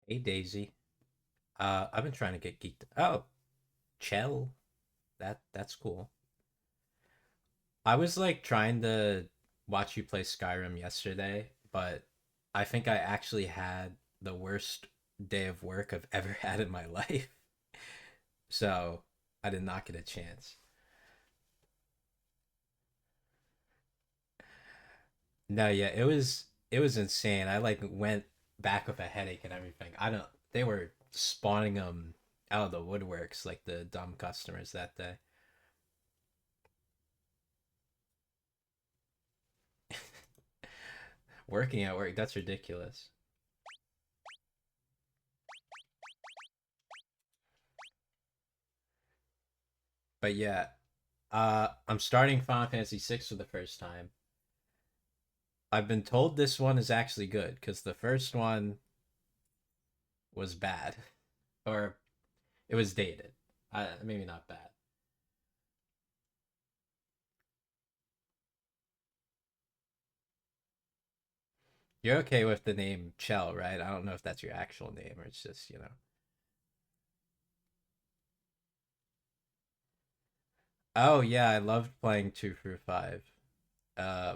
Hey Daisy. I've been trying to get geeked. Oh, Chell. That's cool. I was like trying to watch you play Skyrim yesterday, but I think I actually had the worst day of work I've ever had in my life. So I did not get a chance. No, yeah, it was insane. I like went back with a headache and everything. I don't They were spawning them out of the woodworks like the dumb customers that day. Working at work, that's ridiculous. But yeah, I'm starting Final Fantasy VI for the first time. I've been told this one is actually good because the first one was bad, or it was dated. Maybe not bad. You're okay with the name Chell, right? I don't know if that's your actual name or it's just. Oh yeah, I loved playing 2 through 5.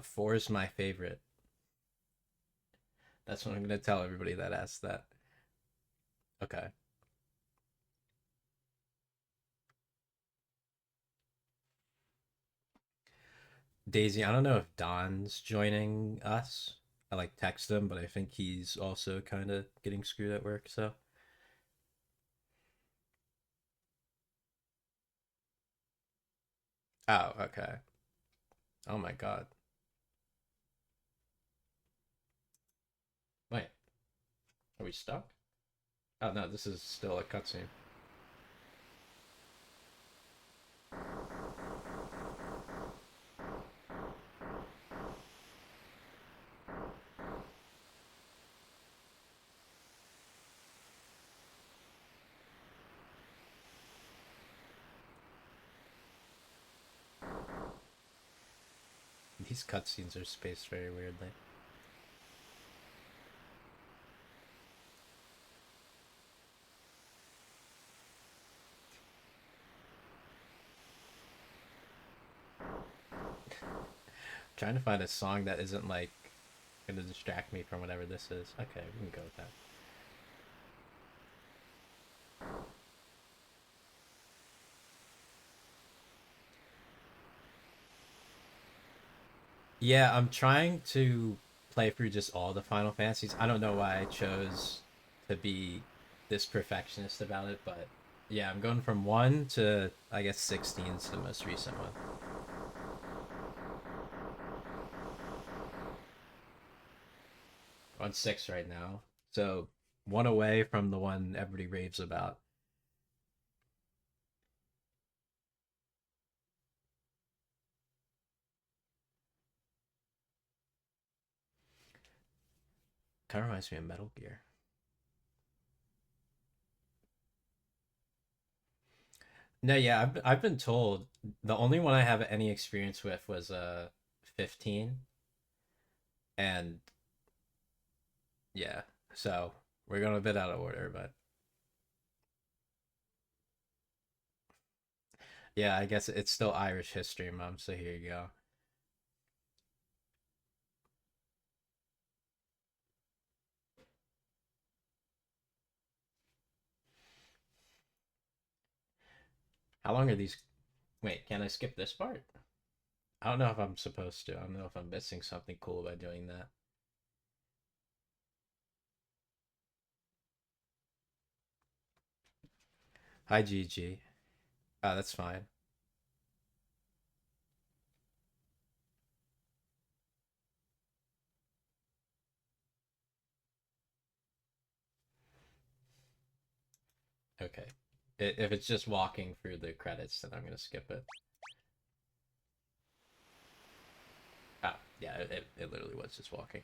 Four is my favorite. That's what I'm gonna tell everybody that asks that. Okay, Daisy. I don't know if Don's joining us. I like text him, but I think he's also kind of getting screwed at work. So. Oh, okay. Oh my god. Wait, are we stuck? Oh no, this is still a cutscene. These cutscenes are spaced very weirdly. Trying to find a song that isn't like gonna distract me from whatever this is. Okay, we can go with that. Yeah, I'm trying to play through just all the Final Fantasies. I don't know why I chose to be this perfectionist about it, but yeah, I'm going from 1 to I guess 16 is the most recent one. On 6 right now. So one away from the one everybody raves about. Kind of reminds me of Metal Gear. No, yeah, I've been told the only one I have any experience with was 15, and yeah, so we're going a bit out of order, but yeah, I guess it's still Irish History Month, so here you go. How long are these? Wait, can I skip this part? I don't know if I'm supposed to. I don't know if I'm missing something cool by doing that. Hi, GG. Oh, that's fine. Okay. If it's just walking through the credits, then I'm gonna skip it. Oh, yeah, it literally was just walking.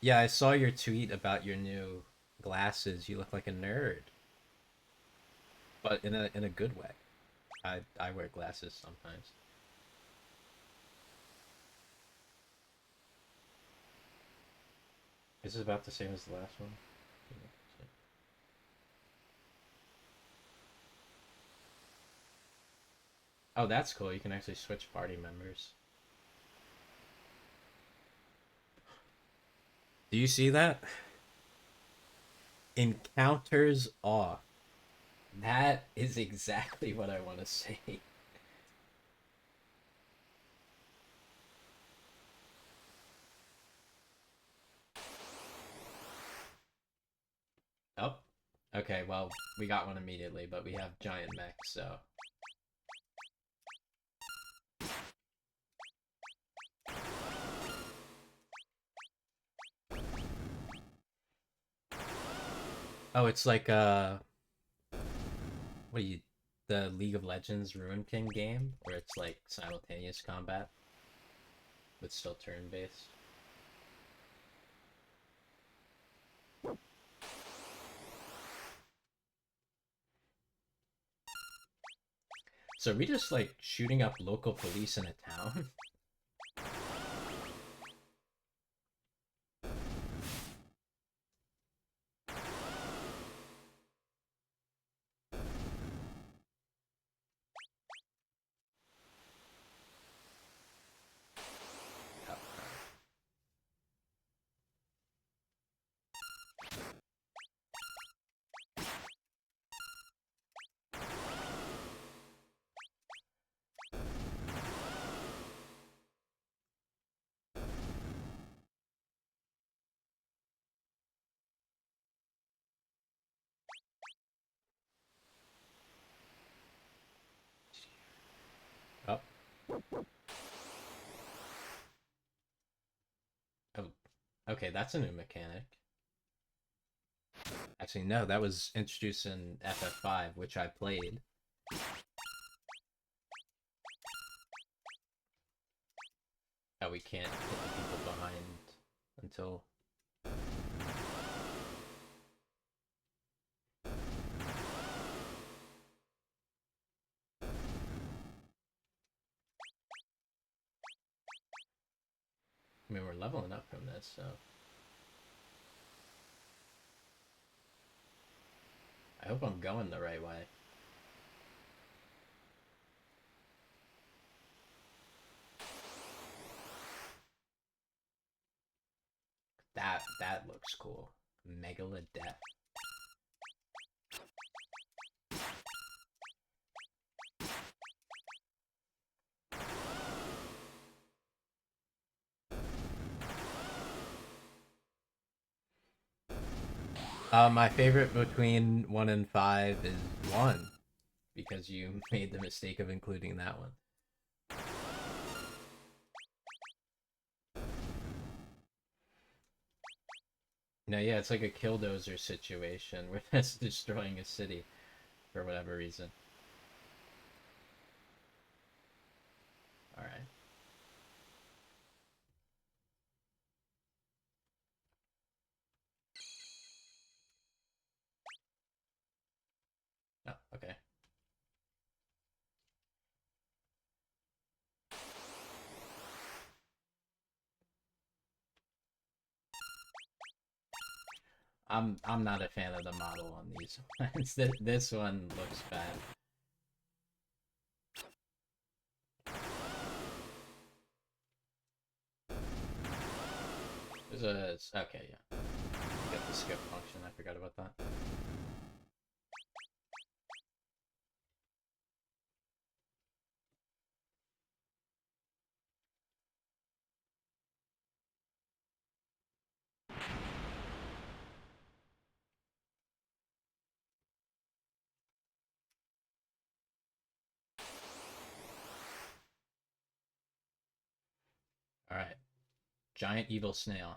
Yeah, I saw your tweet about your new glasses. You look like a nerd, but in a good way. I wear glasses sometimes. Is it about the same as the last one? Oh, that's cool. You can actually switch party members. Do you see that? Encounters off. That is exactly what I want to say. Oh, okay. Well, we got one immediately, but we have giant mechs, so. Oh, it's like what do you, the League of Legends Ruin King game, where it's like simultaneous combat, but still turn based. So are we just like shooting up local police in a town? Oh, oh, oh, okay, that's a new mechanic. Actually, no, that was introduced in FF5, which I played. How we can't hit the people behind until. I mean, we're leveling up from this, so. I hope I'm going the right way. That looks cool. Megalodeth. My favorite between 1 and 5 is 1, because you made the mistake of including that one. No, yeah, it's like a killdozer situation where that's destroying a city for whatever reason. Alright. Oh, okay. I'm not a fan of the model on these ones. This one looks bad. There's a okay, yeah. You got the skip function. I forgot about that. All right, giant evil snail.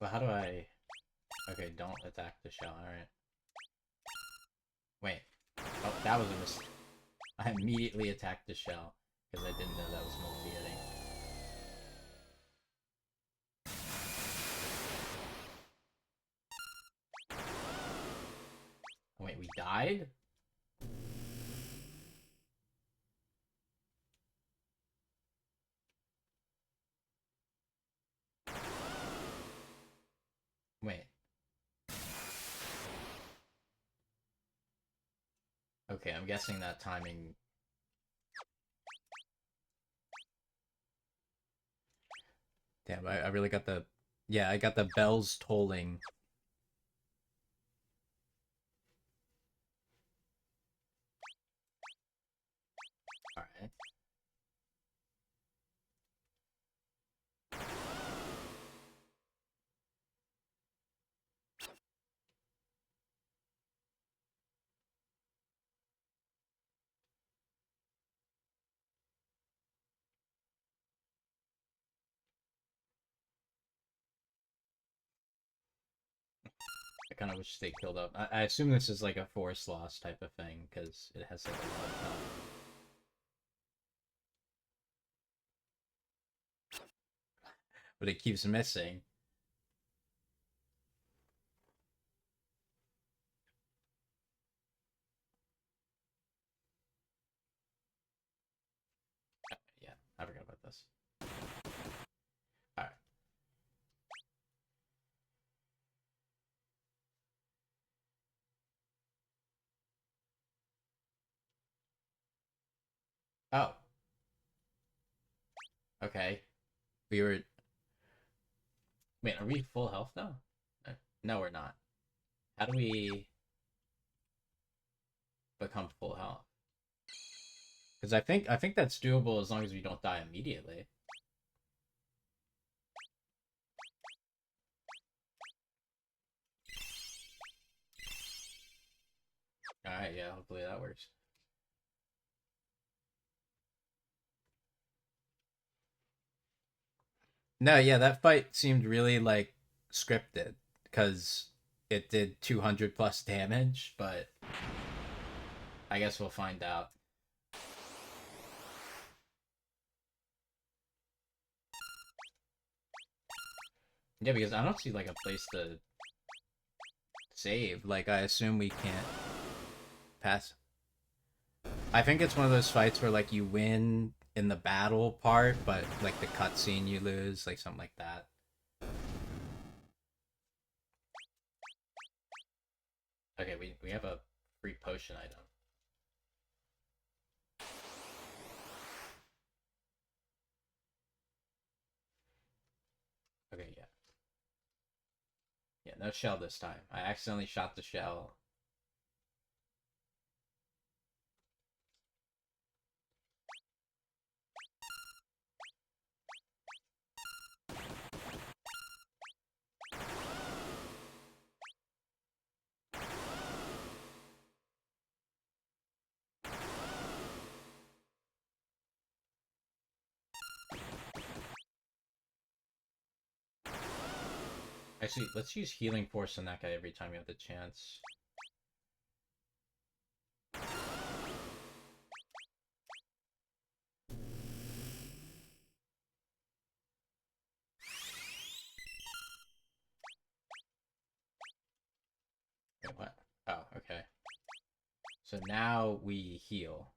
Well, how do I? Okay, don't attack the shell. All right. Wait. Oh, that was a mistake. I immediately attacked the shell because I didn't know that was multi-hitting. died? Wait. Okay, I'm guessing that timing... Damn, I really got the... Yeah, I got the bells tolling. Alright. I kind of wish they killed up. I assume this is like a force loss type of thing, because it has like a lot of health. But it keeps missing. Yeah, I forgot about this. Alright. Oh. Okay. We were... Wait, are we full health now? No, we're not. How do we become full health? Because I think that's doable as long as we don't die immediately. Alright, yeah, hopefully that works. No, yeah, that fight seemed really like scripted because it did 200 plus damage, but I guess we'll find out. Yeah, because I don't see like a place to save. Like I assume we can't pass. I think it's one of those fights where like you win in the battle part, but like the cutscene you lose, like something like that. Okay, we have a free potion item. Okay, yeah. Yeah, no shell this time. I accidentally shot the shell. Actually, let's use healing force on that guy every time we have the chance. Wait, what? Oh, okay. So now we heal.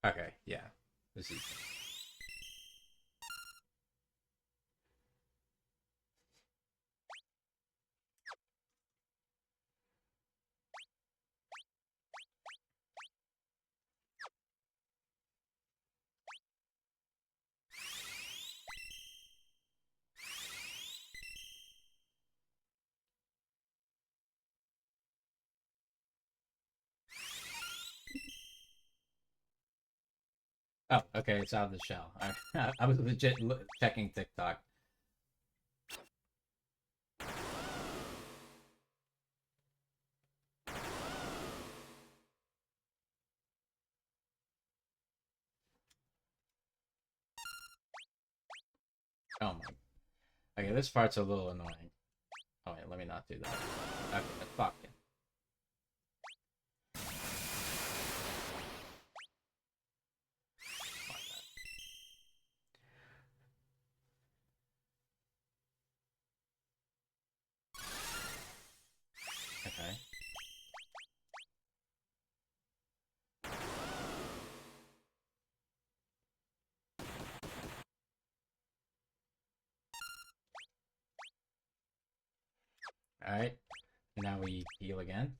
Okay, yeah. This is... Oh, okay, it's out of the shell. I was legit checking TikTok. Oh my... Okay, this part's a little annoying. Oh wait, let me not do that. Okay, fuck it. Fuck that. Alright, now we heal again.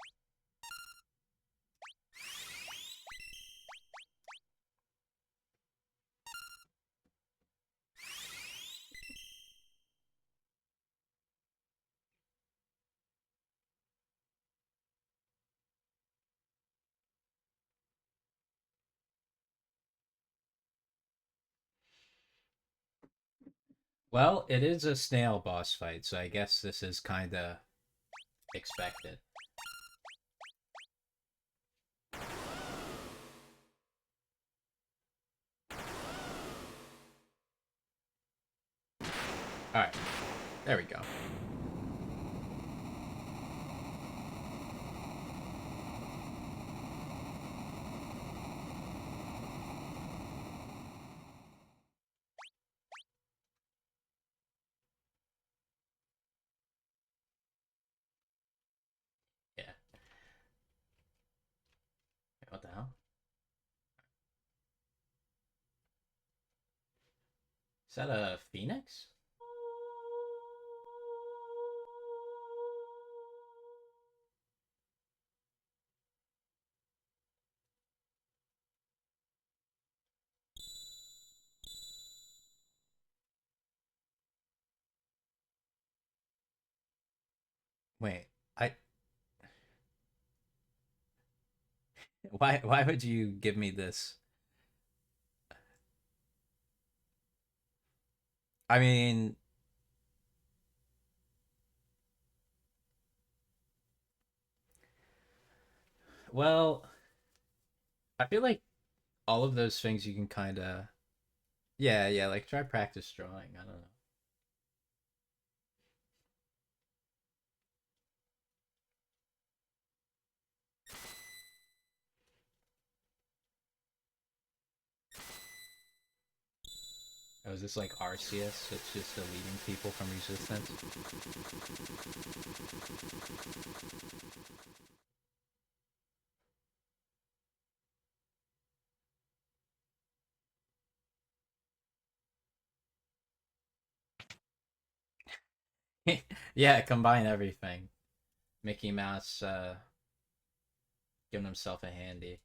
Well, it is a snail boss fight, so I guess this is kinda expected. Alright, there we go. Yeah. What the hell? Is that a phoenix? Wait, I why would you give me this? I mean, well, I feel like all of those things you can kind of yeah, yeah, like try practice drawing. I don't know. Oh, is this like Arceus? It's just deleting people from resistance. Yeah, combine everything. Mickey Mouse giving himself a handy.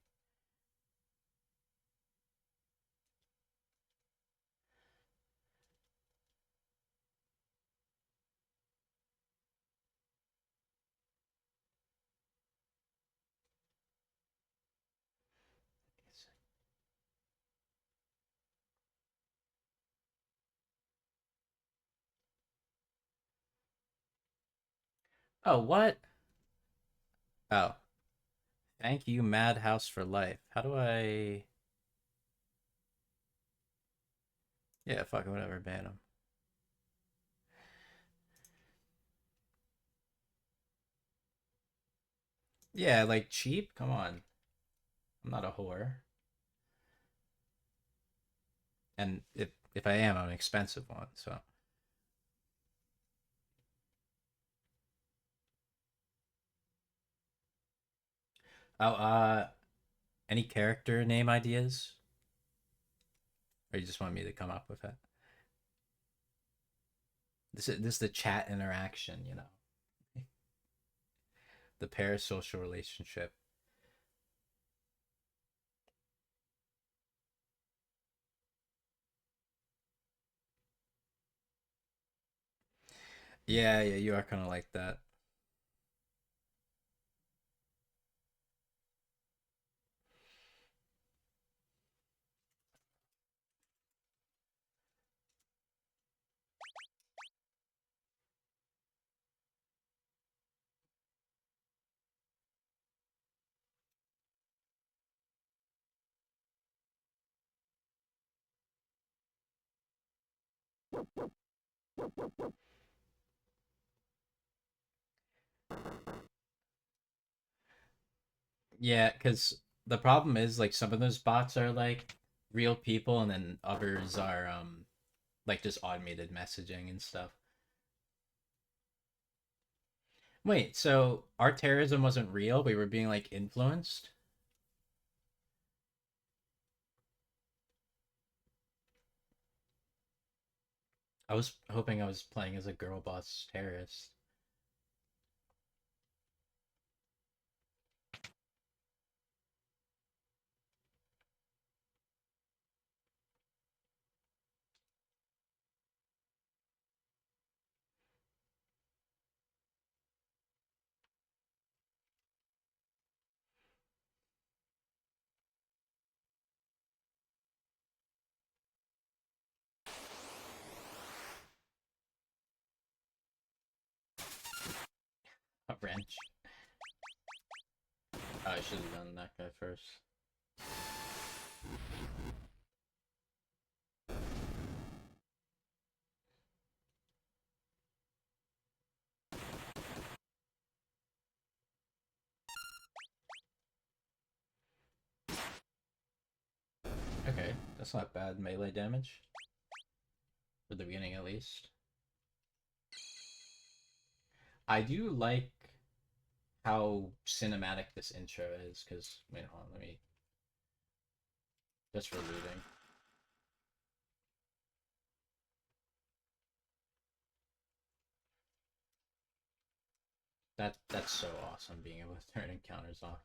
Oh, what? Oh, thank you, Madhouse for life. How do I? Yeah, fuck it, whatever, ban him. Yeah, like cheap. Come on, I'm not a whore. And if I am, I'm an expensive one. So, oh, any character name ideas, or you just want me to come up with it? This is the chat interaction, you know, the parasocial relationship. Yeah, yeah, you are kind of like that. Yeah, because the problem is like some of those bots are like real people, and then others are like just automated messaging and stuff. Wait, so our terrorism wasn't real? We were being like influenced? I was hoping I was playing as a girl boss terrorist. wrench. Oh, I should have done that guy first. Okay, that's not bad melee damage. For the beginning, at least. I do like how cinematic this intro is, because, wait, hold on, let me... Just for looting. That's so awesome, being able to turn encounters off.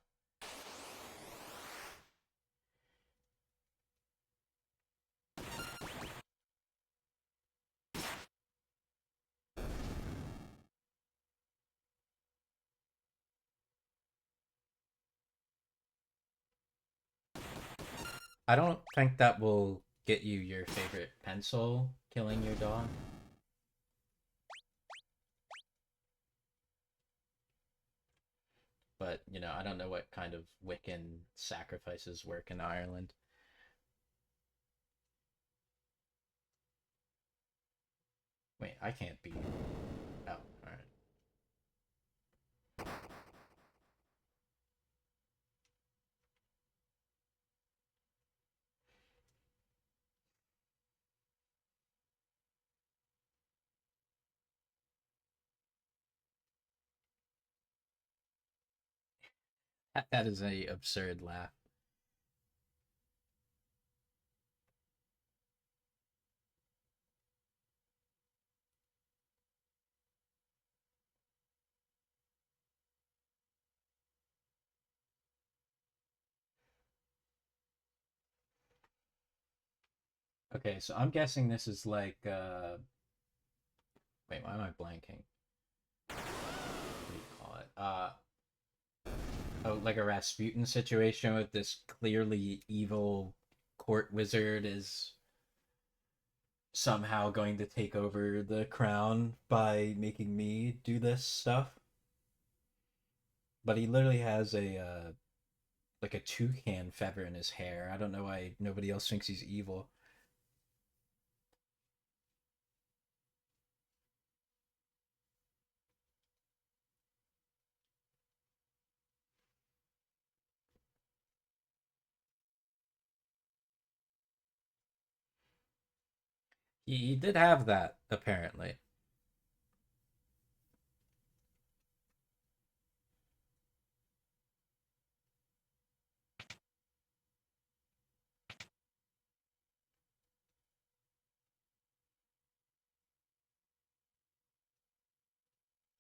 I don't think that will get you your favorite pencil, killing your dog. But, you know, I don't know what kind of Wiccan sacrifices work in Ireland. Wait, I can't be... Oh, alright. That is a absurd laugh. Okay, so I'm guessing this is like, wait, why am I blanking? What do you call it? Oh, like a Rasputin situation with this clearly evil court wizard is somehow going to take over the crown by making me do this stuff. But he literally has a like a toucan feather in his hair. I don't know why nobody else thinks he's evil. He did have that apparently.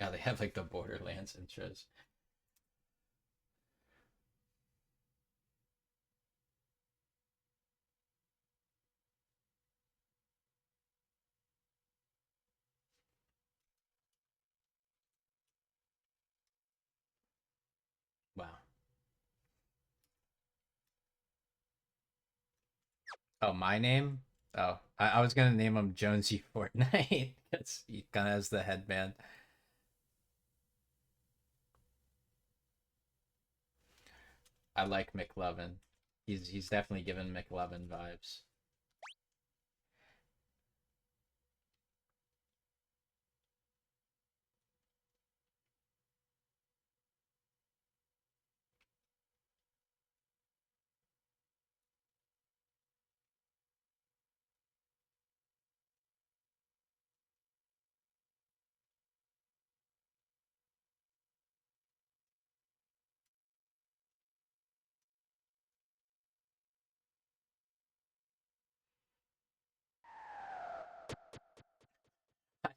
Yeah, they have like the Borderlands intros. Wow. Oh, my name? Oh, I was gonna name him Jonesy Fortnite because he kind of has the headband. I like McLovin. He's definitely given McLovin vibes.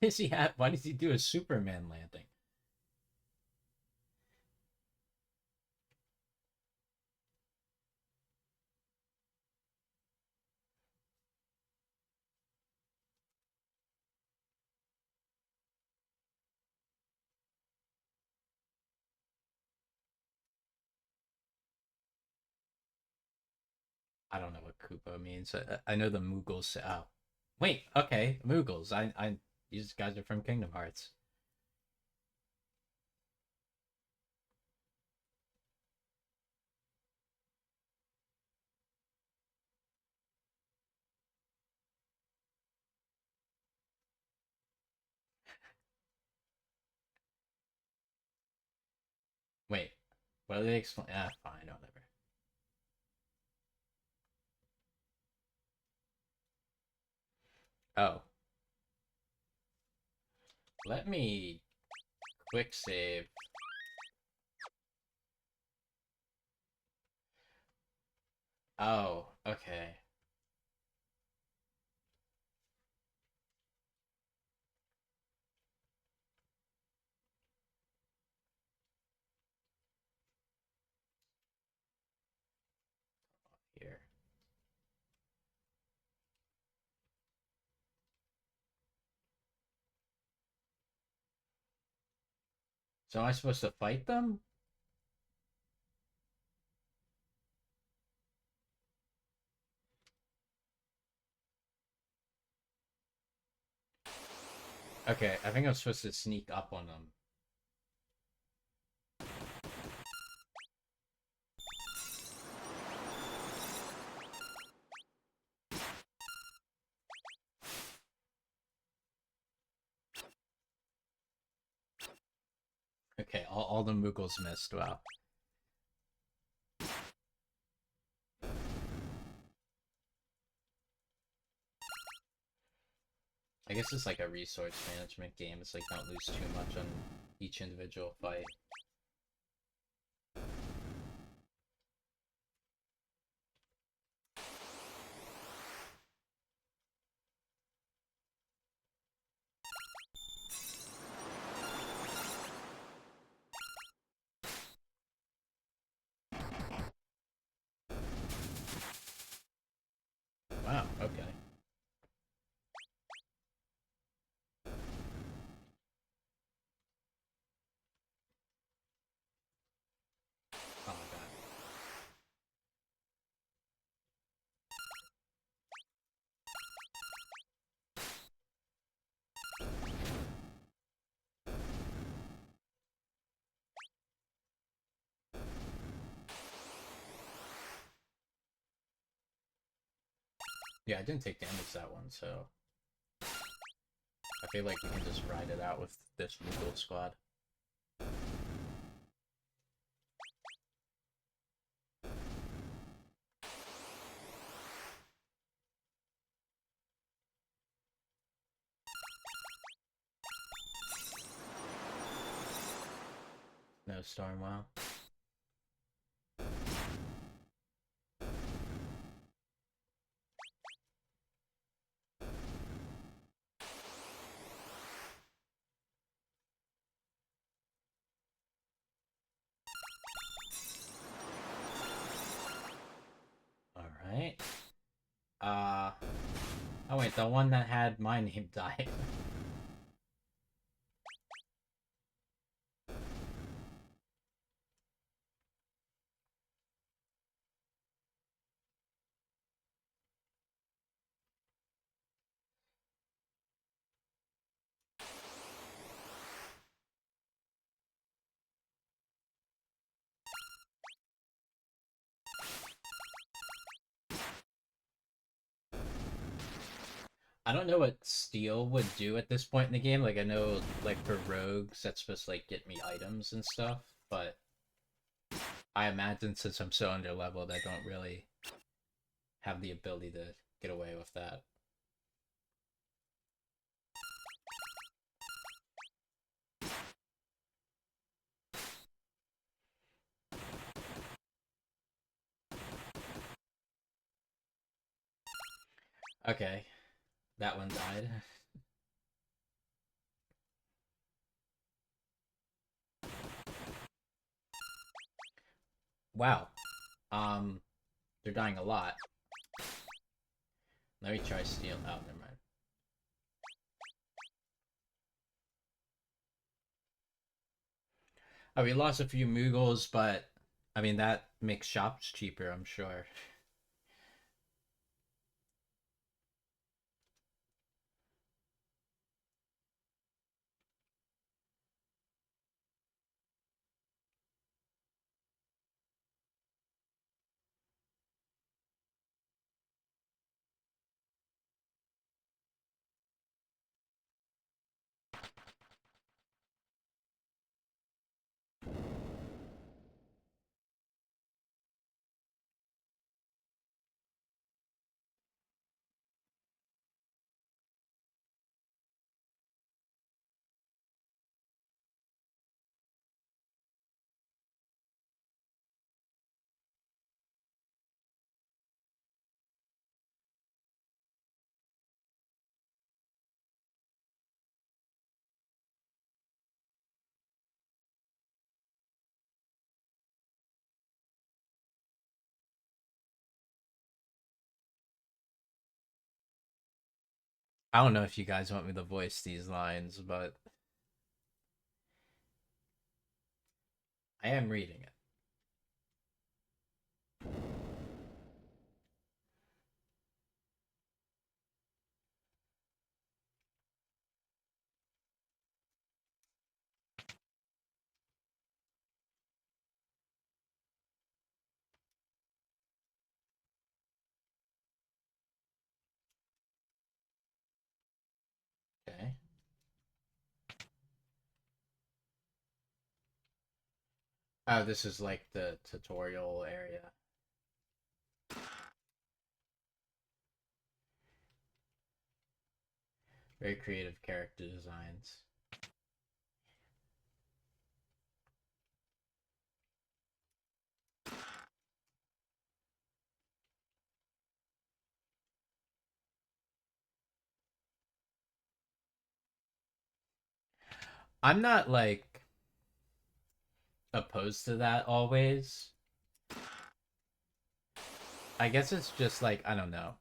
Why does he have? Why does he do a Superman landing? I don't know what Koopa means. I know the Moogles. Oh, wait. Okay, Moogles. I. These guys are from Kingdom Hearts. What do they explain? Ah, fine, whatever. Oh, let me quick save. Oh, okay. Here. So am I supposed to fight them? Okay, I think I'm supposed to sneak up on them. Okay, all the Moogles missed. Wow. I guess it's like a resource management game. It's like don't lose too much on each individual fight. Wow, okay. Oh my god. Yeah, I didn't take damage that one, so I feel like we can just ride it out with this Moogle squad. No storm, wow. Alright. Uh oh wait, the one that had my name died. I don't know what steel would do at this point in the game. Like I know like for rogues that's supposed to like get me items and stuff, but I imagine since I'm so under leveled I don't really have the ability to get away with that. Okay, that one died. Wow. Um, they're dying a lot. Let me try steel. Oh, never mind. Oh, we lost a few Moogles, but I mean that makes shops cheaper, I'm sure. I don't know if you guys want me to voice these lines, but I am reading it. Okay. Oh, this is like the tutorial area. Very creative character designs. I'm not like opposed to that always. I guess it's just like I don't know.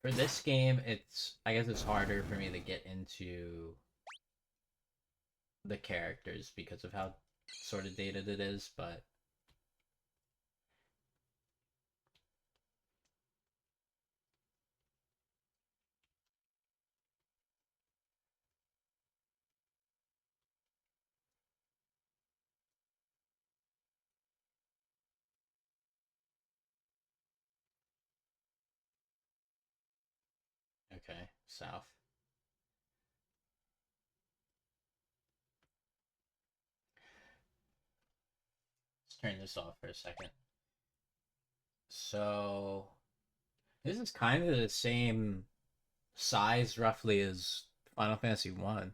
For this game, it's I guess it's harder for me to get into the characters because of how sort of dated it is, but okay, south. Let's turn this off for a second. So this is kind of the same size roughly as Final Fantasy 1.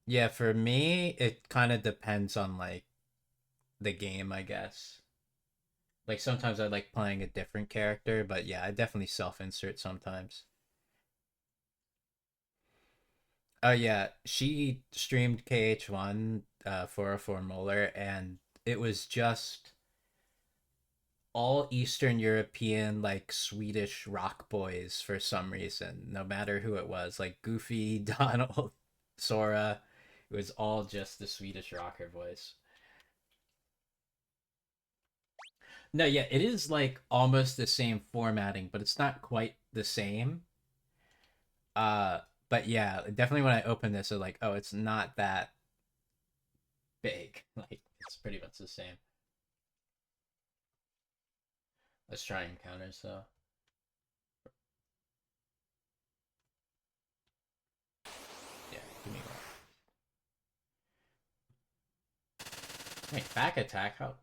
Yeah, for me it kind of depends on like the game, I guess. Like sometimes I like playing a different character, but yeah, I definitely self-insert sometimes. Oh yeah, she streamed KH1 404 Molar, and it was just all Eastern European like Swedish rock boys for some reason, no matter who it was, like Goofy, Donald, Sora. It was all just the Swedish rocker voice. No, yeah, it is like almost the same formatting, but it's not quite the same. Uh, but yeah, definitely when I open this, it's like, oh, it's not that big. Like it's pretty much the same. Let's try encounters though. Yeah, give me one. Wait, back attack? How?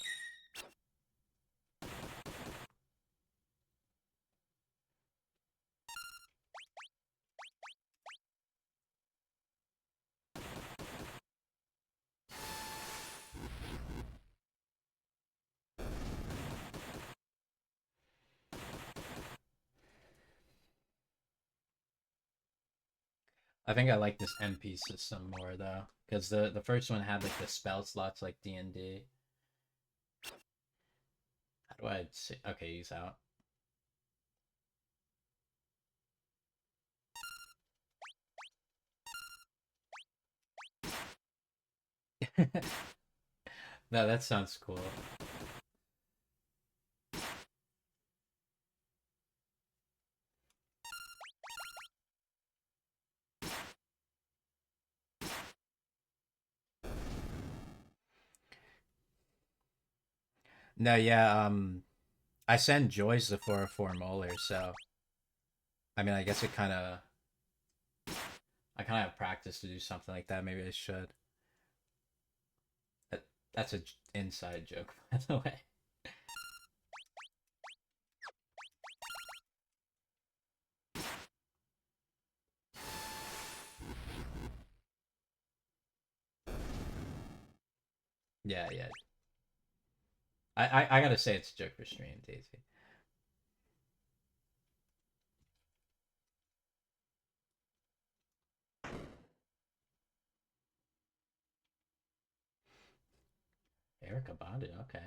I think I like this MP system more though, because the first one had like the spell slots like D&D. How do I say? Okay, he's out. No, that sounds cool. No, yeah, I send Joy's the 404 Molar, so I mean, I guess it kind of I kind of have practice to do something like that. Maybe I should. That, that's a inside joke, by the way. Yeah, yeah. I gotta say it's a joke for stream, Daisy. Erica bonded. Okay.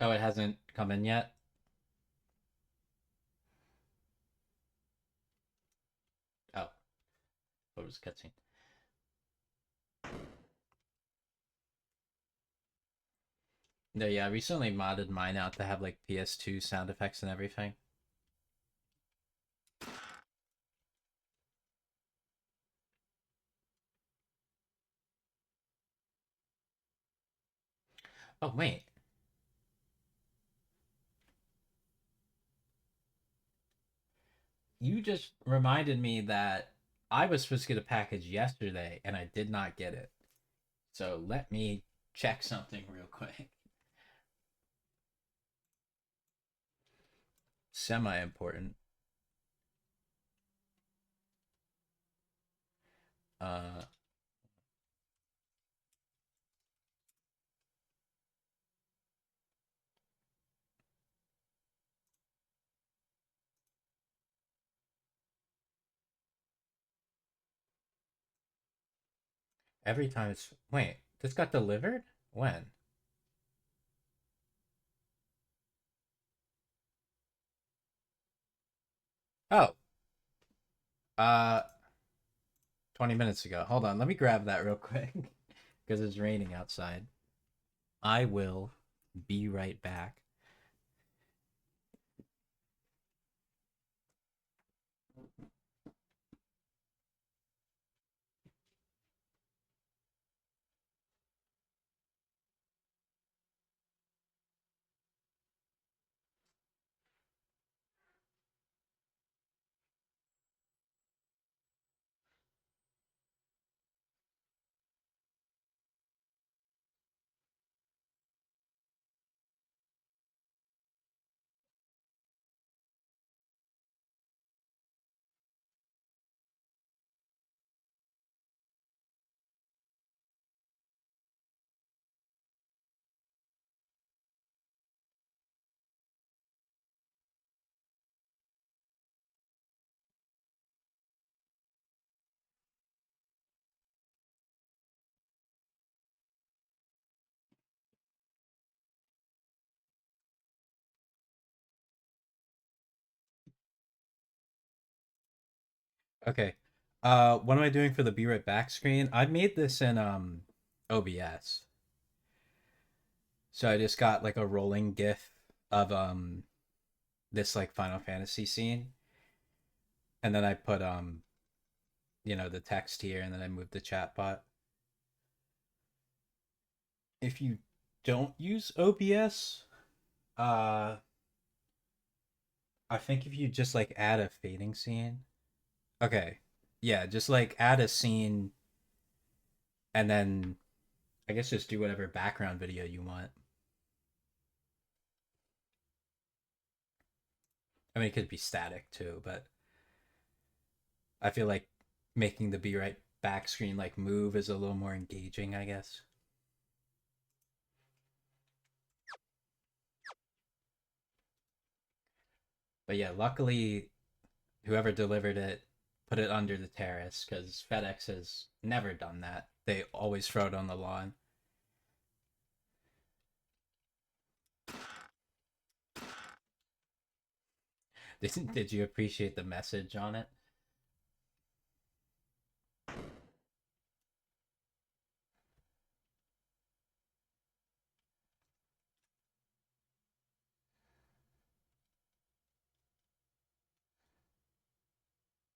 Oh, it hasn't come in yet. Oh, what was cutscene? No, yeah, I recently modded mine out to have like PS2 sound effects and everything. Oh wait, you just reminded me that I was supposed to get a package yesterday and I did not get it. So let me check something real quick. Semi important. Uh, every time it's wait, this got delivered? When? Oh, uh, 20 minutes ago. Hold on, let me grab that real quick because it's raining outside. I will be right back. Okay. What am I doing for the be right back screen? I made this in OBS. So I just got like a rolling GIF of this like Final Fantasy scene, and then I put the text here, and then I moved the chat bot. If you don't use OBS, uh, I think if you just like add a fading scene, okay, yeah, just like add a scene, and then I guess just do whatever background video you want. I mean, it could be static too, but I feel like making the be right back screen like move is a little more engaging, I guess. But yeah, luckily whoever delivered it put it under the terrace because FedEx has never done that. They always throw it on the lawn. Did you appreciate the message on it?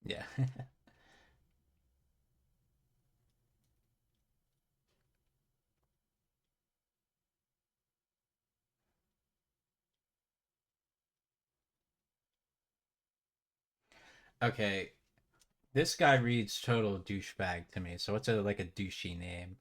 Yeah. Okay. This guy reads total douchebag to me. So what's a like a douchey name?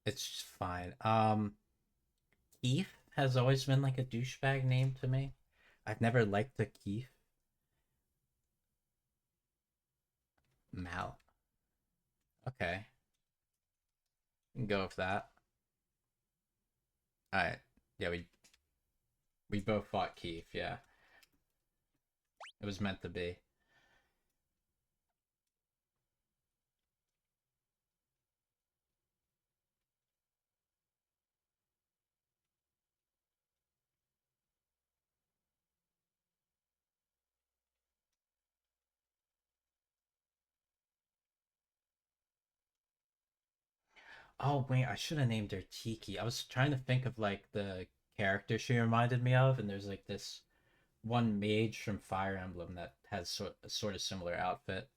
It's just fine. Keith has always been like a douchebag name to me. I've never liked the Keith. Mal. Okay, we can go with that. All right. Yeah, we both fought Keith. Yeah, it was meant to be. Oh wait, I should have named her Tiki. I was trying to think of like the character she reminded me of, and there's like this one mage from Fire Emblem that has a sort of similar outfit.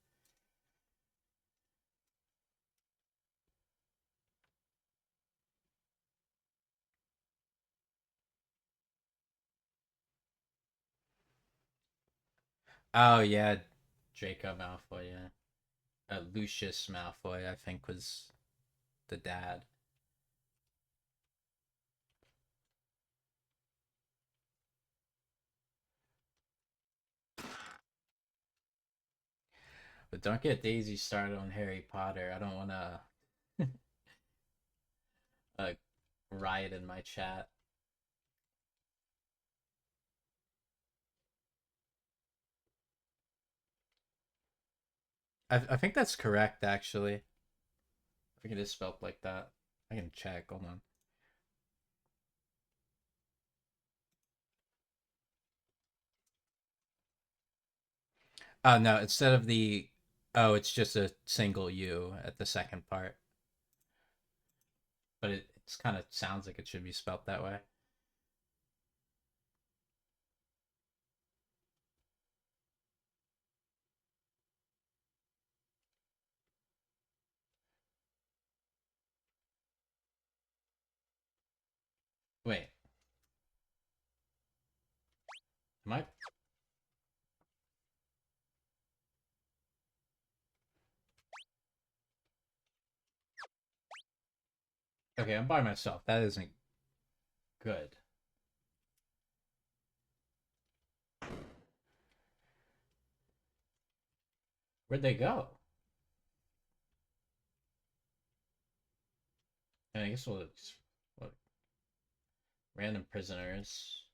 Oh yeah, Draco Malfoy. Yeah, Lucius Malfoy, I think, was the dad. But don't get Daisy started on Harry Potter. I don't want to uh, riot in my chat. I think that's correct, actually. I think it is spelled like that. I can check. Hold on. Oh no, instead of the oh, it's just a single U at the second part, but it's kind of sounds like it should be spelled that way. Wait, am I? Okay, I'm by myself. That isn't good. Where'd they go? And I guess we'll what, random prisoners.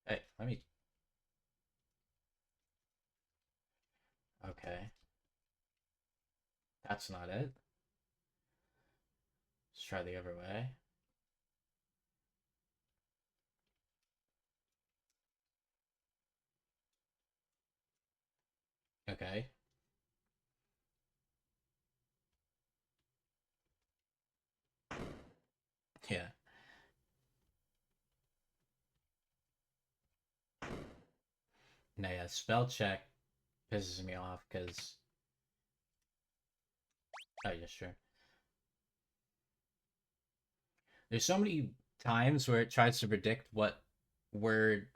Hey, let me. Okay, that's not it. Let's try the other way. Okay, yeah. No, yeah. Spell check pisses me off because. Oh yeah, sure. There's so many times where it tries to predict what word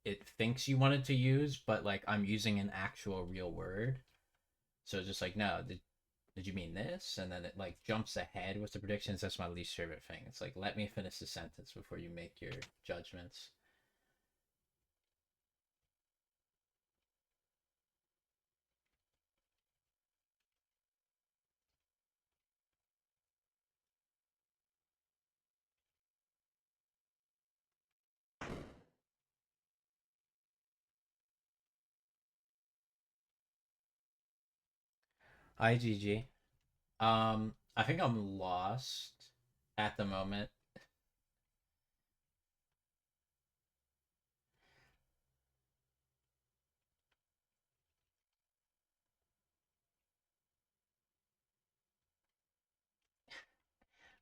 it thinks you wanted to use, but like I'm using an actual real word. So it's just like, no, did you mean this? And then it like jumps ahead with the predictions. That's my least favorite thing. It's like, let me finish the sentence before you make your judgments. IGG. I think I'm lost at the moment.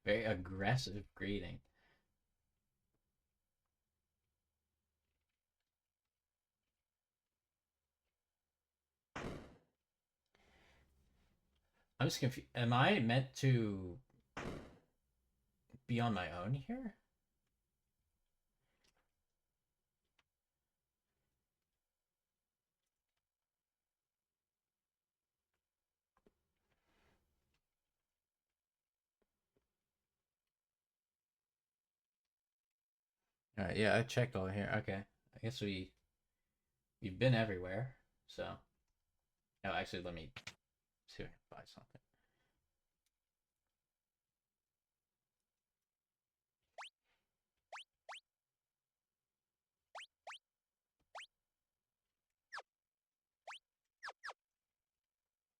Very aggressive greeting. I'm just confused. Am I meant to be on my own here? All right, yeah, I checked all here. Okay, I guess we've been everywhere. So, oh, actually, let me see if I can buy something.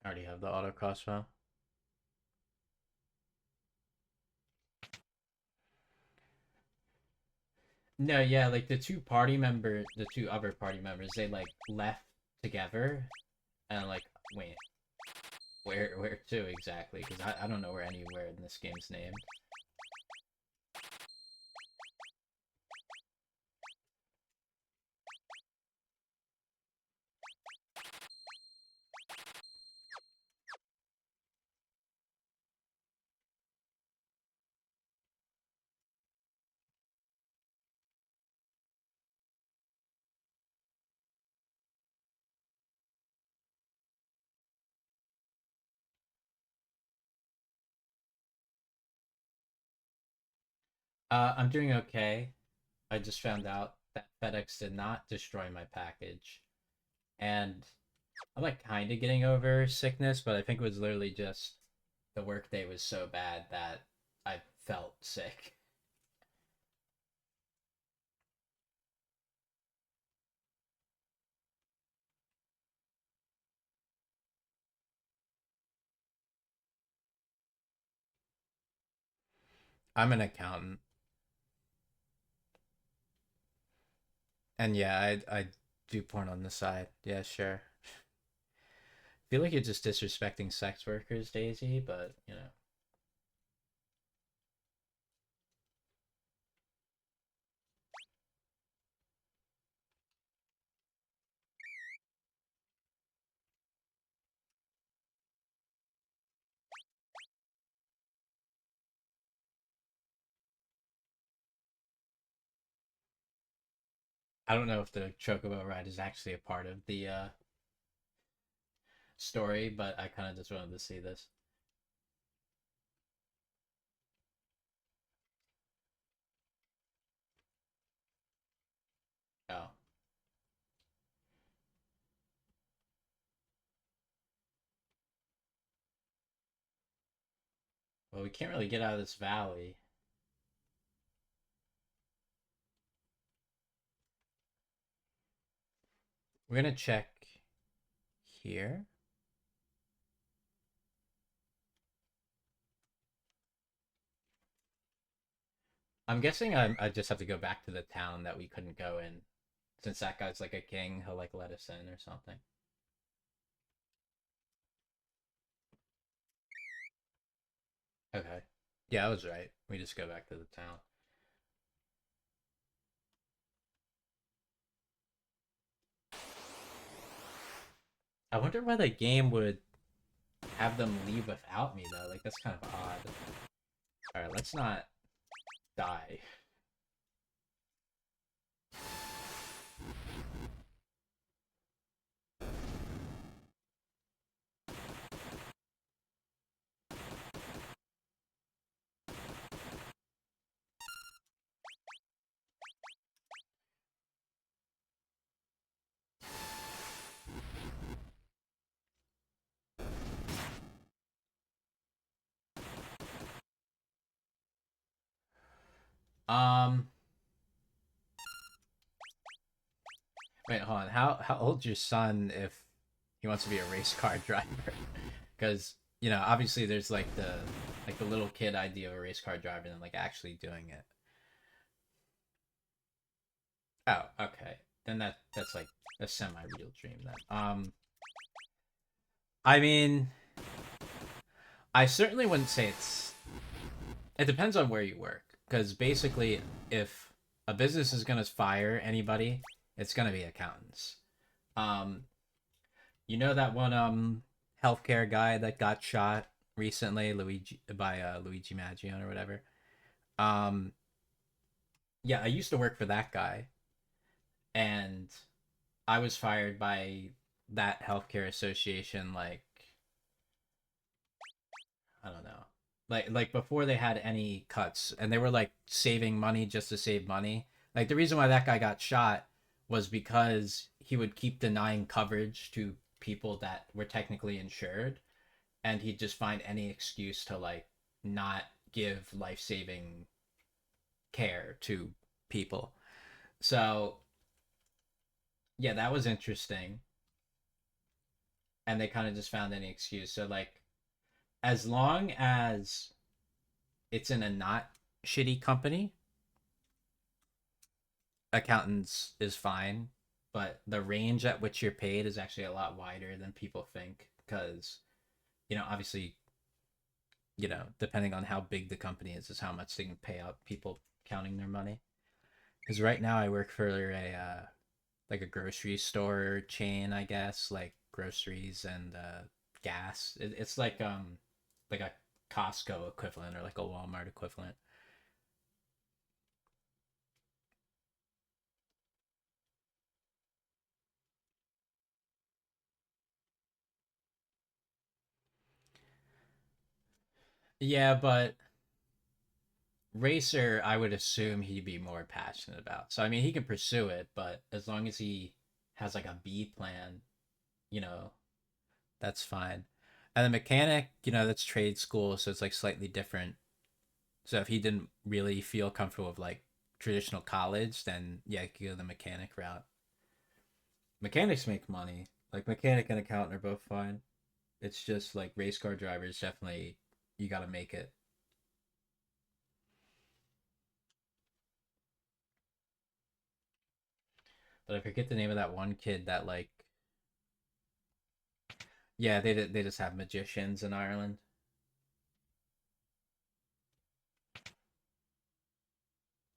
I already have the auto crossbow. No, yeah, like the two other party members, they like left together, and like, wait, where to exactly? Because I don't know where anywhere in this game's named. I'm doing okay. I just found out that FedEx did not destroy my package, and I'm like kind of getting over sickness, but I think it was literally just the workday was so bad that I felt sick. I'm an accountant, and yeah, I do porn on the side. Yeah, sure. I feel like you're just disrespecting sex workers, Daisy, but you know. I don't know if the Chocobo ride is actually a part of the story, but I kind of just wanted to see this. Oh, well, we can't really get out of this valley. We're gonna check here. I'm guessing I just have to go back to the town that we couldn't go in, since that guy's like a king. He'll like let us in or something. Okay. Yeah, I was right. We just go back to the town. I wonder why the game would have them leave without me though. Like that's kind of odd. All right, let's not die. Um, wait, hold on. How old's your son if he wants to be a race car driver? Because you know, obviously there's like the little kid idea of a race car driver and like actually doing it. Oh, okay. Then that's like a semi-real dream then. I mean, I certainly wouldn't say it's. It depends on where you work, because basically, if a business is gonna fire anybody, it's gonna be accountants. Um, you know that one healthcare guy that got shot recently, Luigi Maggione or whatever. Um, yeah, I used to work for that guy, and I was fired by that healthcare association like I don't know. Like before they had any cuts and they were like saving money just to save money. Like the reason why that guy got shot was because he would keep denying coverage to people that were technically insured, and he'd just find any excuse to like not give life-saving care to people. So, yeah, that was interesting. And they kind of just found any excuse. So like as long as it's in a not shitty company, accountants is fine, but the range at which you're paid is actually a lot wider than people think because obviously, depending on how big the company is how much they can pay out people counting their money. Because right now I work for a like a grocery store chain, I guess, like groceries and gas. It's like a Costco equivalent or like a Walmart equivalent. Yeah, but racer, I would assume he'd be more passionate about. So I mean, he can pursue it, but as long as he has like a B plan, you know, that's fine. And the mechanic, that's trade school, so it's like slightly different. So if he didn't really feel comfortable with like traditional college, then yeah, he could go the mechanic route. Mechanics make money. Like mechanic and accountant are both fine. It's just like race car drivers definitely you got to make it. But I forget the name of that one kid that like yeah, they just have magicians in Ireland.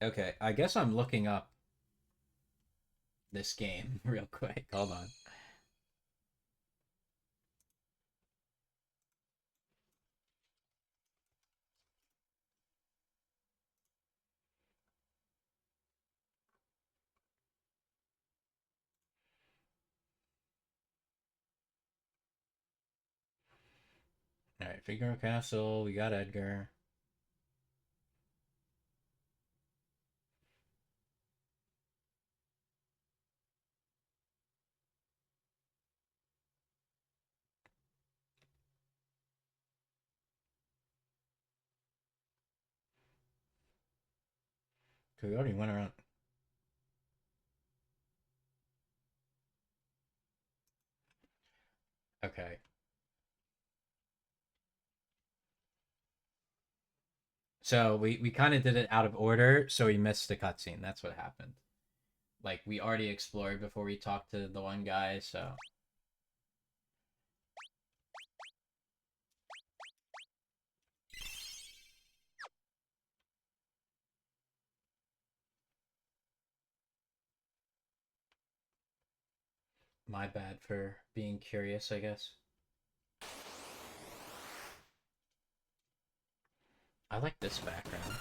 Okay, I guess I'm looking up this game real quick. Hold on. All right, Figaro Castle. We got Edgar. Coyote went around. Okay, so we kind of did it out of order, so we missed the cutscene. That's what happened. Like we already explored before we talked to the one guy, so my bad for being curious, I guess. I like this background.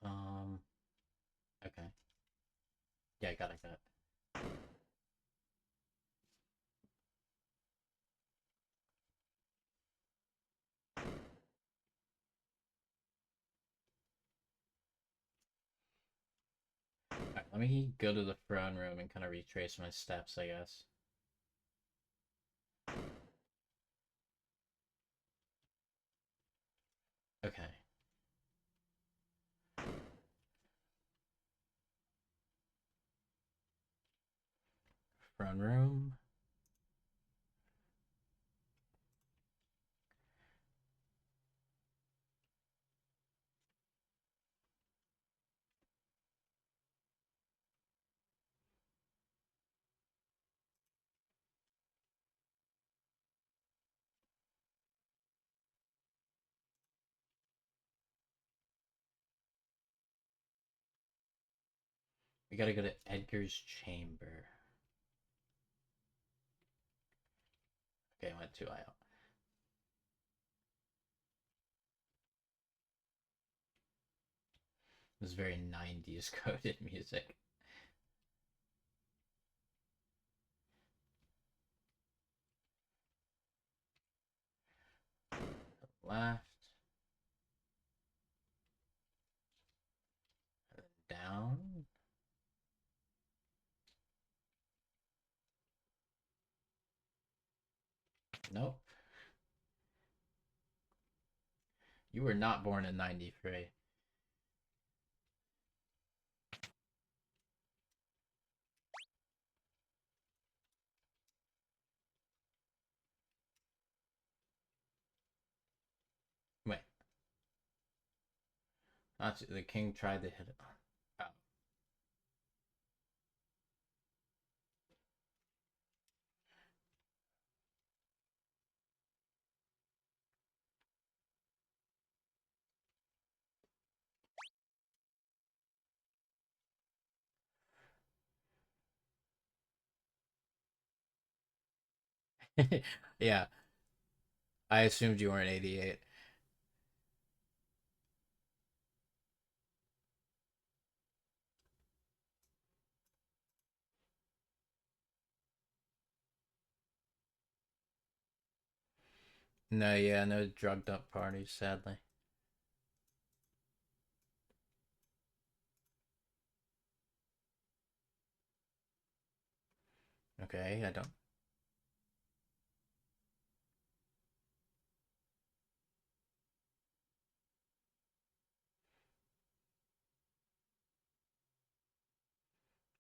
Um, okay. Yeah, I got it, got it. Alright, let me go to the throne room and kind of retrace my steps, I guess. Okay. Throne room. We gotta go to Edgar's chamber. Okay, I went too high up. It was very 90s coded music. Left, down. Nope. You were not born in 93. Wait. Not the king tried to hit it. Oh. Yeah, I assumed you weren't 88. No, yeah, no drugged up parties, sadly. Okay, I don't.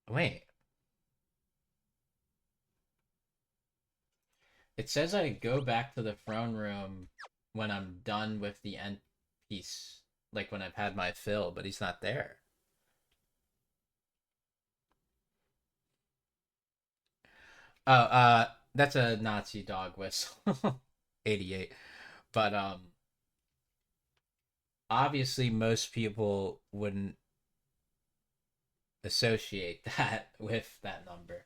Wait, it says I go back to the throne room when I'm done with the end piece, like when I've had my fill, but he's not there. Oh, that's a Nazi dog whistle. 88. But obviously most people wouldn't associate that with that number.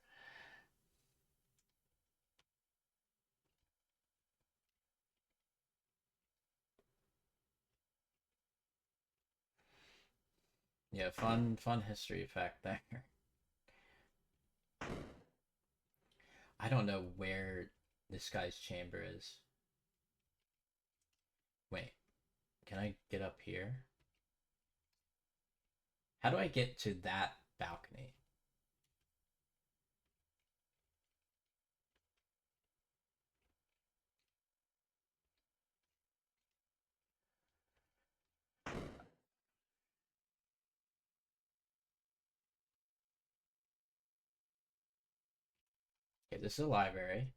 Yeah, fun history fact there. I don't know where this guy's chamber is. Wait, can I get up here? How do I get to that balcony? Okay, this is a library.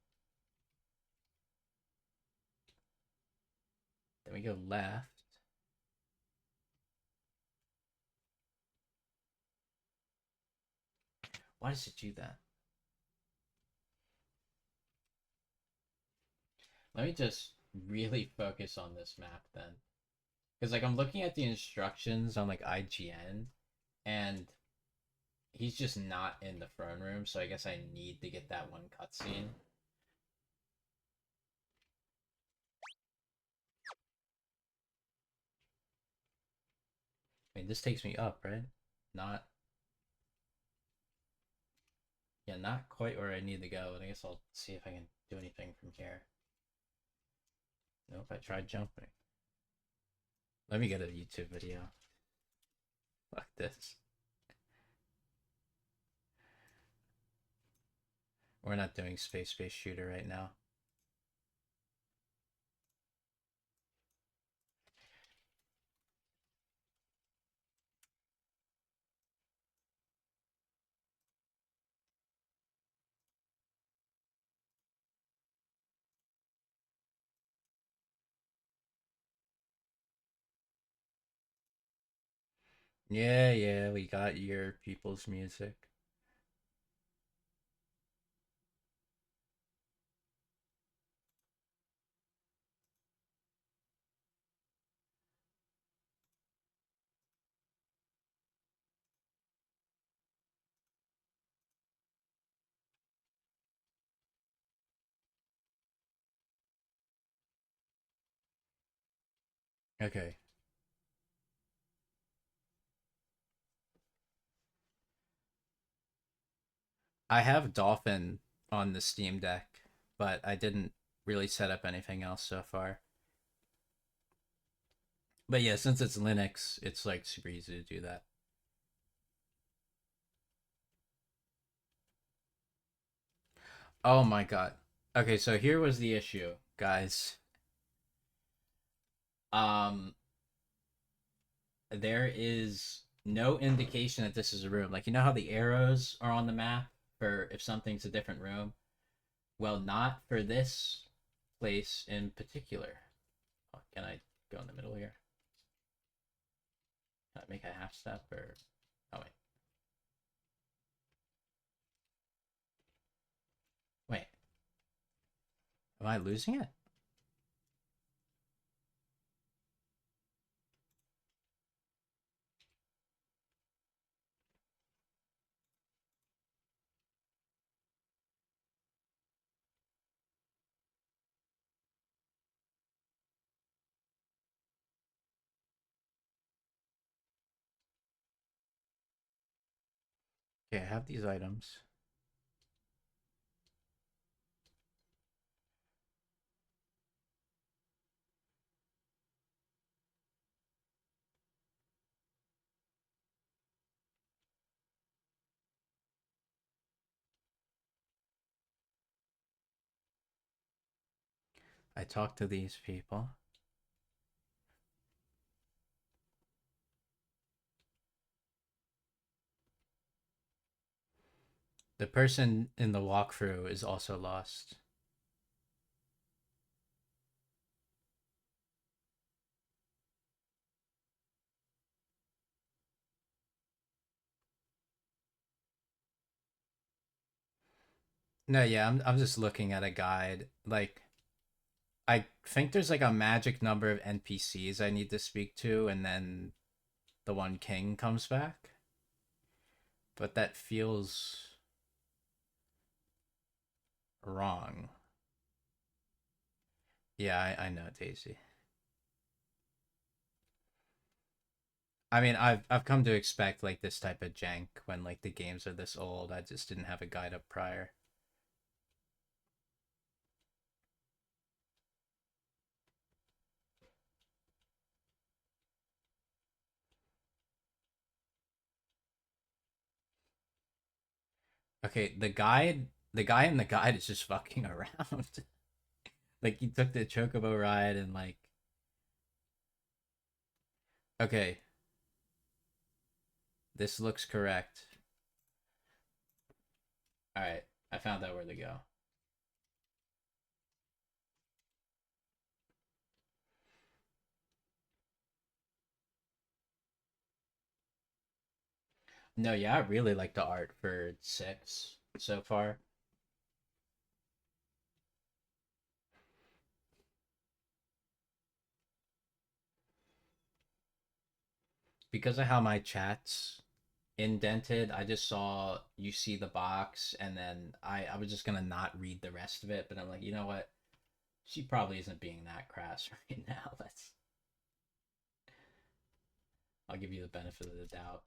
Then we go left. Why does it do that? Let me just really focus on this map then. Because like I'm looking at the instructions on like IGN and he's just not in the throne room, so I guess I need to get that one cutscene. I mean, this takes me up, right? Not, yeah, not quite where I need to go. And I guess I'll see if I can do anything from here. Nope, I tried jumping. Let me get a YouTube video. Fuck this. We're not doing space shooter right now. Yeah, yeah, we got your people's music. Okay. I have Dolphin on the Steam Deck, but I didn't really set up anything else so far. But yeah, since it's Linux, it's like super easy to do that. Oh my god. Okay, so here was the issue, guys. Um, there is no indication that this is a room. Like, you know how the arrows are on the map for if something's a different room? Well, not for this place in particular. Oh, can I go in the middle here? Can I make a half step or? Oh wait, wait. Am I losing it? Okay, I have these items. I talked to these people. The person in the walkthrough is also lost. No, yeah, I'm just looking at a guide. Like, I think there's like a magic number of NPCs I need to speak to, and then the one king comes back. But that feels wrong. Yeah, I know, Daisy. I mean, I've come to expect like this type of jank when like the games are this old. I just didn't have a guide up prior. Okay, the guy in the guide is just fucking around. Like he took the chocobo ride and like, okay, this looks correct. All right, I found out where to go. No, yeah, I really like the art for 6 so far. Because of how my chat's indented, I just saw you see the box, and then I was just gonna not read the rest of it, but I'm like, you know what? She probably isn't being that crass right now. I'll give you the benefit of the doubt.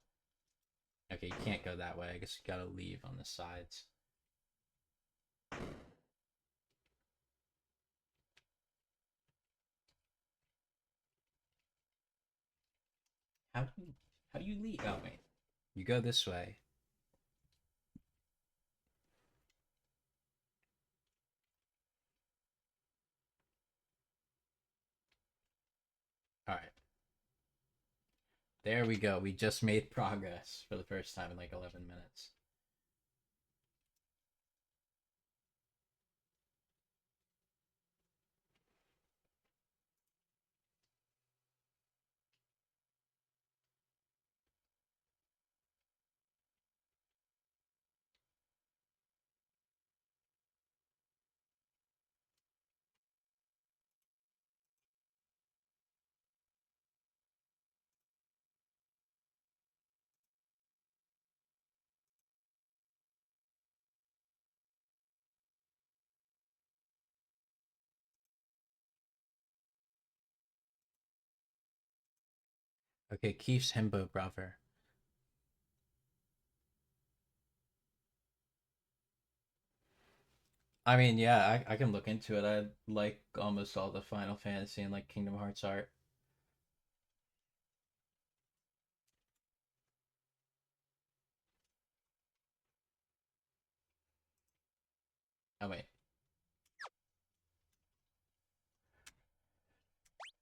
Okay, you can't go that way. I guess you gotta leave on the sides. How do you how do you leave? Oh wait, you go this way. All right, there we go. We just made progress for the first time in like 11 minutes. Okay, Keith's himbo brother. I mean, yeah, I can look into it. I like almost all the Final Fantasy and like Kingdom Hearts art. Oh wait,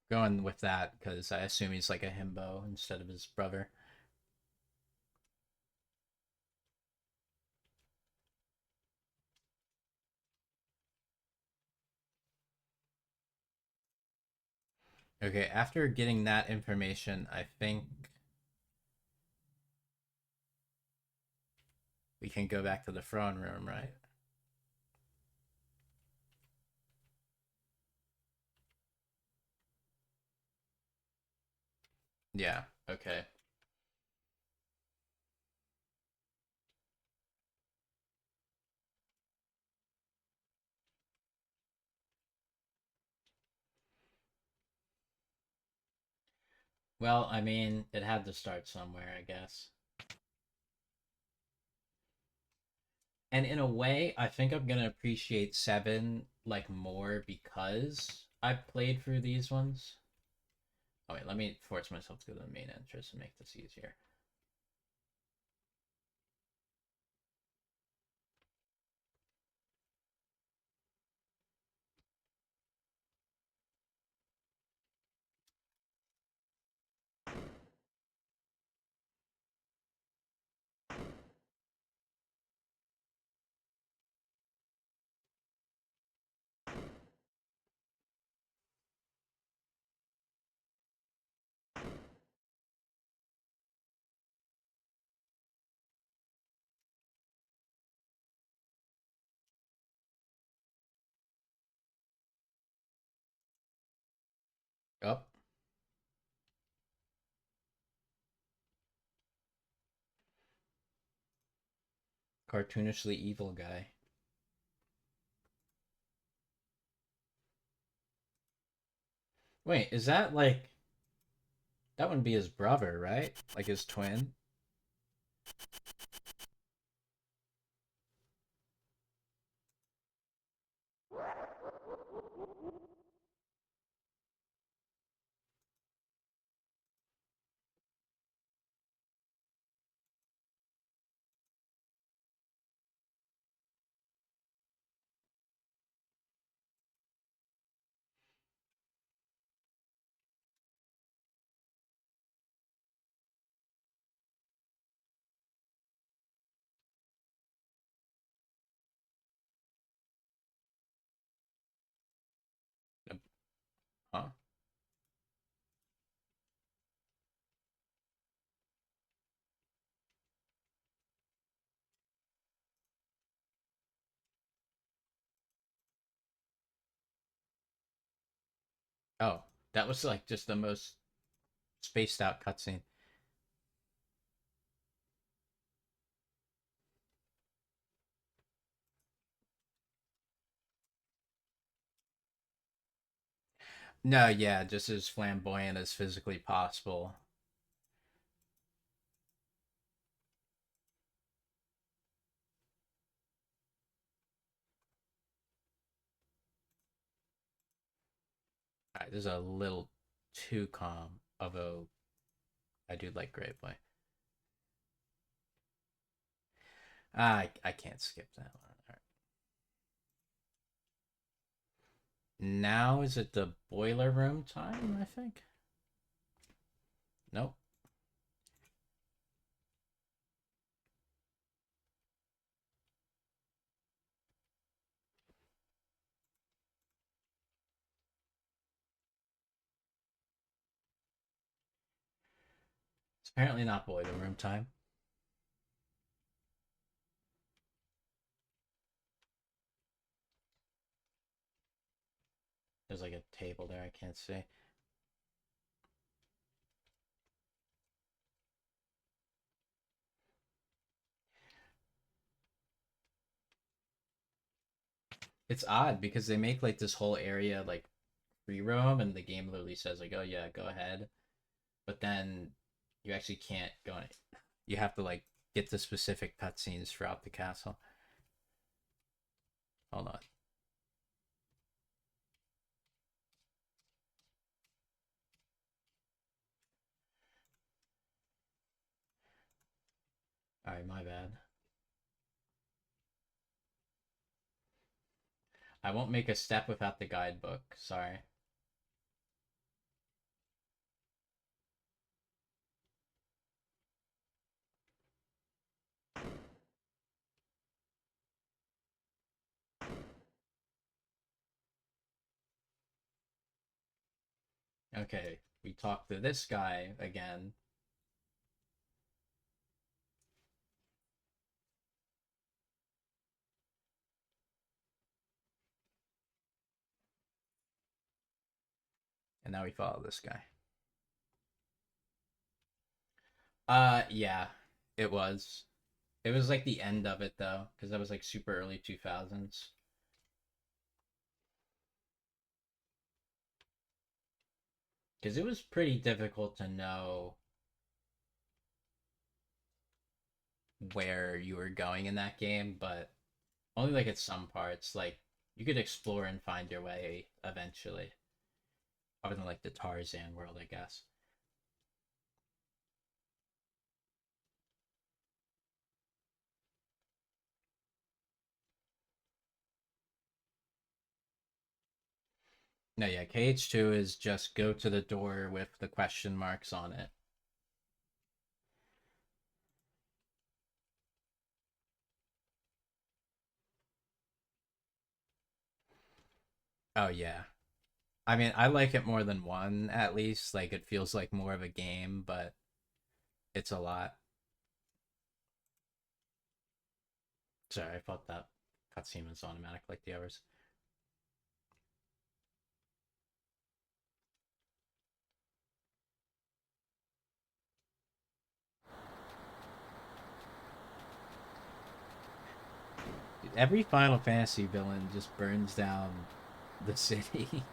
going with that because I assume he's like a himbo instead of his brother. Okay, after getting that information, I think we can go back to the throne room, right? Yeah. Okay. Well, I mean, it had to start somewhere, I guess. And in a way, I think I'm gonna appreciate seven like more because I've played through these ones. Oh wait, let me force myself to go to the main entrance and make this easier. Oh, cartoonishly evil guy. Wait, is that like that wouldn't be his brother, right? Like his twin? Huh? Oh, that was like just the most spaced out cutscene. No, yeah, just as flamboyant as physically possible. Alright, this is a little too calm, although I do like Great Boy. I can't skip that one. All right. Now is it the boiler room time, I think? Nope. It's apparently not boiler room time. There's like a table there I can't see. It's odd because they make like this whole area like free roam and the game literally says like, oh yeah, go ahead. But then You actually can't go in it. You have to like get to specific cutscenes throughout the castle. Hold on. All right, my bad. I won't make a step without the guidebook. Sorry. Okay, we talked to this guy again, and now we follow this guy. Yeah, it was. It was like the end of it though, because that was like super early 2000s. Because it was pretty difficult to know where you were going in that game, but only like at some parts. Like you could explore and find your way eventually, other than like the Tarzan world, I guess. No, yeah, KH2 is just go to the door with the question marks on it. Oh yeah. I mean, I like it more than one at least. Like it feels like more of a game, but it's a lot. Sorry, I thought that cutscene was automatic like the others. Dude, every Final Fantasy villain just burns down the city.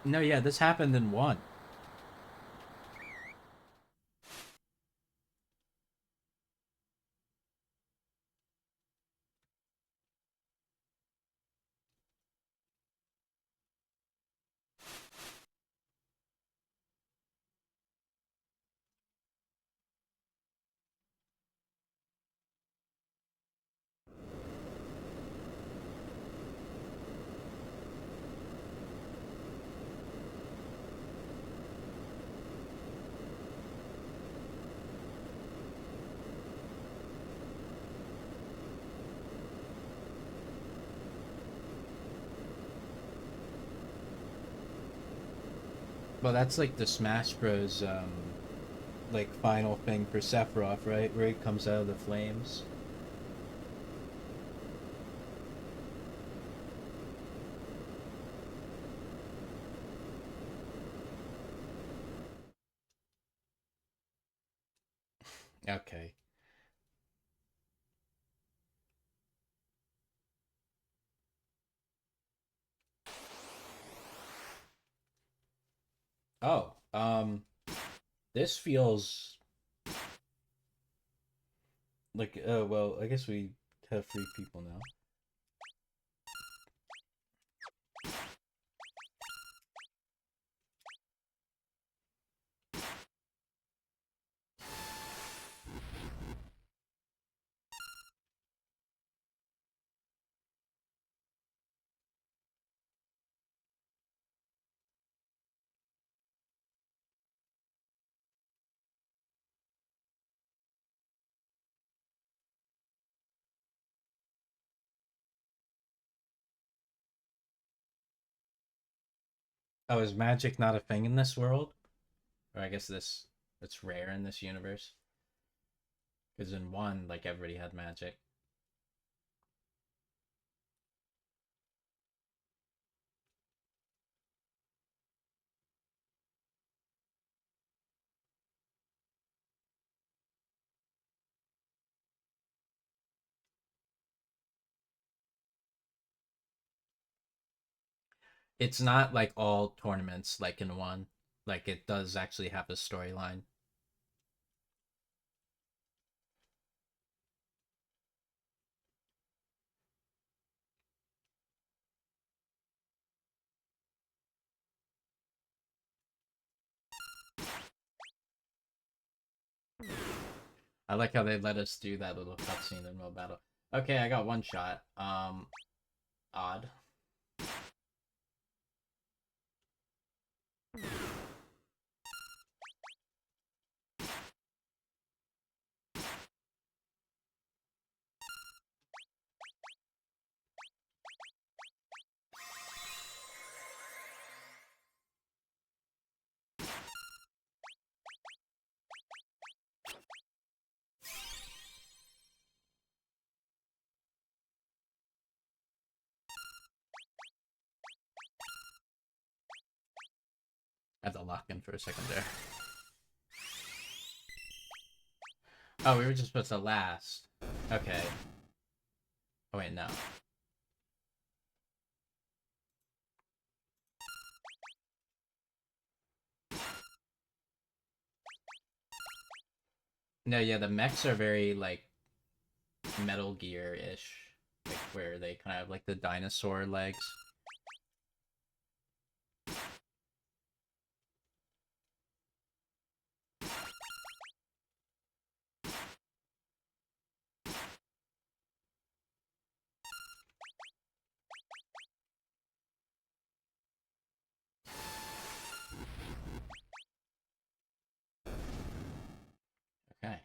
No, yeah, this happened in one. Well, that's like the Smash Bros. Like final thing for Sephiroth, right? Where he comes out of the flames. Okay. Oh, this feels like well, I guess we have three people now. Oh, is magic not a thing in this world? Or I guess this it's rare in this universe. Because in one, like everybody had magic. It's not like all tournaments like in one. Like it does actually have a storyline. I like how they let us do that little cutscene in real battle. Okay, I got one shot. Odd. I had to lock in for a second there. Oh, we were just supposed to last. Okay. Oh wait, no. No, yeah, the mechs are very like Metal Gear-ish. Like where they kind of have like the dinosaur legs. Okay.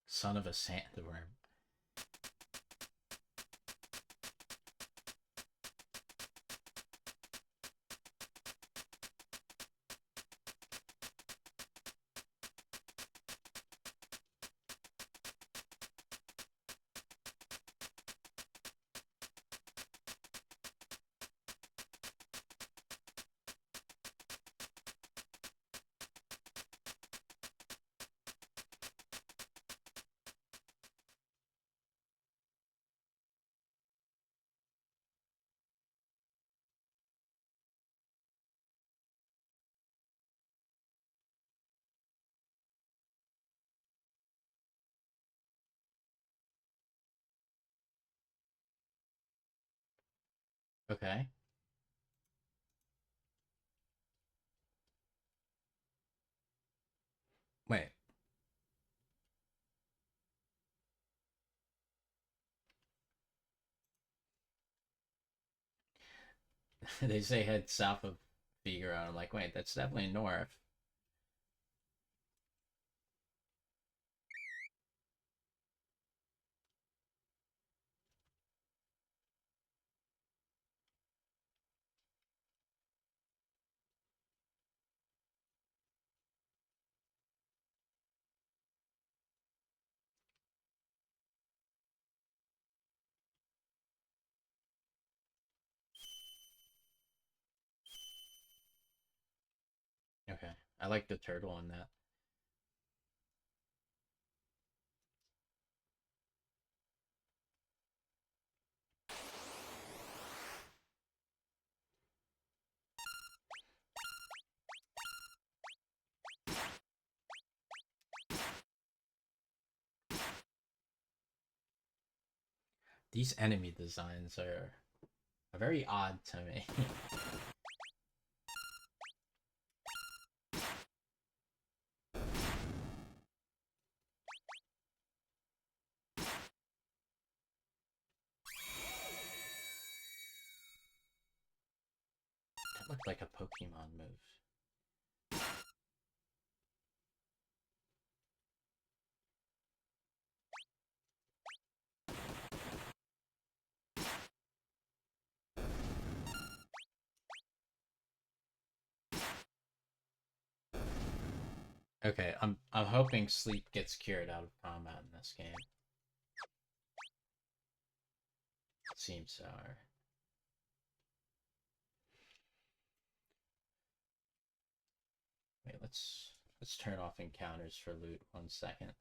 Son of a sandworm. Okay. Wait. They say head south of Figaro. I'm like, wait, that's definitely north. Okay. I like the turtle on that. These enemy designs are very odd to me. That looked like a Pokemon move. Okay, I'm hoping sleep gets cured out of combat in this game. It seems so. Let's turn off encounters for loot 1 second.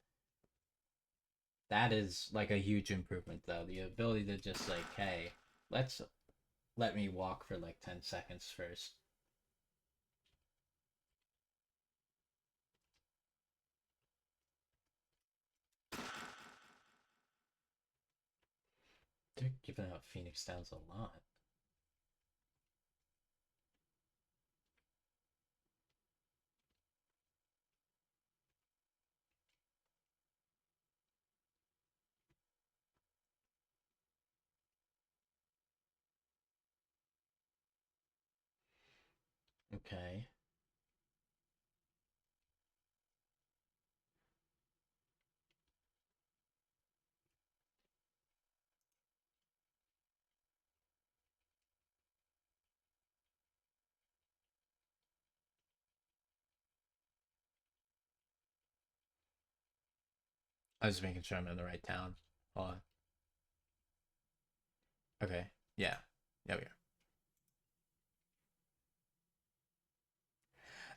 That is like a huge improvement though. The ability to just like, hey, let me walk for like 10 seconds first. They're giving out Phoenix Downs a lot. Okay. I was making sure I'm in the right town. Hold on. Okay. Yeah. Yeah, we are.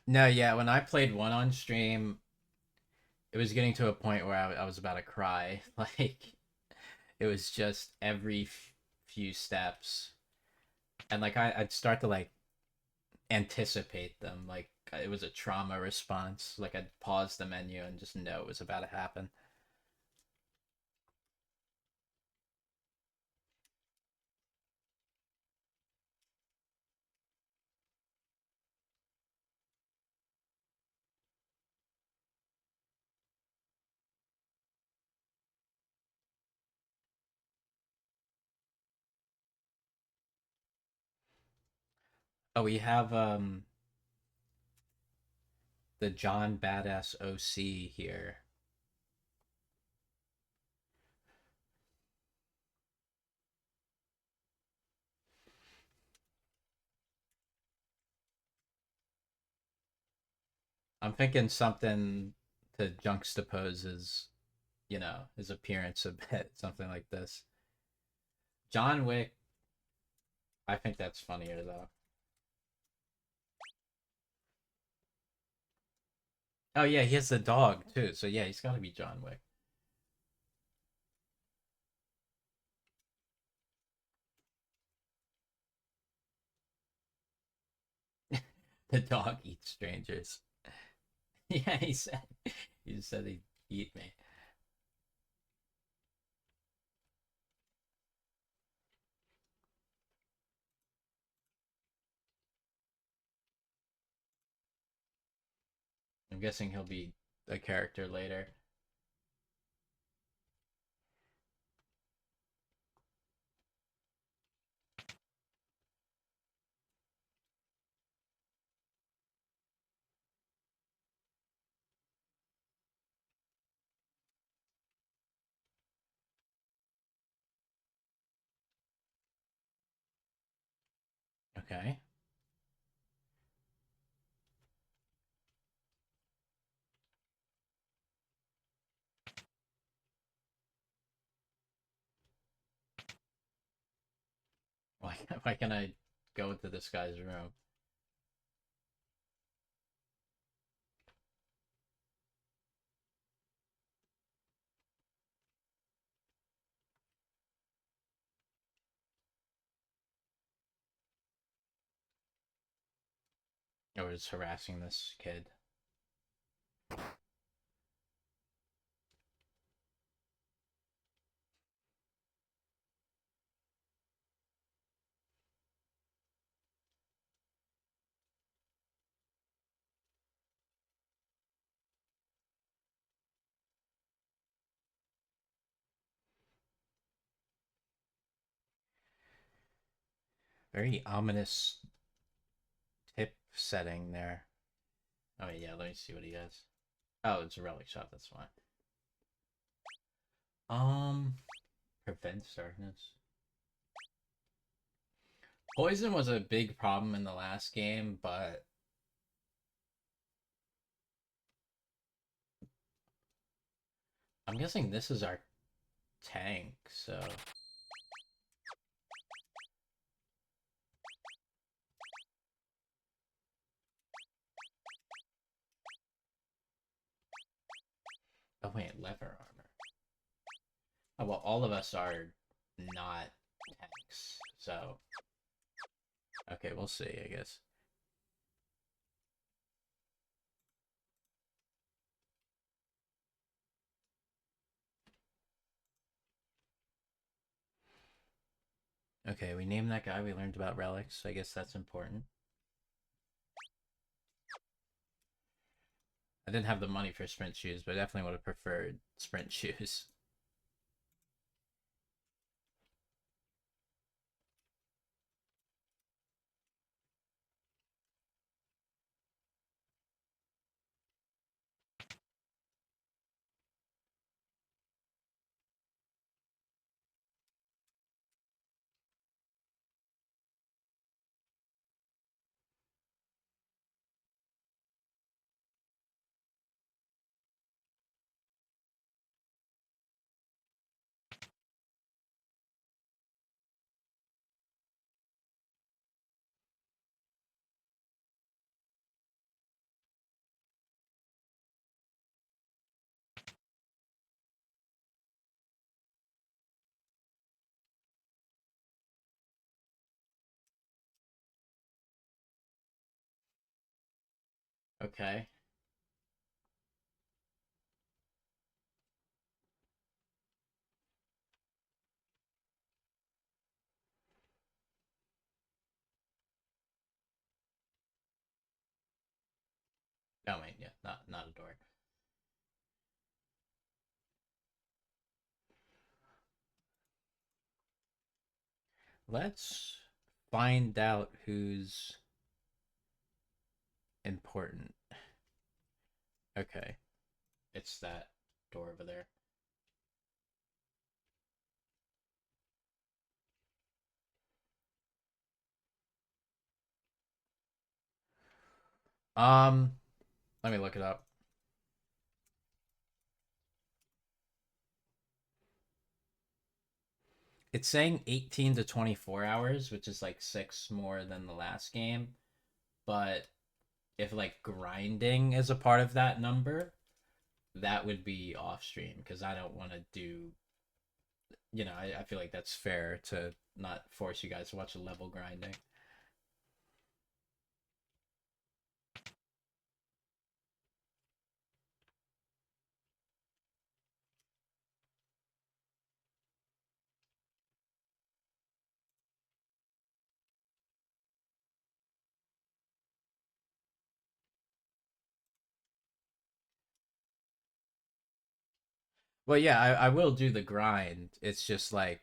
No, yeah, when I played one on stream, it was getting to a point where I was about to cry. Like, it was just every few steps. And, like, I'd start to, like, anticipate them. Like, it was a trauma response. Like, I'd pause the menu and just know it was about to happen. Oh, we have, the John Badass OC here. I'm thinking something to juxtapose his appearance a bit, something like this. John Wick, I think that's funnier though. Oh yeah, he has the dog too, so yeah, he's got to be John Wick. The dog eats strangers. Yeah, he said he'd eat me. I'm guessing he'll be a character later. Okay. Why can I go into this guy's room? Or is harassing this kid? Very ominous tip setting there. Oh yeah, let me see what he has. Oh, it's a relic shot. That's fine. Um, Prevents darkness. Poison was a big problem in the last game, but I'm guessing this is our tank, so wait, lever armor. Oh, well, all of us are not tanks, so... Okay, we'll see, I guess. Okay, we named that guy, we learned about relics, I guess that's important. I didn't have the money for sprint shoes, but I definitely would have preferred sprint shoes. Okay. Oh wait, yeah, not a door. Let's find out who's important. Okay, it's that door over there. Um, Let me look it up. It's saying 18 to 24 hours, which is like 6 more than the last game. But if like grinding is a part of that number, that would be off stream because I don't want to do, I feel like that's fair to not force you guys to watch a level grinding. Well, yeah, I will do the grind. It's just like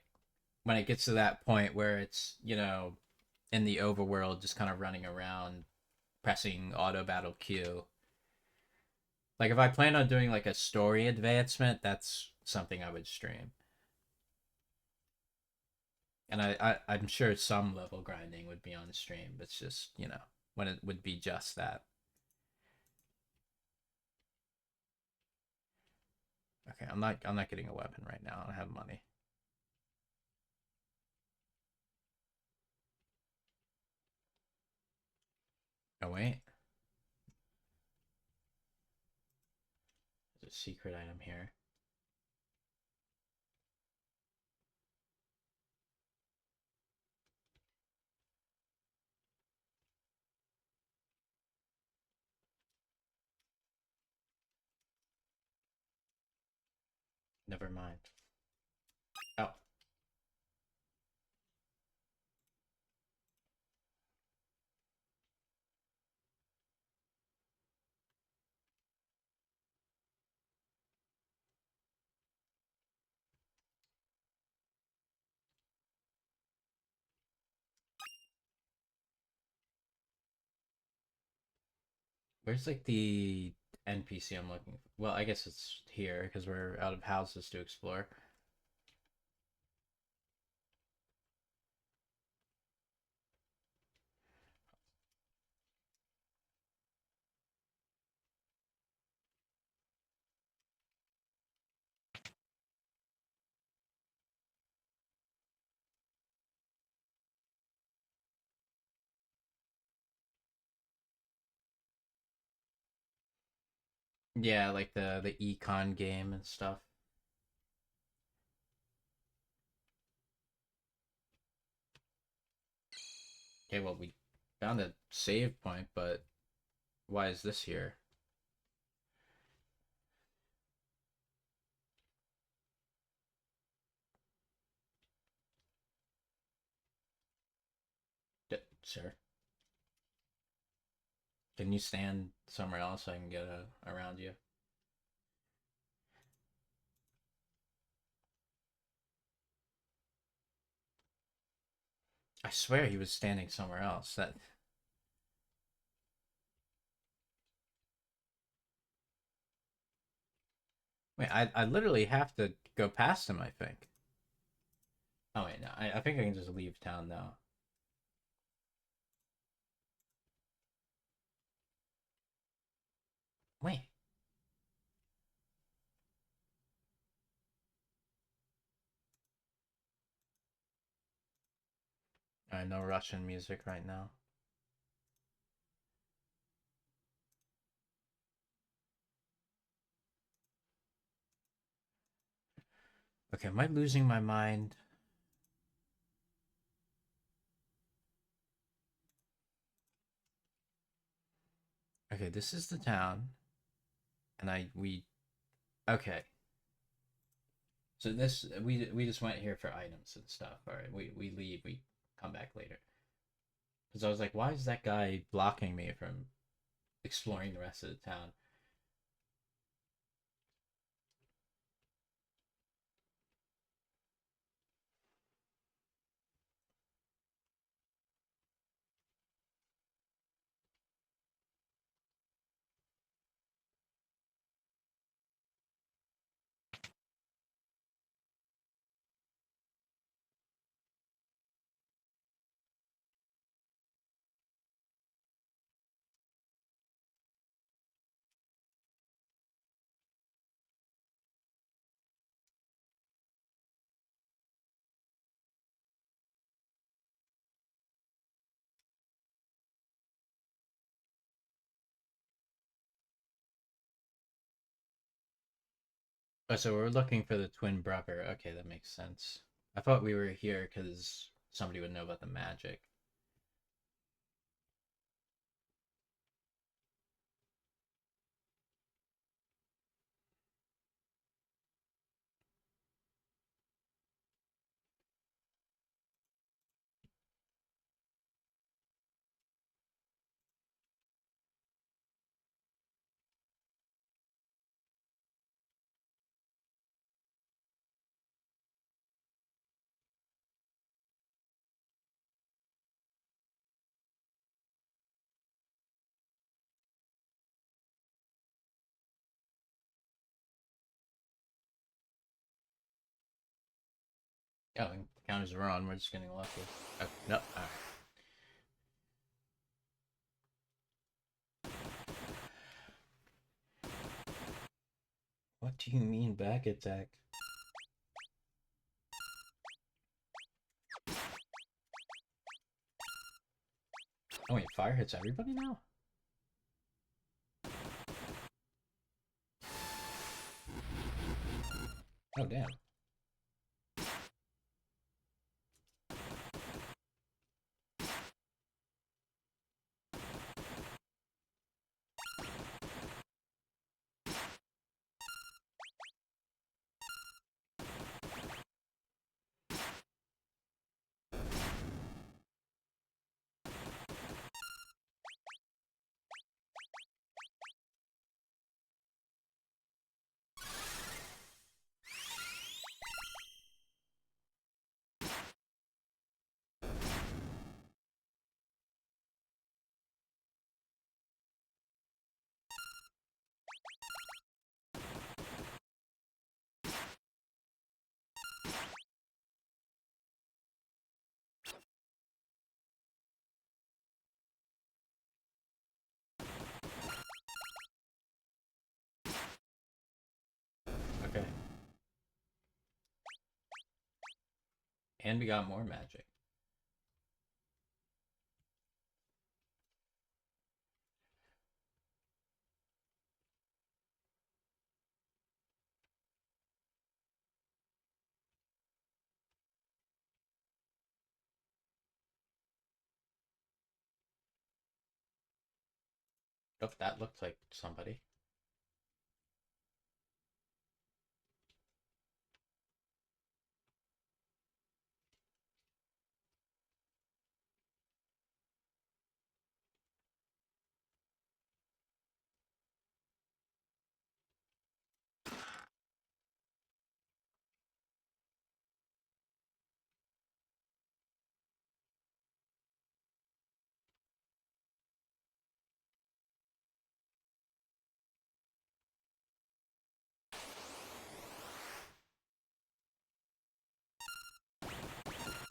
when it gets to that point where it's, in the overworld, just kind of running around, pressing auto battle Q. Like if I plan on doing like a story advancement, that's something I would stream. And I'm sure some level grinding would be on stream. It's just, when it would be just that. Okay, I'm not getting a weapon right now. I don't have money. Oh wait. There's a secret item here. Never mind. Oh, where's like the NPC I'm looking for? Well, I guess it's here because we're out of houses to explore. Yeah, like the econ game and stuff. Okay, well we found a save point, but why is this here? Sir, can you stand somewhere else so I can get around you? I swear he was standing somewhere else. That wait, I literally have to go past him. I think. Oh wait, no, I think I can just leave town now. Wait, I know Russian music right now. Okay, am I losing my mind? Okay, this is the town, and we okay. So this we just went here for items and stuff. All right, we leave. We come back later. Because I was like, why is that guy blocking me from exploring the rest of the town? Oh, so we're looking for the twin brother. Okay, that makes sense. I thought we were here because somebody would know about the magic. Oh, the counters are on. We're just getting lucky. Oh, no. All right. What do you mean back attack? Oh wait, fire hits everybody now? Oh damn. Okay. And we got more magic. Oh, that looked like somebody.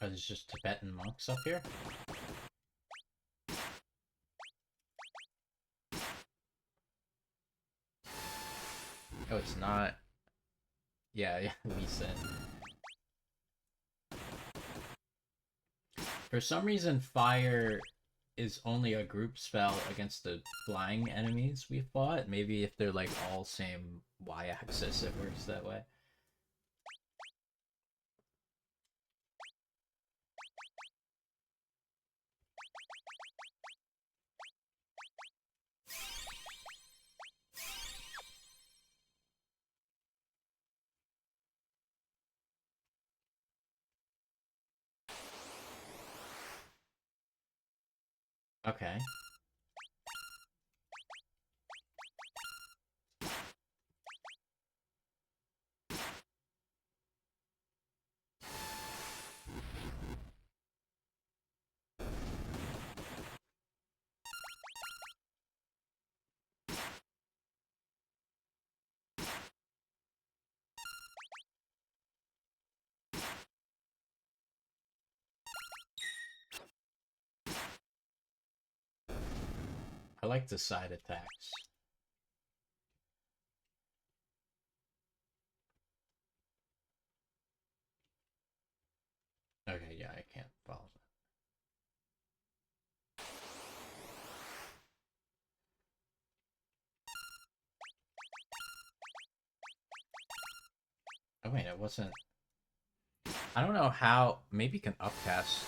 Oh, there's just Tibetan monks up here? Oh, it's not. Yeah, yeah, Lisa. For some reason, fire is only a group spell against the flying enemies we fought. Maybe if they're like all same y-axis, it works that way. Okay. I like the side attacks. Okay, yeah, I can't follow that. Oh wait, it wasn't. I don't know how. Maybe you can upcast.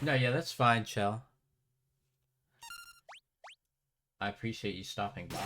No, yeah, that's fine, Chell. I appreciate you stopping by.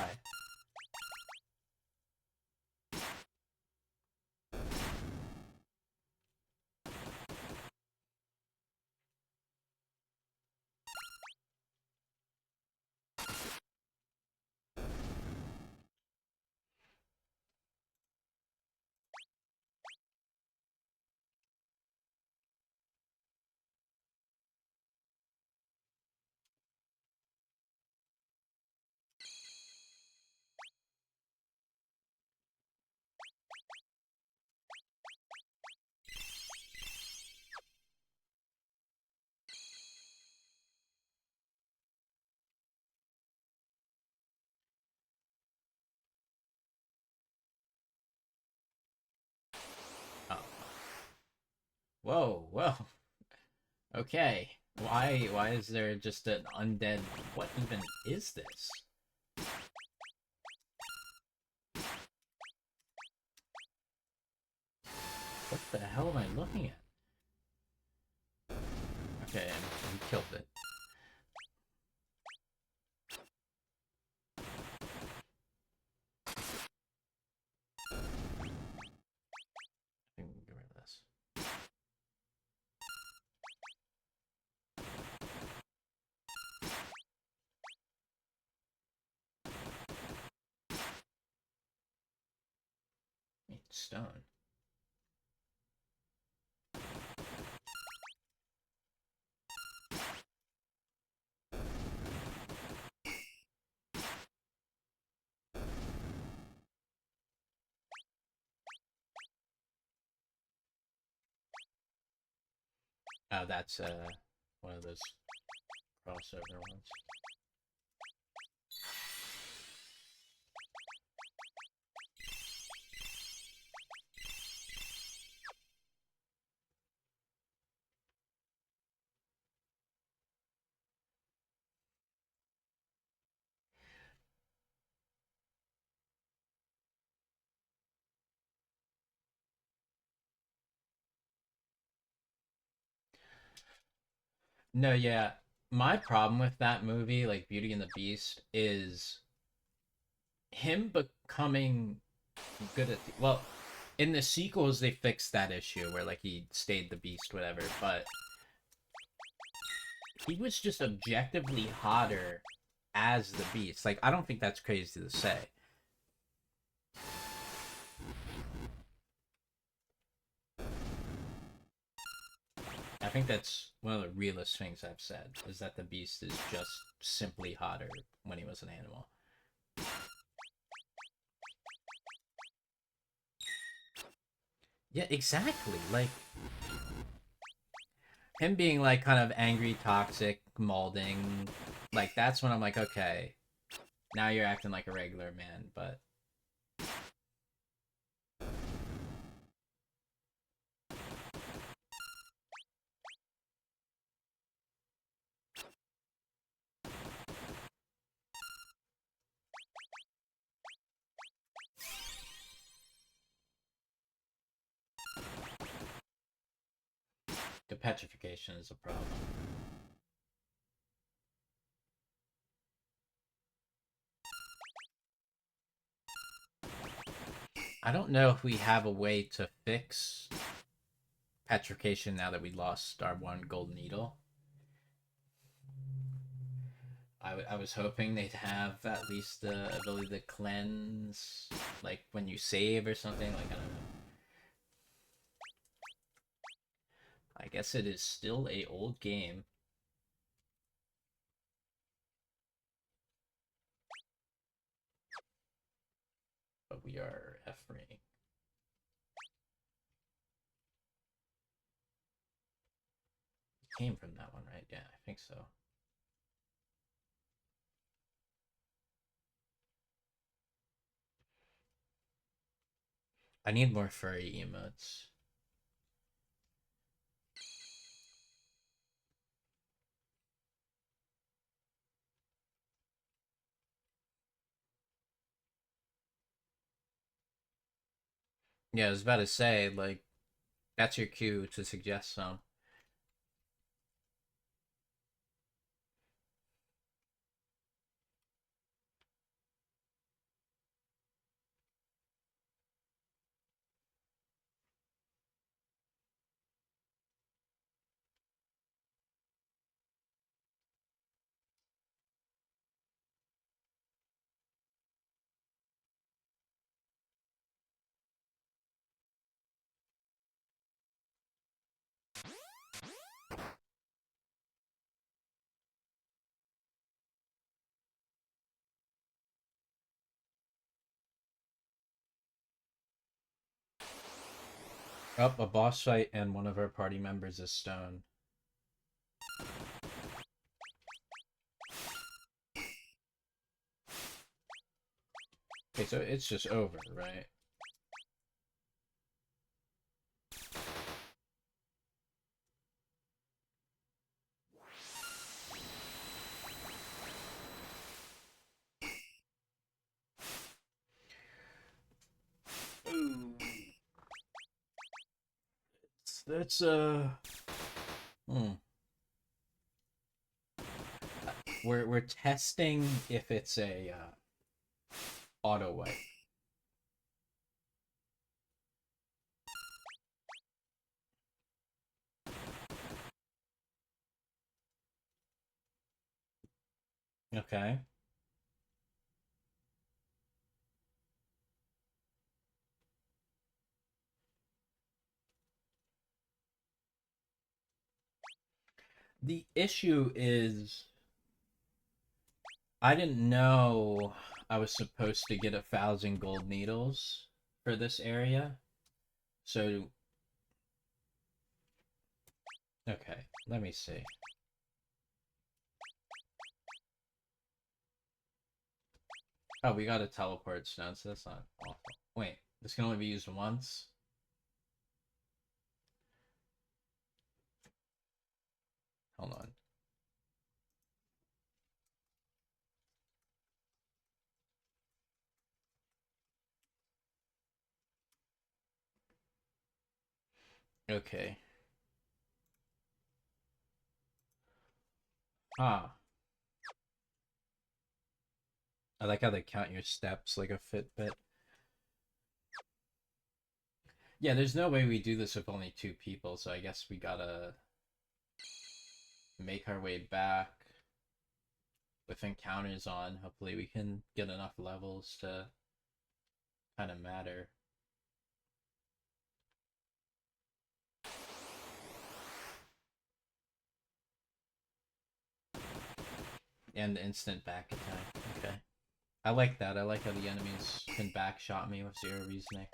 Oh. Whoa, whoa. Okay. Why is there just an undead? What even is this? What the hell am I looking at? Okay, and he killed it. I think we can get rid of this. Stone. Oh, that's one of those crossover ones. No, yeah. My problem with that movie, like Beauty and the Beast, is him becoming good at well, in the sequels they fixed that issue where like he stayed the beast, whatever, but he was just objectively hotter as the beast. Like I don't think that's crazy to say. I think that's one of the realest things I've said is that the beast is just simply hotter when he was an animal. Yeah, exactly. Like him being like kind of angry, toxic, molding, like that's when I'm like, okay, now you're acting like a regular man, but the petrification is a problem. I don't know if we have a way to fix petrification now that we lost our one gold needle. I was hoping they'd have at least the ability to cleanse, like when you save or something. Like I don't know. I guess it is still a old game, but we are F ring. Came from that one, right? Yeah, I think so. I need more furry emotes. Yeah, I was about to say, like, that's your cue to suggest some. Up, a boss fight, and one of our party members is stone. Okay, so it's just over, right? Ooh. That's hmm. We're testing if it's a auto wipe. Okay. The issue is I didn't know I was supposed to get 1,000 gold needles for this area. So okay, let me see. Oh, we got a teleport stone, so that's not awful. Wait, this can only be used once? Hold on. Okay. Huh. I like how they count your steps like a Fitbit. Yeah, there's no way we do this with only two people, so I guess we gotta make our way back with encounters on. Hopefully we can get enough levels to kind of matter. And instant back attack. Okay. I like that. I like how the enemies can backshot me with zero reasoning.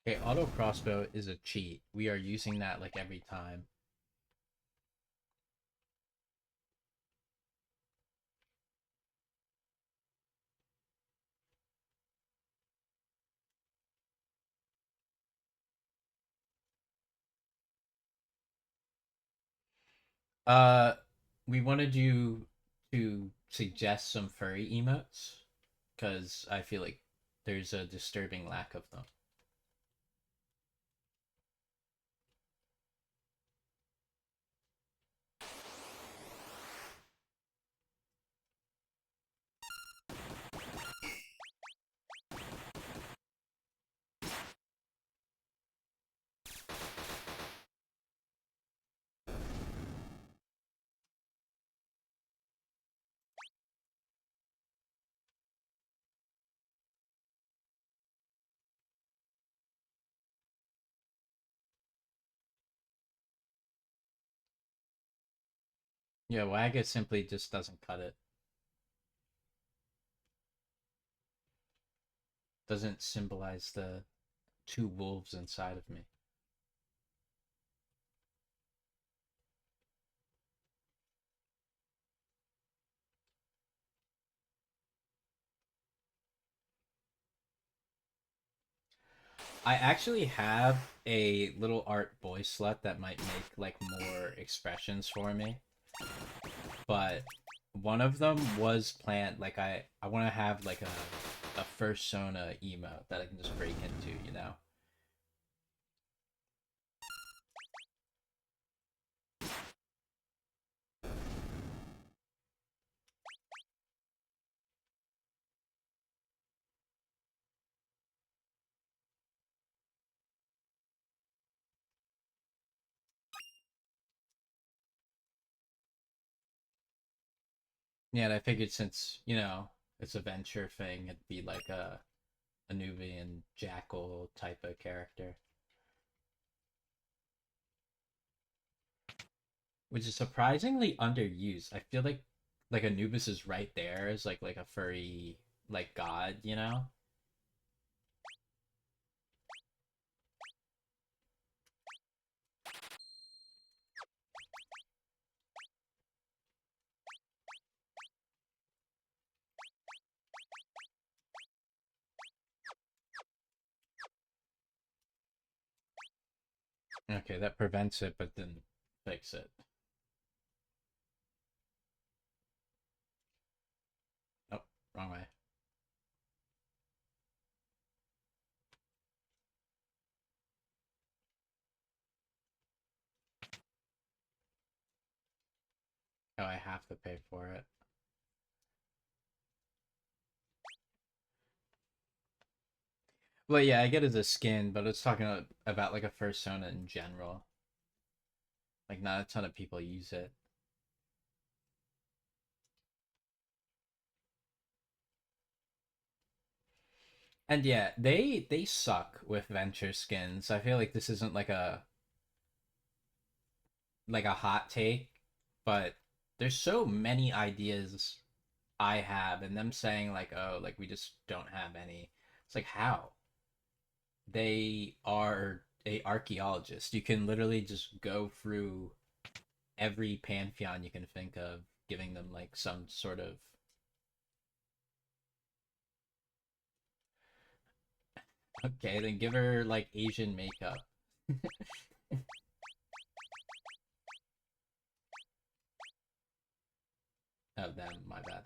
Okay, auto crossbow is a cheat. We are using that like every time. Uh, we wanted you to suggest some furry emotes because I feel like there's a disturbing lack of them. Yeah, Wagga simply just doesn't cut it. Doesn't symbolize the two wolves inside of me. I actually have a little art boy slut that might make like more expressions for me, but one of them was planned. Like I want to have like a fursona emote that I can just break into, you know. Yeah, and I figured since it's a venture thing, it'd be like a Nubian jackal type of character, which is surprisingly underused. I feel like Anubis is right there as like a furry like god, you know? Okay, that prevents it, but didn't fix it. Oh, wrong way. Oh, I have to pay for it. Well, yeah, I get it as a skin, but it's talking about like a fursona in general. Like, not a ton of people use it. And yeah, they suck with venture skins. I feel like this isn't like a hot take, but there's so many ideas I have, and them saying like, oh, like we just don't have any. It's like how they are a archaeologist. You can literally just go through every pantheon you can think of, giving them like some sort of okay, then give her like Asian makeup of them. My bad.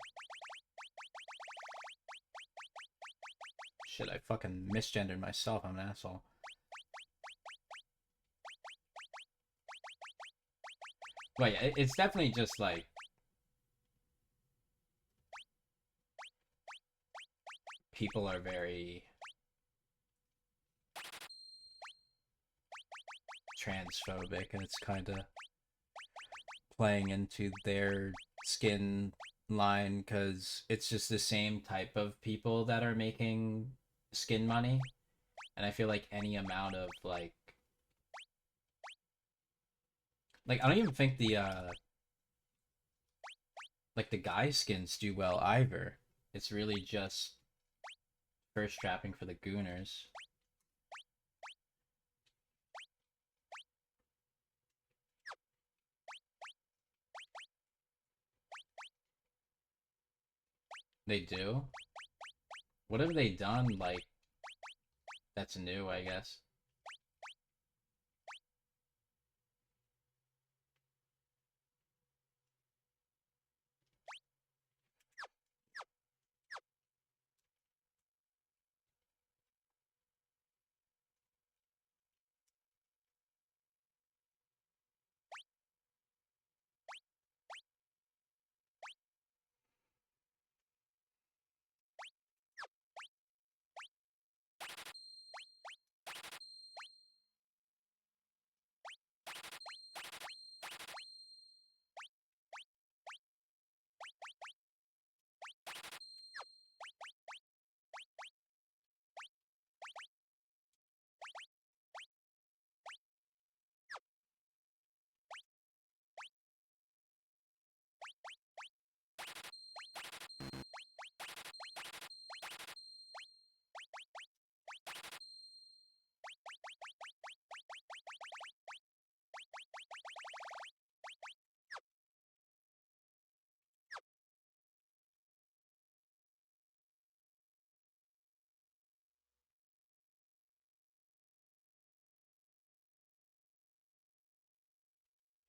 Shit, I fucking misgendered myself. I'm an asshole. But yeah, it's definitely just like people are very transphobic, and it's kind of playing into their skin line because it's just the same type of people that are making skin money. And I feel like any amount of like I don't even think the guy skins do well either. It's really just first trapping for the gooners. They do. What have they done like that's new, I guess?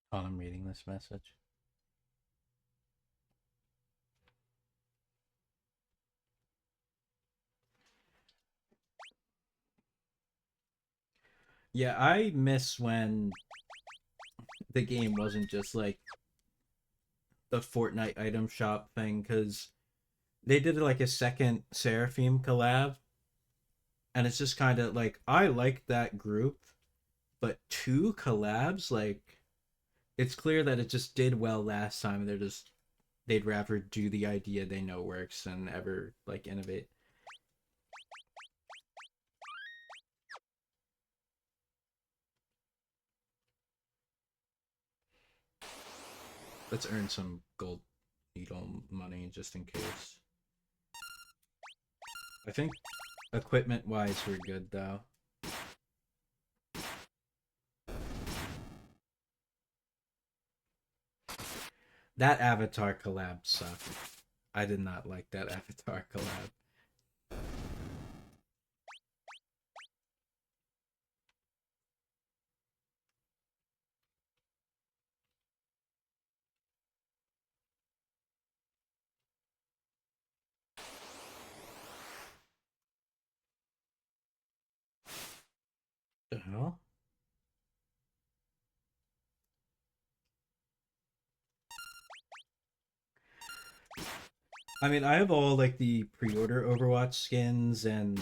While I'm reading this message. Yeah, I miss when the game wasn't just like the Fortnite item shop thing because they did like a second Seraphim collab, and it's just kind of like I like that group, but two collabs, like it's clear that it just did well last time. They'd rather do the idea they know works than ever like innovate. Let's earn some gold needle money just in case. I think equipment wise we're good though. That Avatar collab sucked. I did not like that Avatar collab. The hell? I mean, I have all like the pre-order Overwatch skins and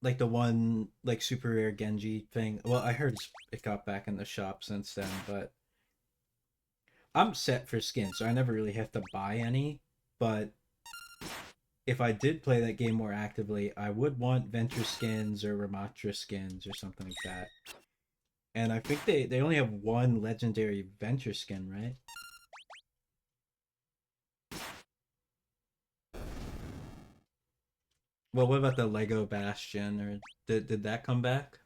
like the one like super rare Genji thing. Well, I heard it got back in the shop since then, but I'm set for skins, so I never really have to buy any. But if I did play that game more actively, I would want Venture skins or Ramatra skins or something like that. And I think they only have one legendary Venture skin, right? Well, what about the Lego Bastion? Or did that come back?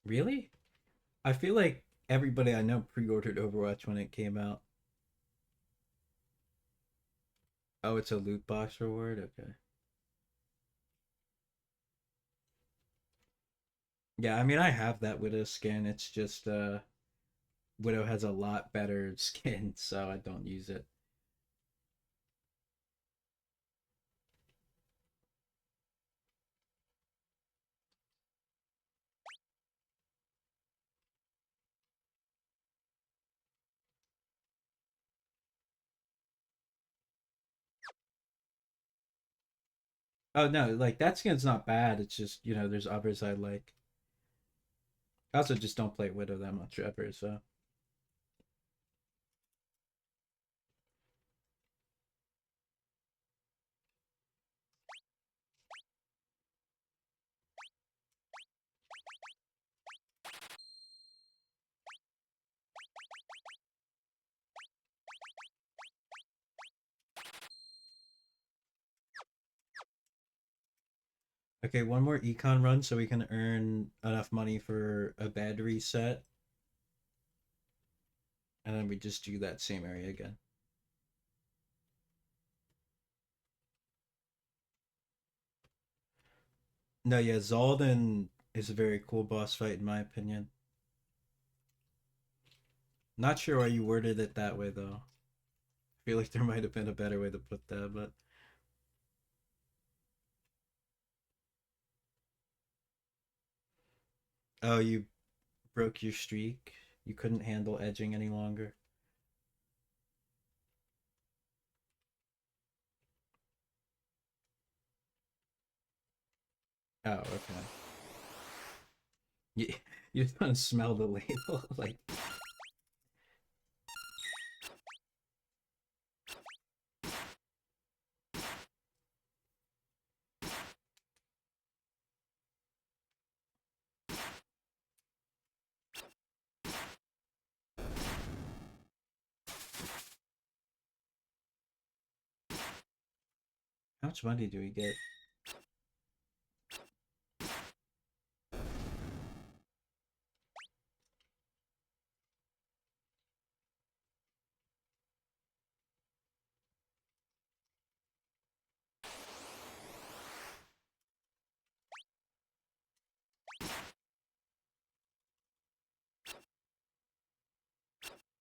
Really? I feel like everybody I know pre-ordered Overwatch when it came out. Oh, it's a loot box reward. Okay. Yeah, I mean I have that Widow skin. It's just Widow has a lot better skin, so I don't use it. Oh no, like that skin's not bad. It's just, there's others I like. I also just don't play Widow that much ever, so. Okay, one more econ run so we can earn enough money for a bed reset, and then we just do that same area again. No, yeah, Zaldin is a very cool boss fight in my opinion. Not sure why you worded it that way though. I feel like there might have been a better way to put that, but oh, you broke your streak. You couldn't handle edging any longer. Oh, okay. You, you just want to smell the label, like how much money do we get?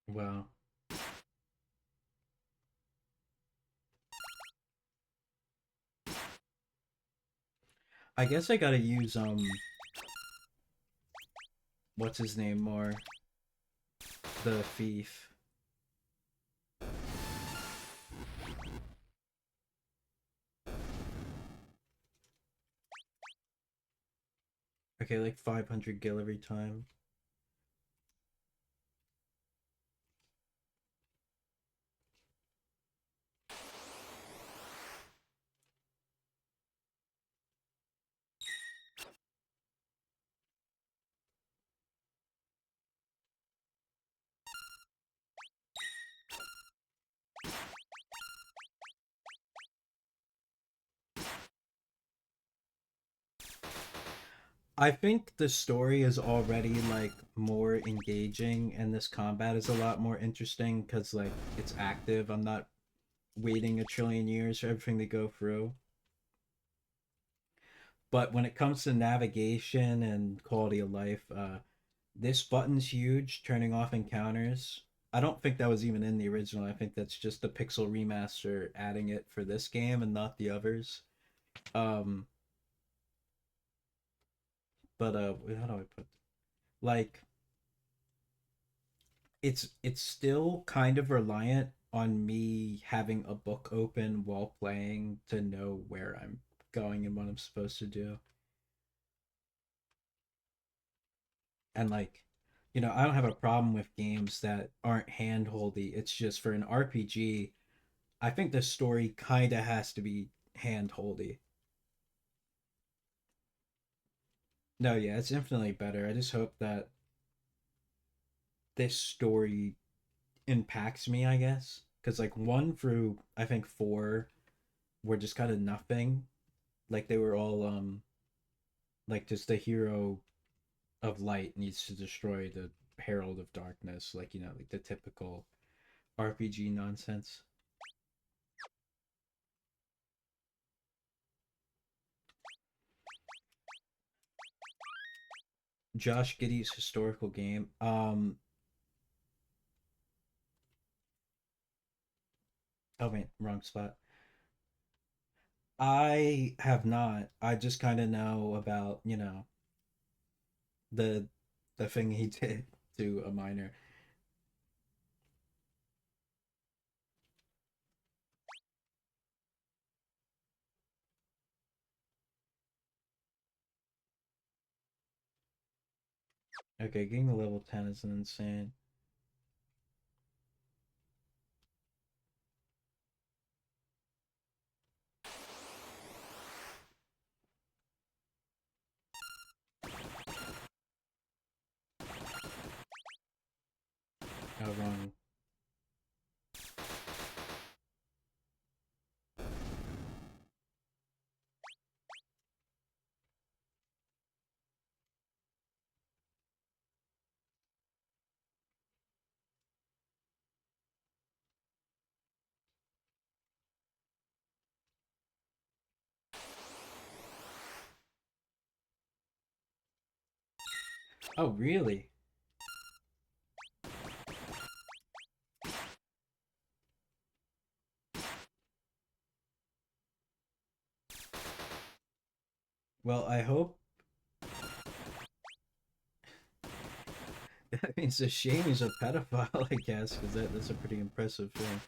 Wow. I guess I gotta use what's his name more? The thief. Okay, like 500 gil every time. I think the story is already like more engaging and this combat is a lot more interesting because like it's active. I'm not waiting a trillion years for everything to go through. But when it comes to navigation and quality of life, this button's huge, turning off encounters. I don't think that was even in the original. I think that's just the pixel remaster adding it for this game and not the others. Um, But how do I put like it's still kind of reliant on me having a book open while playing to know where I'm going and what I'm supposed to do. And like, I don't have a problem with games that aren't handholdy. It's just for an RPG, I think the story kind of has to be handholdy. No, yeah, it's infinitely better. I just hope that this story impacts me, I guess. Because like one through I think four were just kind of nothing. Like they were all like just the hero of light needs to destroy the herald of darkness, like like the typical RPG nonsense. Josh Giddey's historical game. Oh wait, wrong spot. I have not. I just kind of know about, the the thing he did to a minor. Okay, getting to level 10 is insane. Oh, wrong. Oh, really? Well, I hope that means a shame he's a pedophile, I guess, because that's a pretty impressive thing.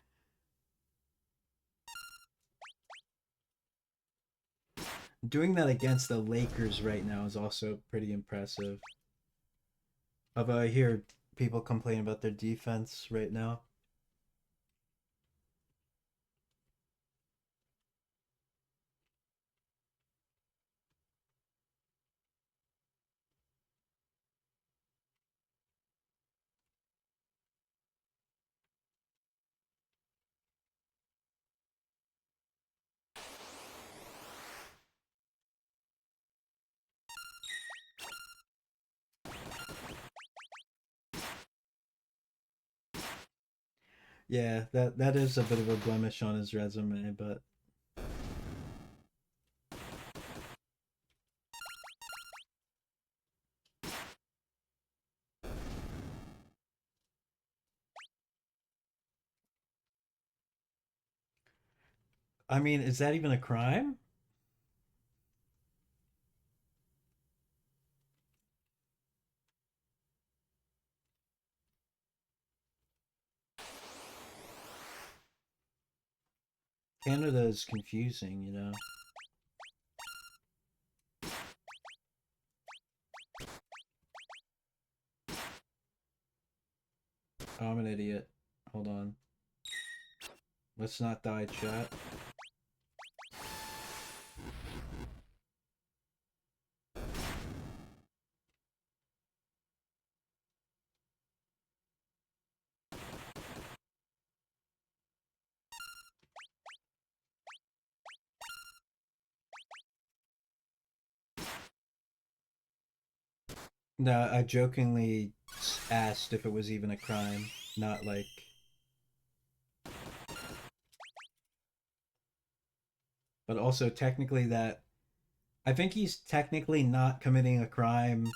Doing that against the Lakers right now is also pretty impressive. Although I hear people complain about their defense right now. Yeah, that is a bit of a blemish on his resume, but I mean, is that even a crime? Canada is confusing. Oh, I'm an idiot. Hold on. Let's not die, chat. No, I jokingly asked if it was even a crime, not like. But also, technically, that. I think he's technically not committing a crime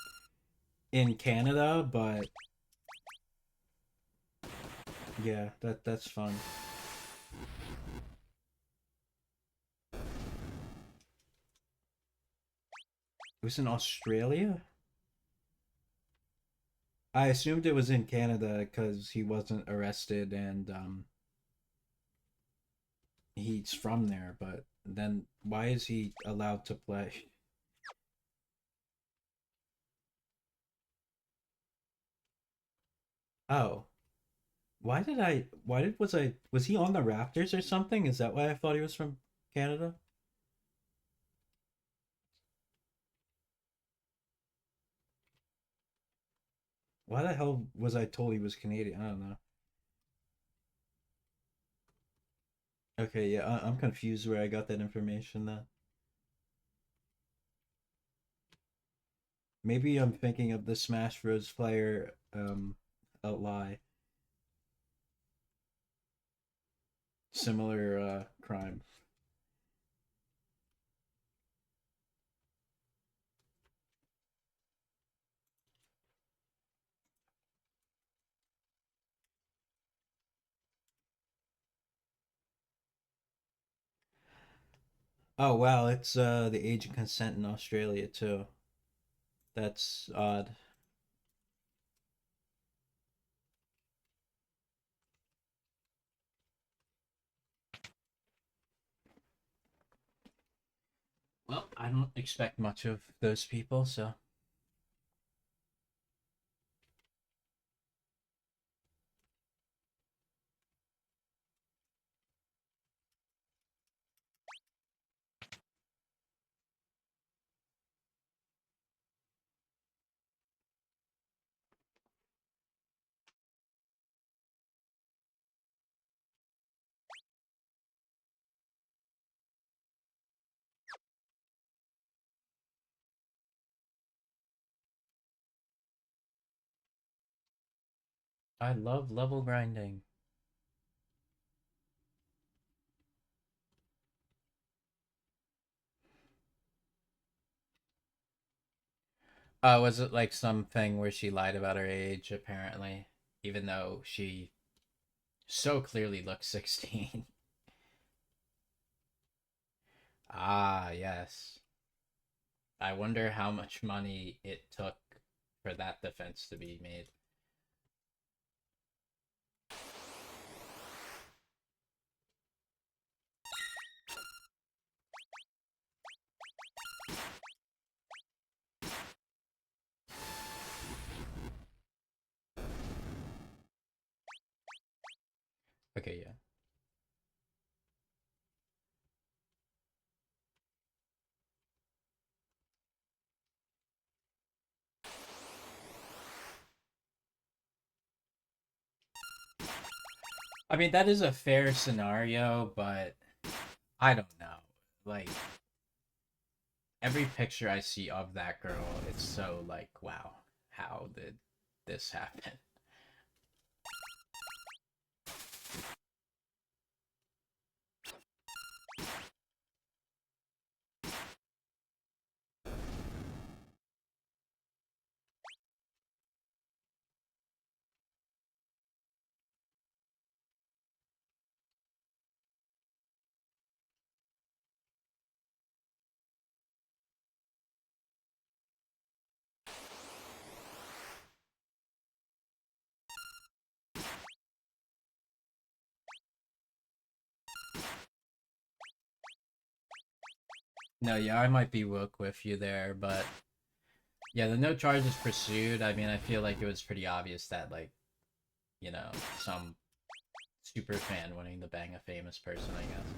in Canada, but yeah, that's fun. It was in Australia. I assumed it was in Canada because he wasn't arrested and he's from there. But then why is he allowed to play? Oh, why did I? Why did was I? Was he on the Raptors or something? Is that why I thought he was from Canada? Why the hell was I told he was Canadian? I don't know. Okay, yeah, I'm confused where I got that information then. Maybe I'm thinking of the Smash Bros. Player a lie. Similar crime. Oh wow, it's the age of consent in Australia too. That's odd. Well, I don't expect much of those people, so I love level grinding. Was it like something where she lied about her age, apparently, even though she so clearly looks 16? Ah, yes. I wonder how much money it took for that defense to be made. Okay, yeah. I mean, that is a fair scenario, but I don't know. Like, every picture I see of that girl, it's so like, wow, how did this happen? No, yeah, I might be woke with you there, but yeah, the no charges pursued. I mean, I feel like it was pretty obvious that, like, some super fan wanting to bang a famous person, I guess.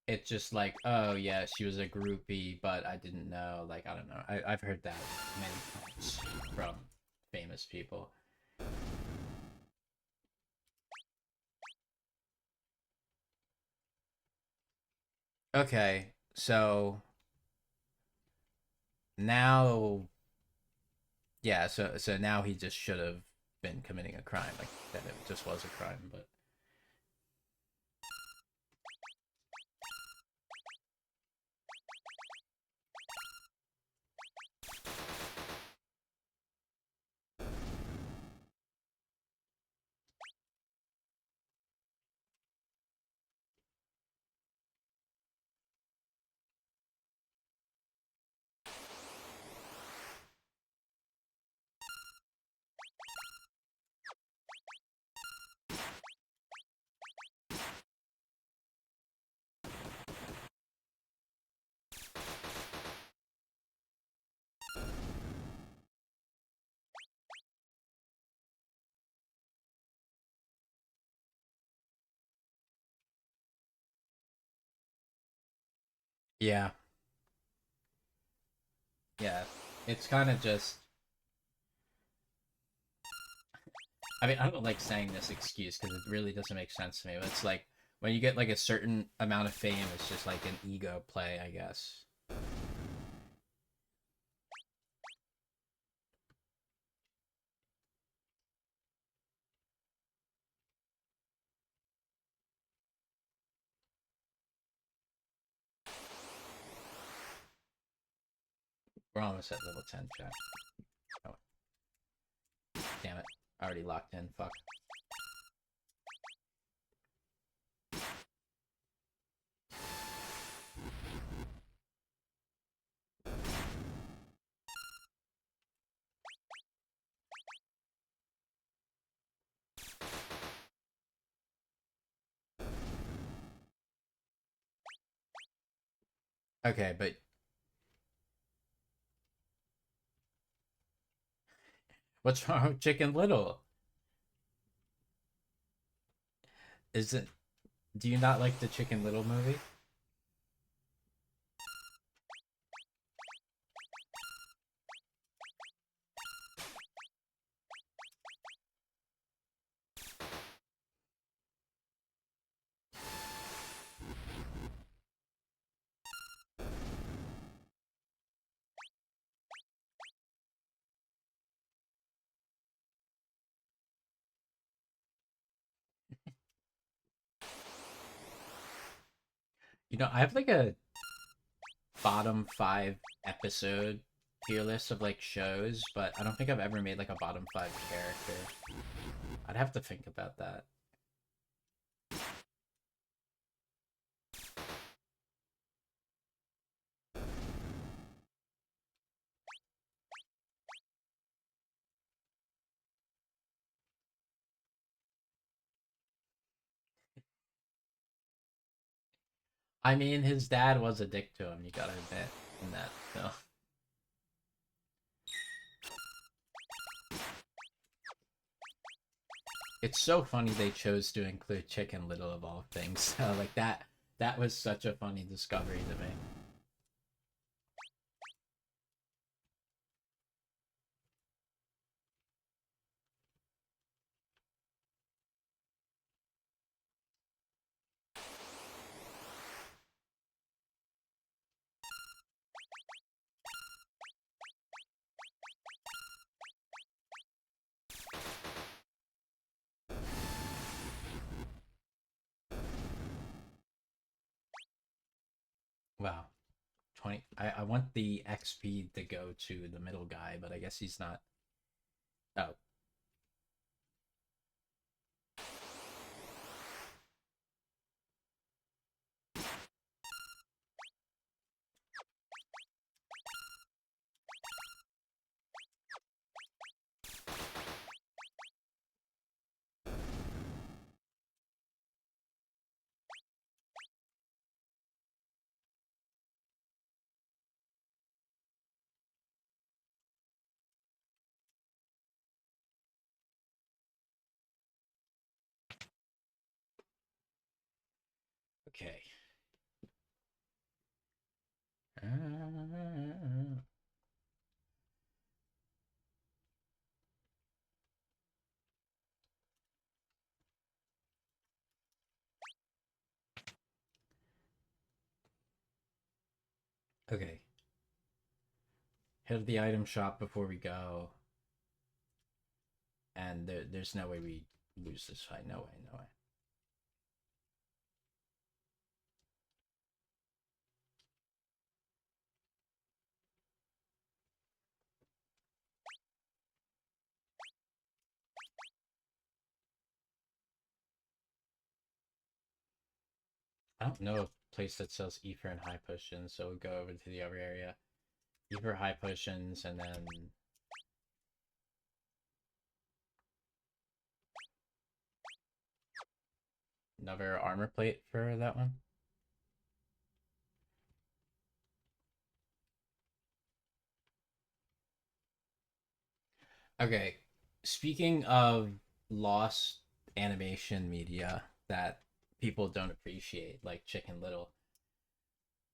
It's just like, oh yeah, she was a groupie, but I didn't know. Like, I don't know. I've heard that many times from famous people. Okay, so now, yeah, so now he just should have been committing a crime, like that it just was a crime, but Yeah, yeah. It's kind of just. I mean, I don't like saying this excuse because it really doesn't make sense to me. But it's like when you get like a certain amount of fame, it's just like an ego play, I guess. We're almost at level 10, chat. Oh, damn it. Already locked in. Fuck. Okay, but what's wrong with Chicken Little? Is it? Do you not like the Chicken Little movie? You know, I have like a bottom five episode tier list of like shows, but I don't think I've ever made like a bottom five character. I'd have to think about that. I mean, his dad was a dick to him. You gotta admit in that. So it's so funny they chose to include Chicken Little of all things. So like that. That was such a funny discovery to me. Wow. 20. I want the XP to go to the middle guy, but I guess he's not. Oh, okay. Okay. Head to the item shop before we go. And there's no way we lose this fight. No way, no way. I don't know a place that sells ether and high potions, so we'll go over to the other area. Ether high potions, and then another armor plate for that one. Okay. Speaking of lost animation media that people don't appreciate, like Chicken Little,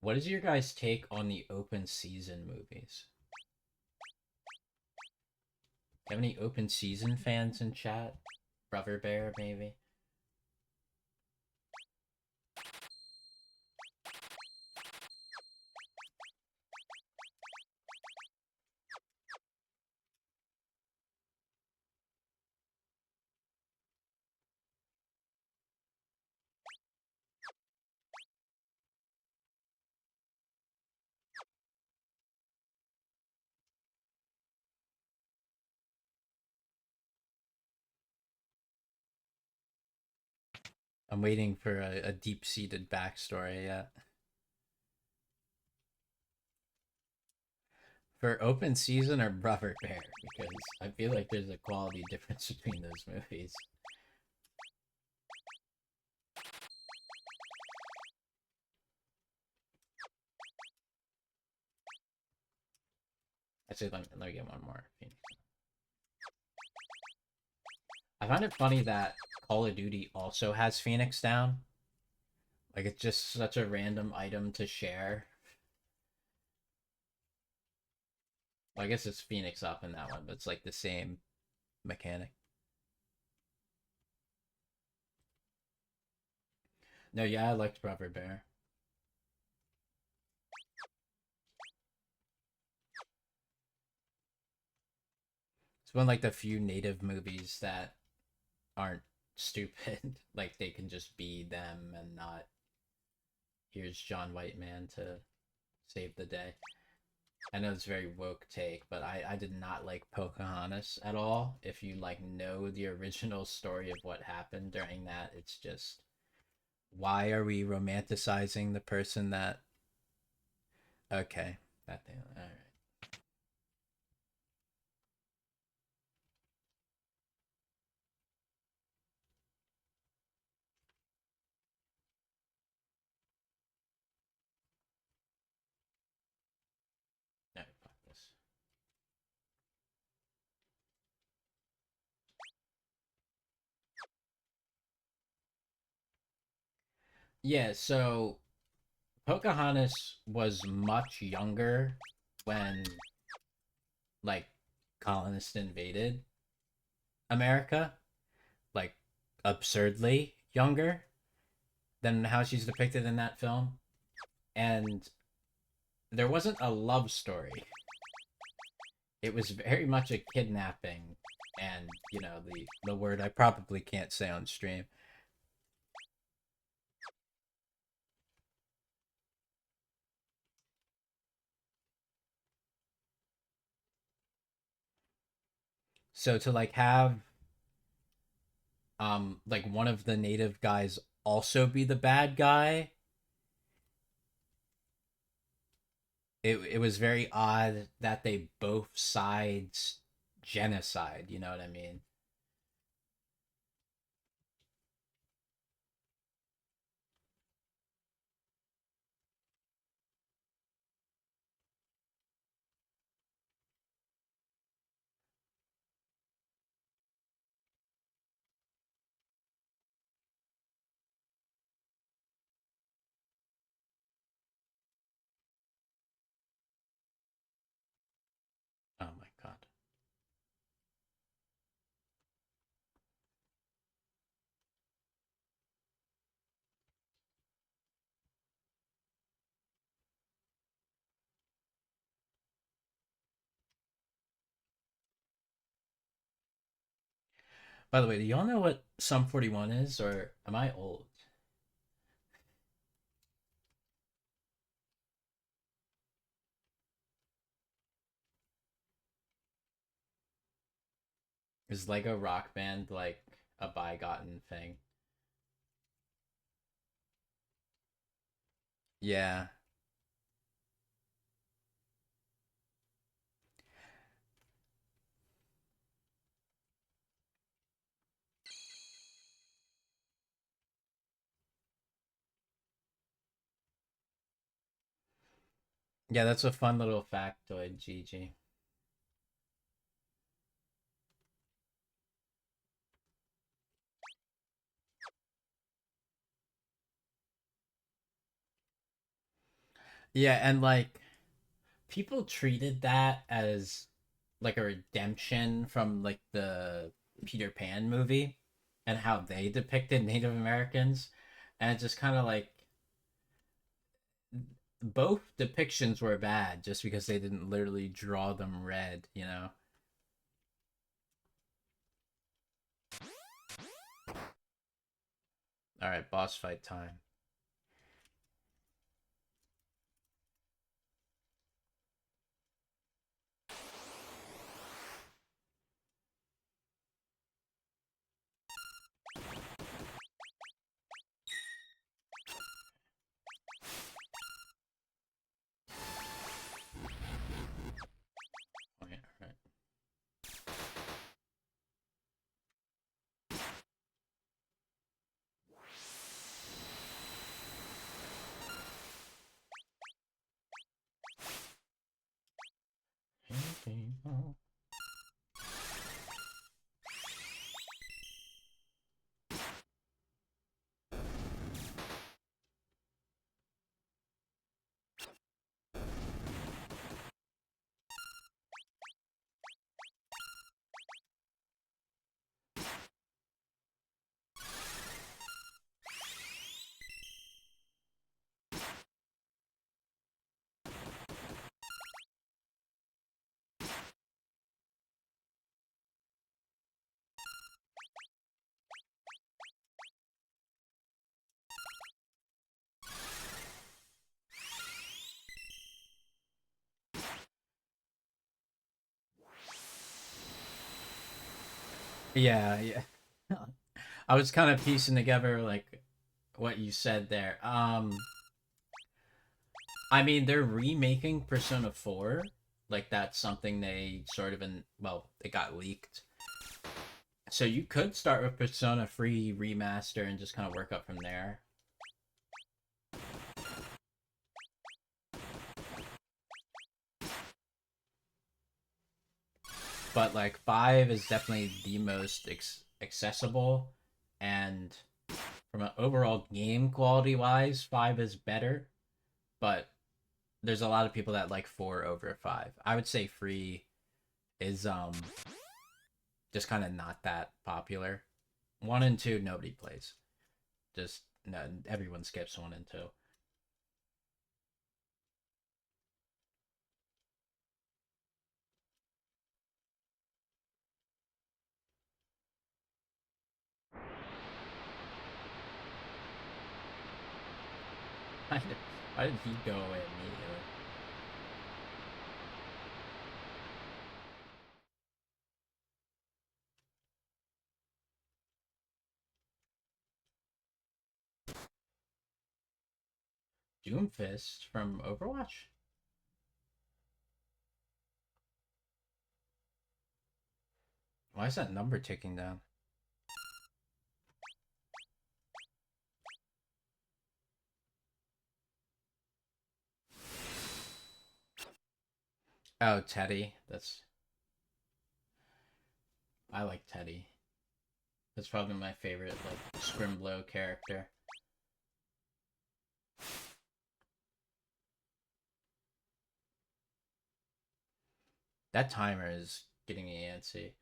What is your guys' take on the open season movies? Do you have any open season fans in chat? Brother Bear, maybe? I'm waiting for a deep seated backstory yet. For open season or Brother Bear, because I feel like there's a quality difference between those movies. Actually, let me get one more. I find it funny that Call of Duty also has Phoenix Down. Like, it's just such a random item to share. Well, I guess it's Phoenix up in that one, but it's like the same mechanic. No, yeah, I liked Brother Bear. It's one of like the few native movies that aren't stupid. Like they can just be them and not here's John White Man to save the day. I know it's a very woke take, but I did not like Pocahontas at all. If you like know the original story of what happened during that, it's just why are we romanticizing the person that okay, that thing. All right. No, fuck this. Yeah, so Pocahontas was much younger when like colonists invaded America, like absurdly younger than how she's depicted in that film. And there wasn't a love story. It was very much a kidnapping and, you know, the word I probably can't say on stream. So to like have like one of the native guys also be the bad guy, it was very odd that they both sides genocide, you know what I mean? Oh my god. By the way, do y'all know what Sum 41 is, or am I old? Is Lego Rock Band like a bygone thing? Yeah. Yeah, that's a fun little factoid, GG. Yeah, and like people treated that as like a redemption from like the Peter Pan movie and how they depicted Native Americans. And it's just kind of like both depictions were bad just because they didn't literally draw them red, you know? All right, boss fight time. Okay, all right. Yeah, yeah. I was kind of piecing together like what you said there. I mean, they're remaking Persona 4. Like that's something they sort of well, it got leaked. So you could start with Persona 3 remaster and just kind of work up from there. But like 5 is definitely the most accessible, and from an overall game quality wise, 5 is better, but there's a lot of people that like 4 over 5. I would say 3 is just kind of not that popular. 1 and 2 nobody plays. Just no, everyone skips 1 and 2. Why did he go away immediately? Doomfist from Overwatch? Why is that number ticking down? Oh, Teddy. I like Teddy. That's probably my favorite like Scrimblow character. That timer is getting me antsy.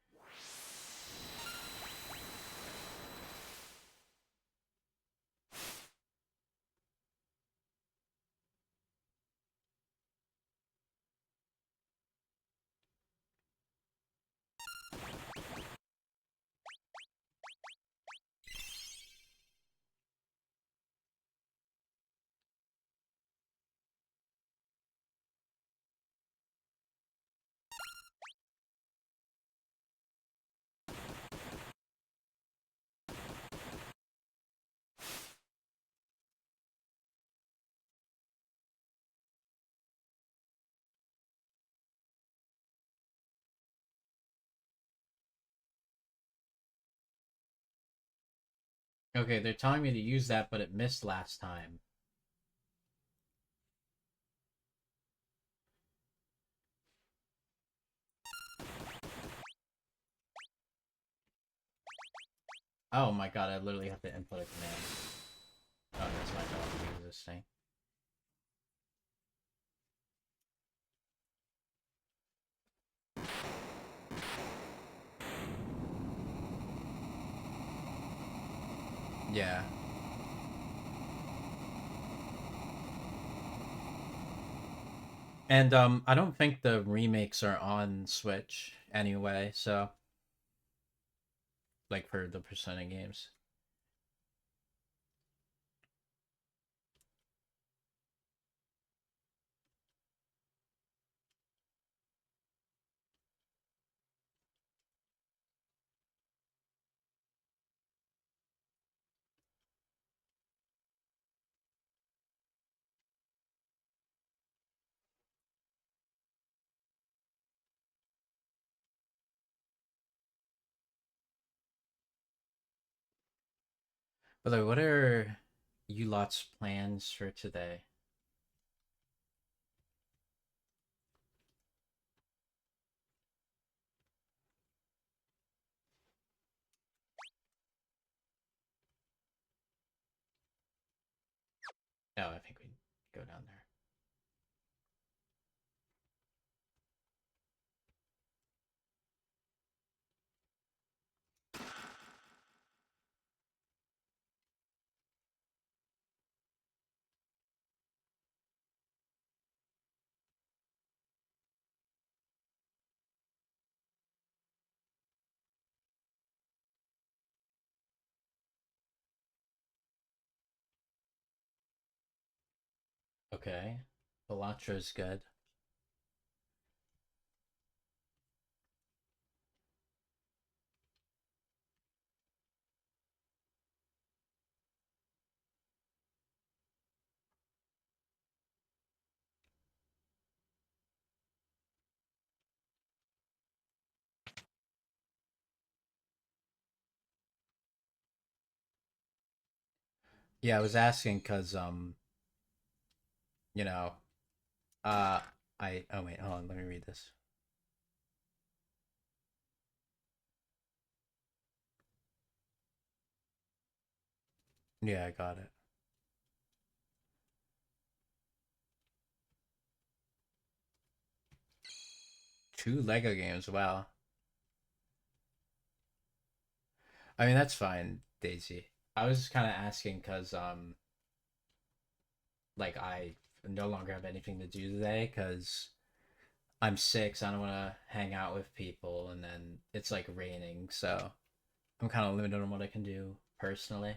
Okay, they're telling me to use that, but it missed last time. Oh my god, I literally have to input a command. Oh, that's my dog existing. Yeah. And I don't think the remakes are on Switch anyway, so like for the Persona games. But like, what are you lot's plans for today? Oh, I think we go down there. Okay. Elantra is good. Yeah, I was asking because you know, uh I oh wait, hold on, let me read this. Yeah, I got it. Two Lego games, wow. I mean that's fine, Daisy. I was just kinda asking because like I no longer have anything to do today because I'm sick, so I don't wanna hang out with people and then it's like raining, so I'm kinda limited on what I can do personally.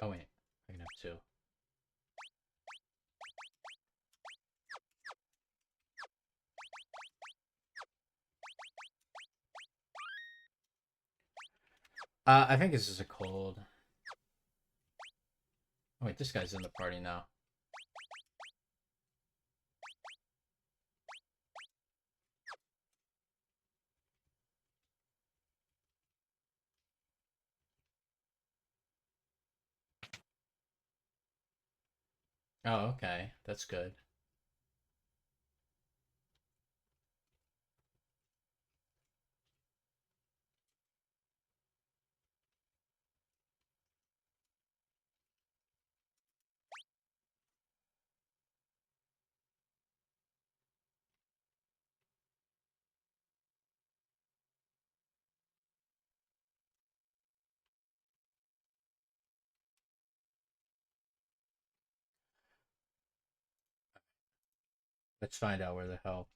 Oh wait, I can have two. I think this is a cold. Oh wait, this guy's in the party now. Oh, okay. That's good. Let's find out where the hell.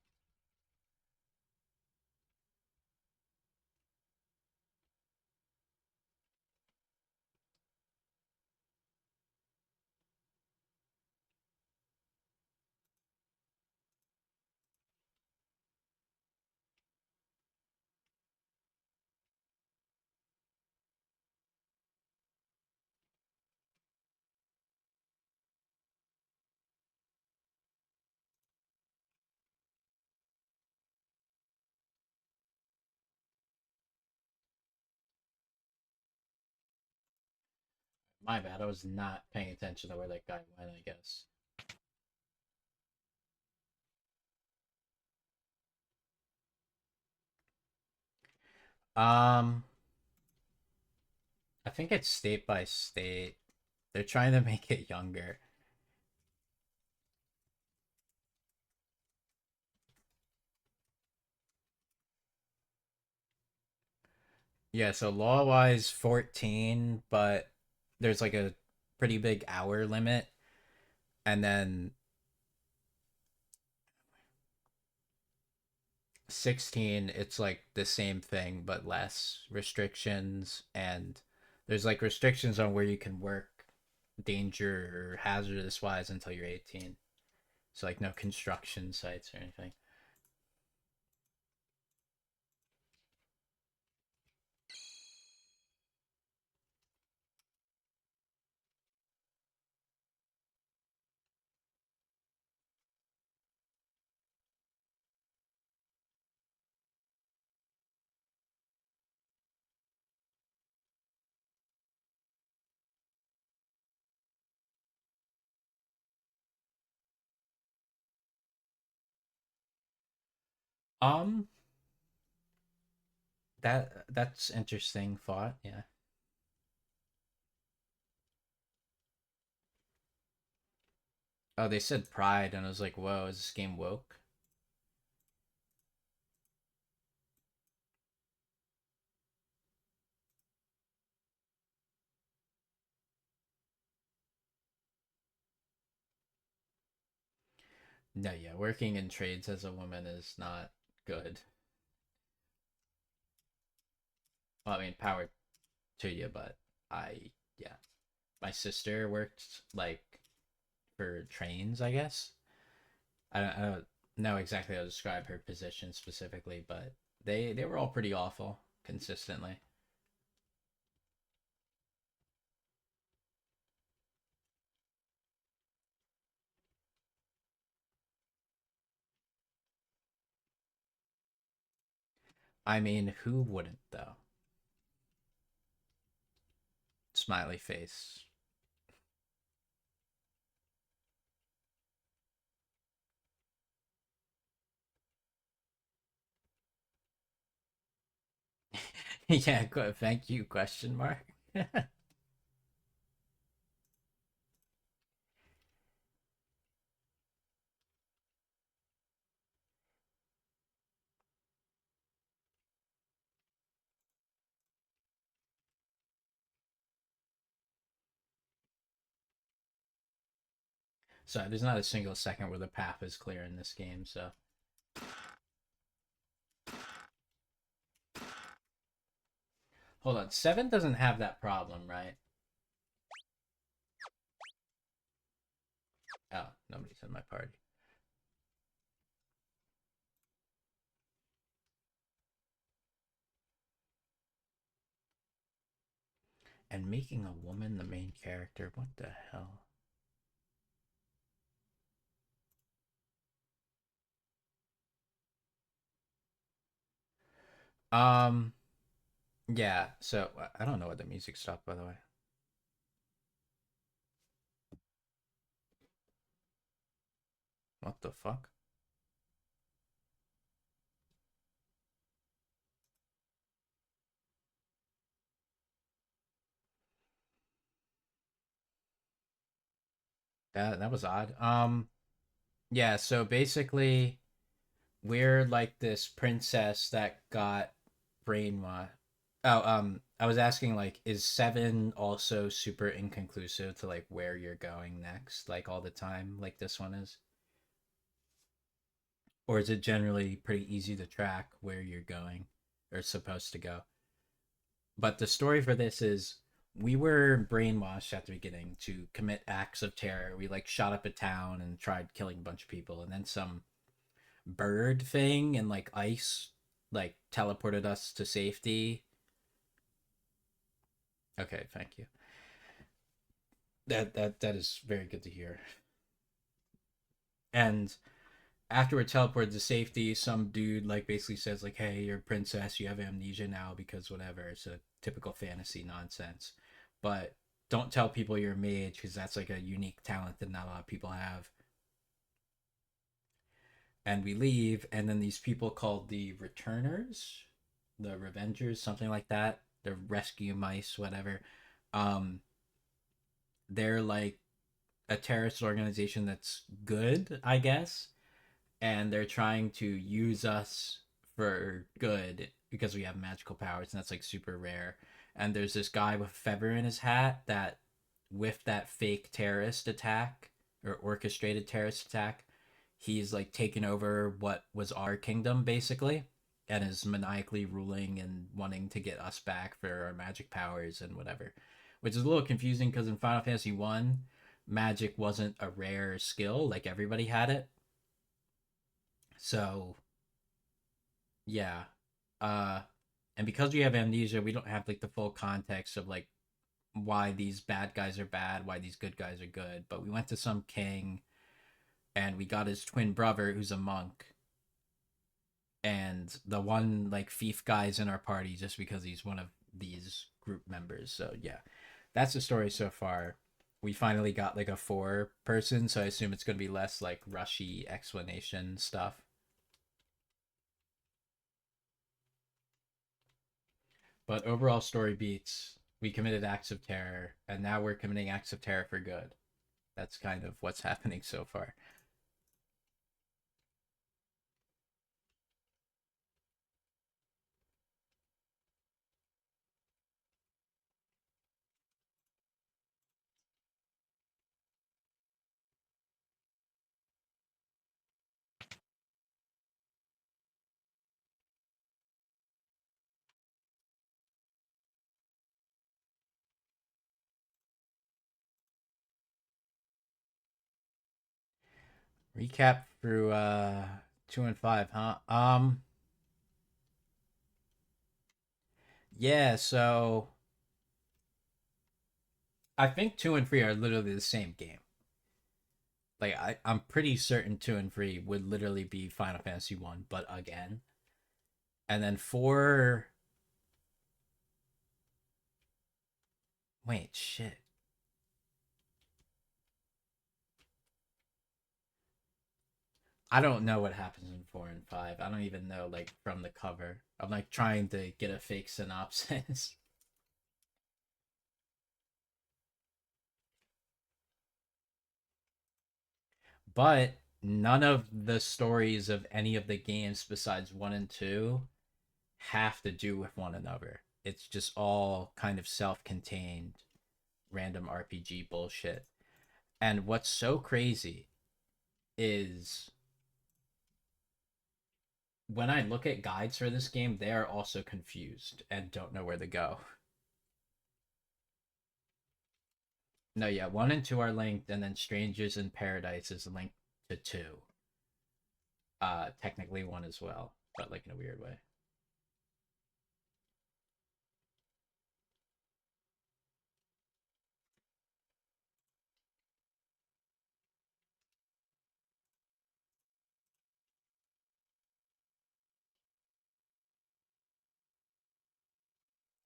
My bad. I was not paying attention to where that guy went, I guess. Um, I think it's state by state. They're trying to make it younger. Yeah, so law wise 14, but there's like a pretty big hour limit. And then 16, it's like the same thing, but less restrictions. And there's like restrictions on where you can work danger or hazardous wise until you're 18. So, like, no construction sites or anything. Um, that's interesting thought. Yeah. Oh, they said Pride, and I was like, whoa, is this game woke? No, yeah, working in trades as a woman is not good. Well, I mean, power to you, but yeah, my sister worked like for trains, I guess. I don't know exactly how to describe her position specifically, but they were all pretty awful consistently. I mean, who wouldn't though? Smiley face. Yeah, thank you, question mark. So there's not a single second where the path is clear in this game, so hold on. 7 doesn't have that problem, right? Oh, nobody's in my party. And making a woman the main character, what the hell? Um, yeah, so I don't know what the music stopped, by the way. What the fuck? That was odd. Yeah, so basically we're like this princess that got brainwashed. Oh, I was asking like, is 7 also super inconclusive to like where you're going next, like all the time, like this one is? Or is it generally pretty easy to track where you're going or supposed to go? But the story for this is we were brainwashed at the beginning to commit acts of terror. We like shot up a town and tried killing a bunch of people, and then some bird thing and like ice like teleported us to safety. Okay, thank you. That is very good to hear. And after we're teleported to safety, some dude like basically says like, "Hey, you're a princess. You have amnesia now because whatever." It's a typical fantasy nonsense, but don't tell people you're a mage because that's like a unique talent that not a lot of people have. And we leave, and then these people called the Returners, the Revengers, something like that. The rescue mice, whatever. Um, they're like a terrorist organization that's good, I guess, and they're trying to use us for good because we have magical powers, and that's like super rare. And there's this guy with a feather in his hat that, with that fake terrorist attack or orchestrated terrorist attack, he's like taken over what was our kingdom basically, and is maniacally ruling and wanting to get us back for our magic powers and whatever. Which is a little confusing because in Final Fantasy 1, magic wasn't a rare skill, like everybody had it. So yeah. Uh and because we have amnesia, we don't have like the full context of like why these bad guys are bad, why these good guys are good. But we went to some king and we got his twin brother who's a monk, and the one like thief guy's in our party just because he's one of these group members. So yeah. That's the story so far. We finally got like a 4 person, so I assume it's gonna be less like rushy explanation stuff. But overall story beats. We committed acts of terror, and now we're committing acts of terror for good. That's kind of what's happening so far. Recap through 2 and 5, huh? Yeah, so I think 2 and 3 are literally the same game. Like I'm pretty certain 2 and 3 would literally be Final Fantasy 1, but again. And then 4, wait, shit. I don't know what happens in 4 and 5. I don't even know like from the cover. I'm like trying to get a fake synopsis. But none of the stories of any of the games besides 1 and 2 have to do with one another. It's just all kind of self-contained random RPG bullshit. And what's so crazy is when I look at guides for this game, they are also confused and don't know where to go. No, yeah, 1 and 2 are linked, and then Strangers in Paradise is linked to 2. Technically 1 as well, but like in a weird way.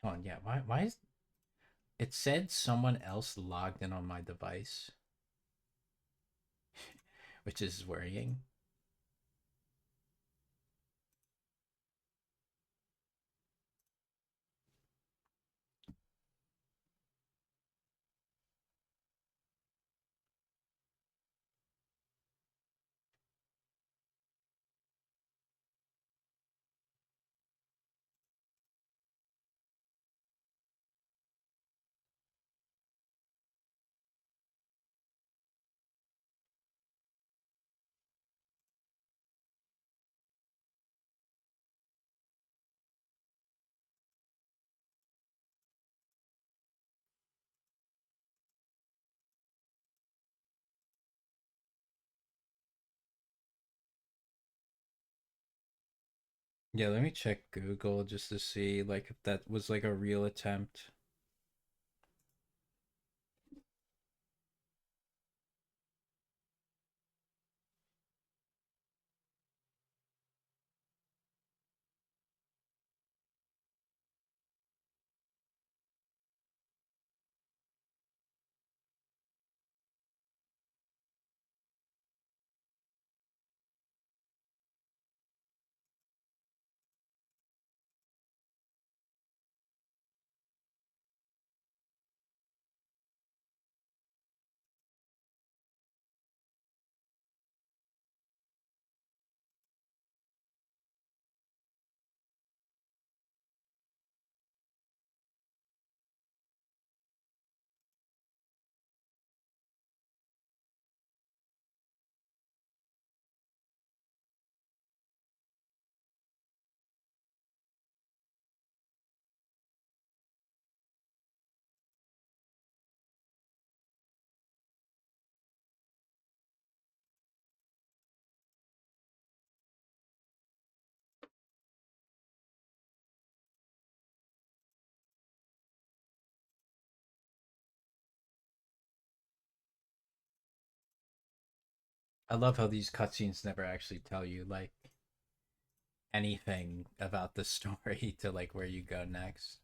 Hold on, yeah, why is it said someone else logged in on my device, which is worrying. Yeah, let me check Google just to see like if that was like a real attempt. I love how these cutscenes never actually tell you like anything about the story to like where you go next.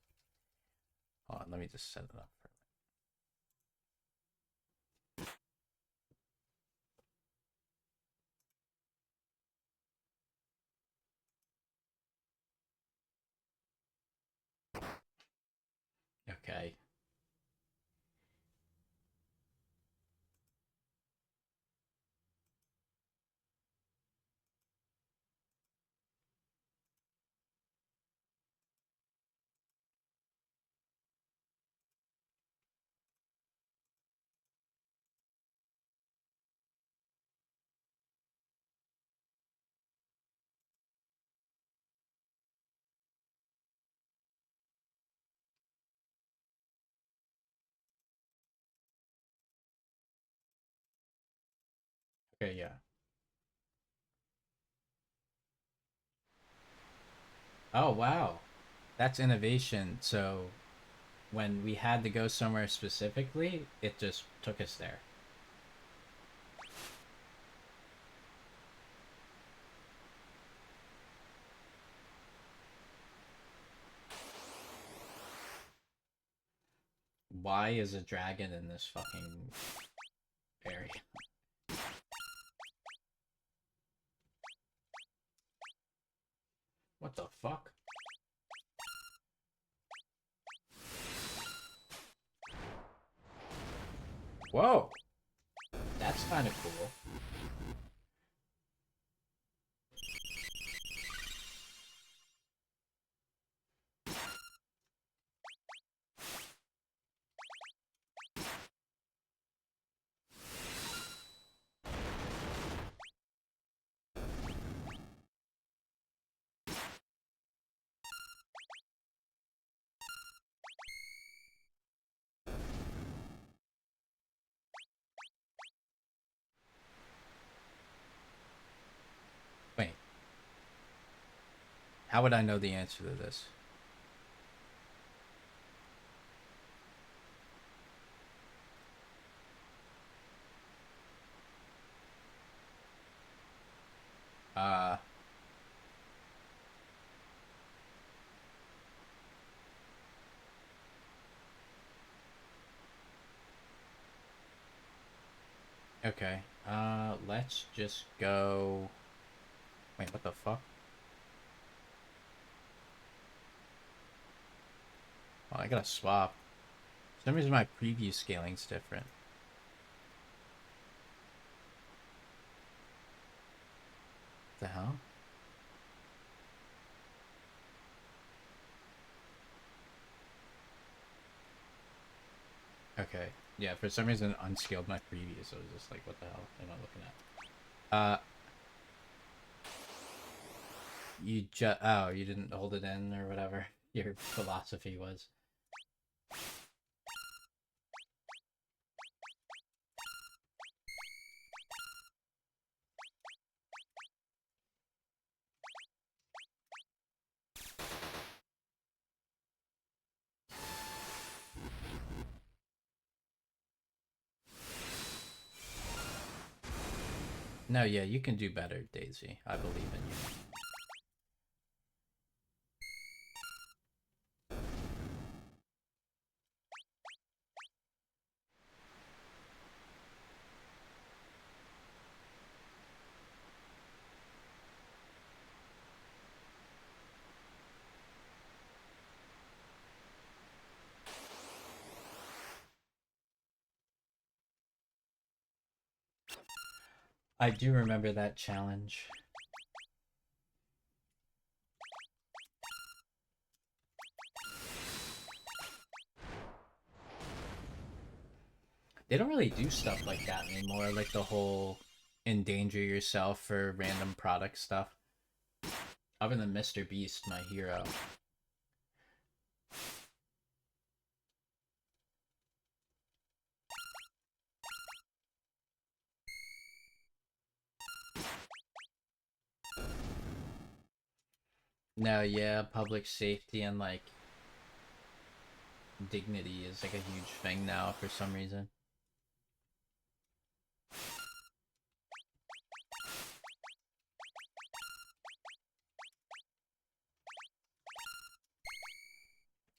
Hold on, let me just set it up. Okay. Okay, yeah. Oh wow. That's innovation. So when we had to go somewhere specifically, it just took us there. Why is a dragon in this fucking area? What the fuck? Whoa. That's kind of cool. Wait, how would I know the answer to this? Uh, okay. Let's just go. Wait, what the fuck? Oh, I gotta swap. For some reason my preview scaling's different. What the hell? Okay. Yeah, for some reason it unscaled my preview, so I was just like, what the hell am I looking at? You just oh, you didn't hold it in or whatever your philosophy was. No, yeah, you can do better, Daisy. I believe in you. I do remember that challenge. They don't really do stuff like that anymore, like the whole endanger yourself for random product stuff. Other than Mr. Beast, my hero. No, yeah, public safety and like dignity is like a huge thing now for some reason.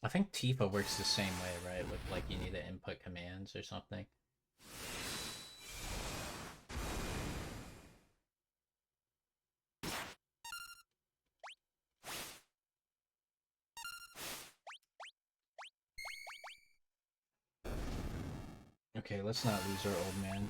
I think Tifa works the same way, right? With like you need to input commands or something. Okay, let's not lose our old man.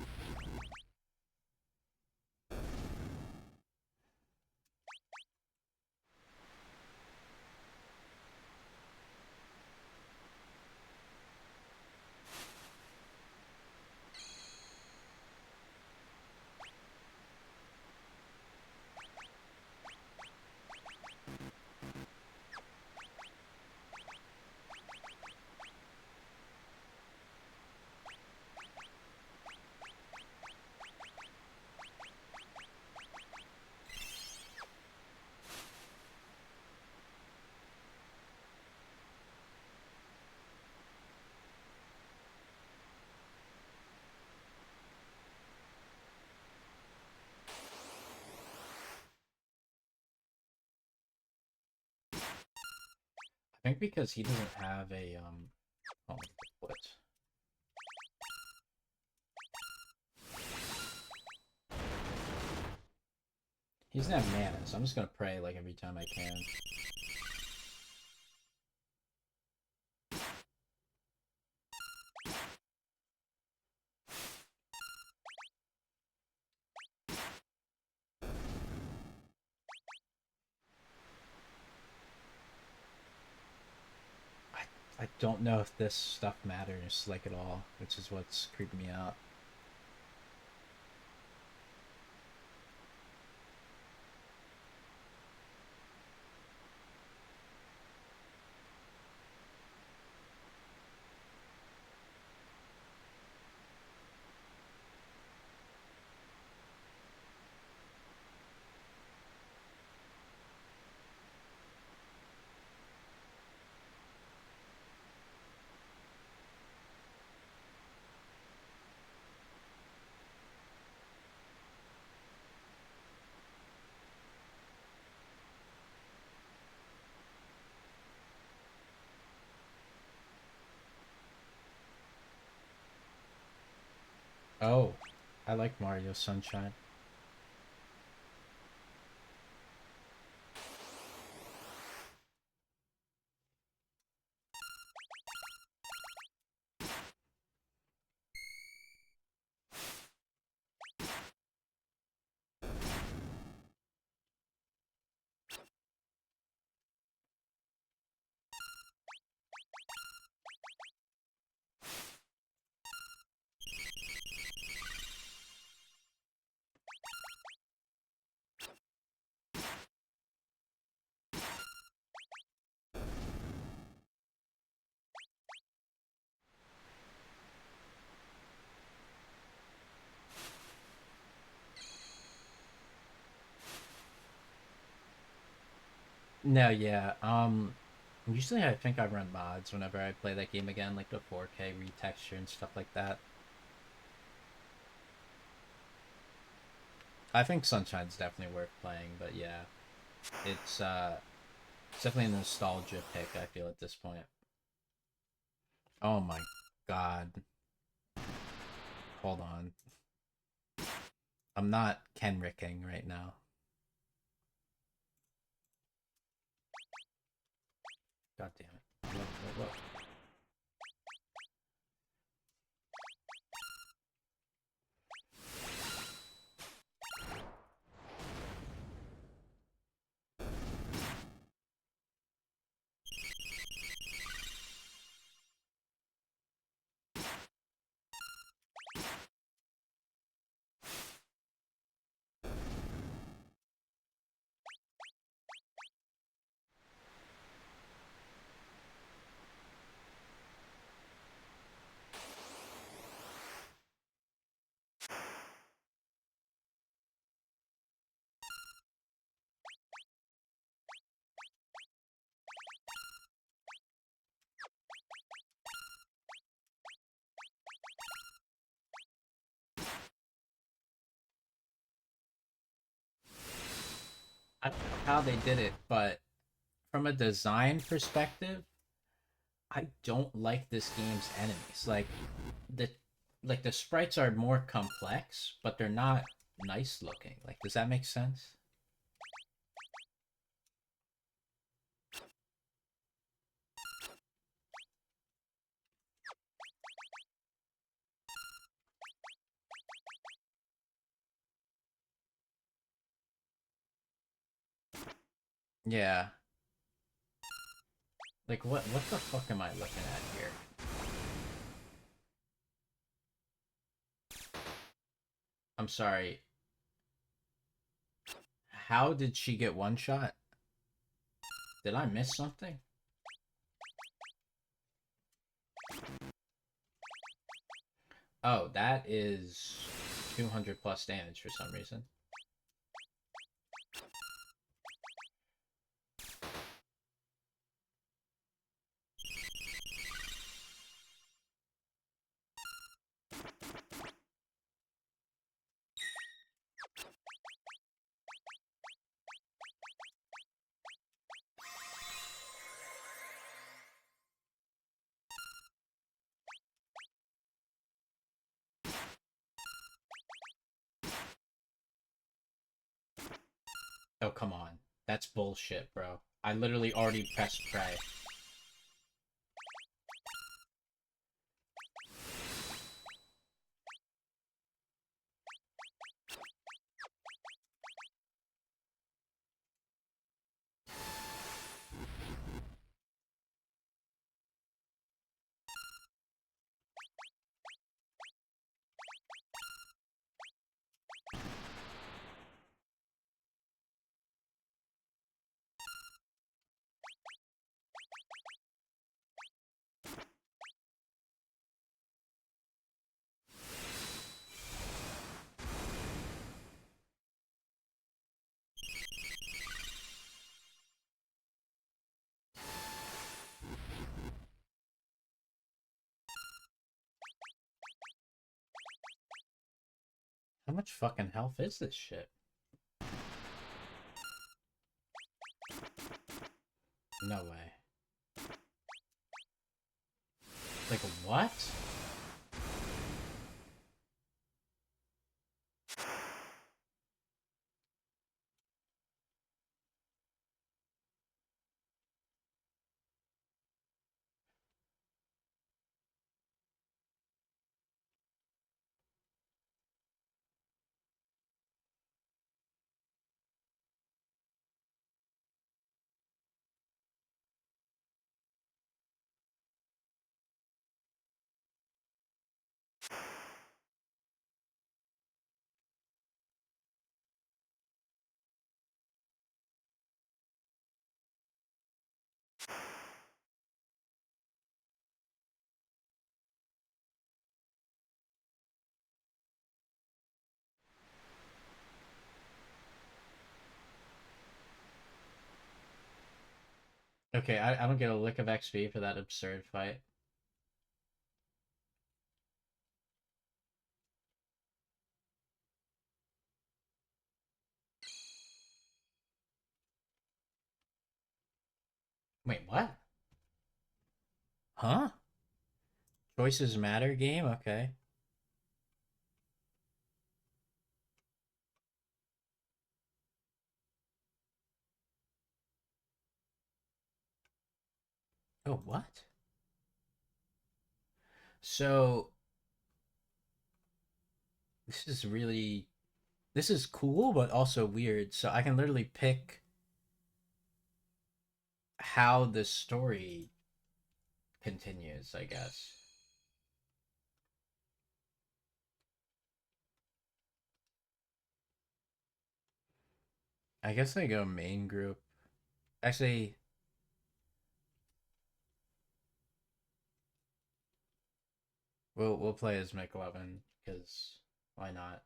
I think because he doesn't have a oh, what? He doesn't have mana, so I'm just gonna pray like every time I can. I don't know if this stuff matters like at all, which is what's creeping me out. Oh, I like Mario Sunshine. No, yeah. Usually I think I run mods whenever I play that game again, like the 4K retexture and stuff like that. I think Sunshine's definitely worth playing, but yeah, it's it's definitely a nostalgia pick. I feel at this point. Oh my god, hold on. I'm not Kenricking right now. God damn it. Look, look, look. I don't know how they did it, but from a design perspective, I don't like this game's enemies. The the sprites are more complex, but they're not nice looking. Like, does that make sense? Yeah. Like, what the fuck am I looking at here? I'm sorry. How did she get one shot? Did I miss something? Oh, that is 200 plus damage for some reason. Oh, come on. That's bullshit, bro. I literally already pressed pray. How much fucking health is this shit? No way. Like, what? Okay, I don't get a lick of XP for that absurd fight. Wait, what? Huh? Choices matter game? Okay. Oh, what? So, this is really... This is cool, but also weird. So I can literally pick how the story continues, I guess. I guess I go main group. Actually, we'll play as McLovin, because why not?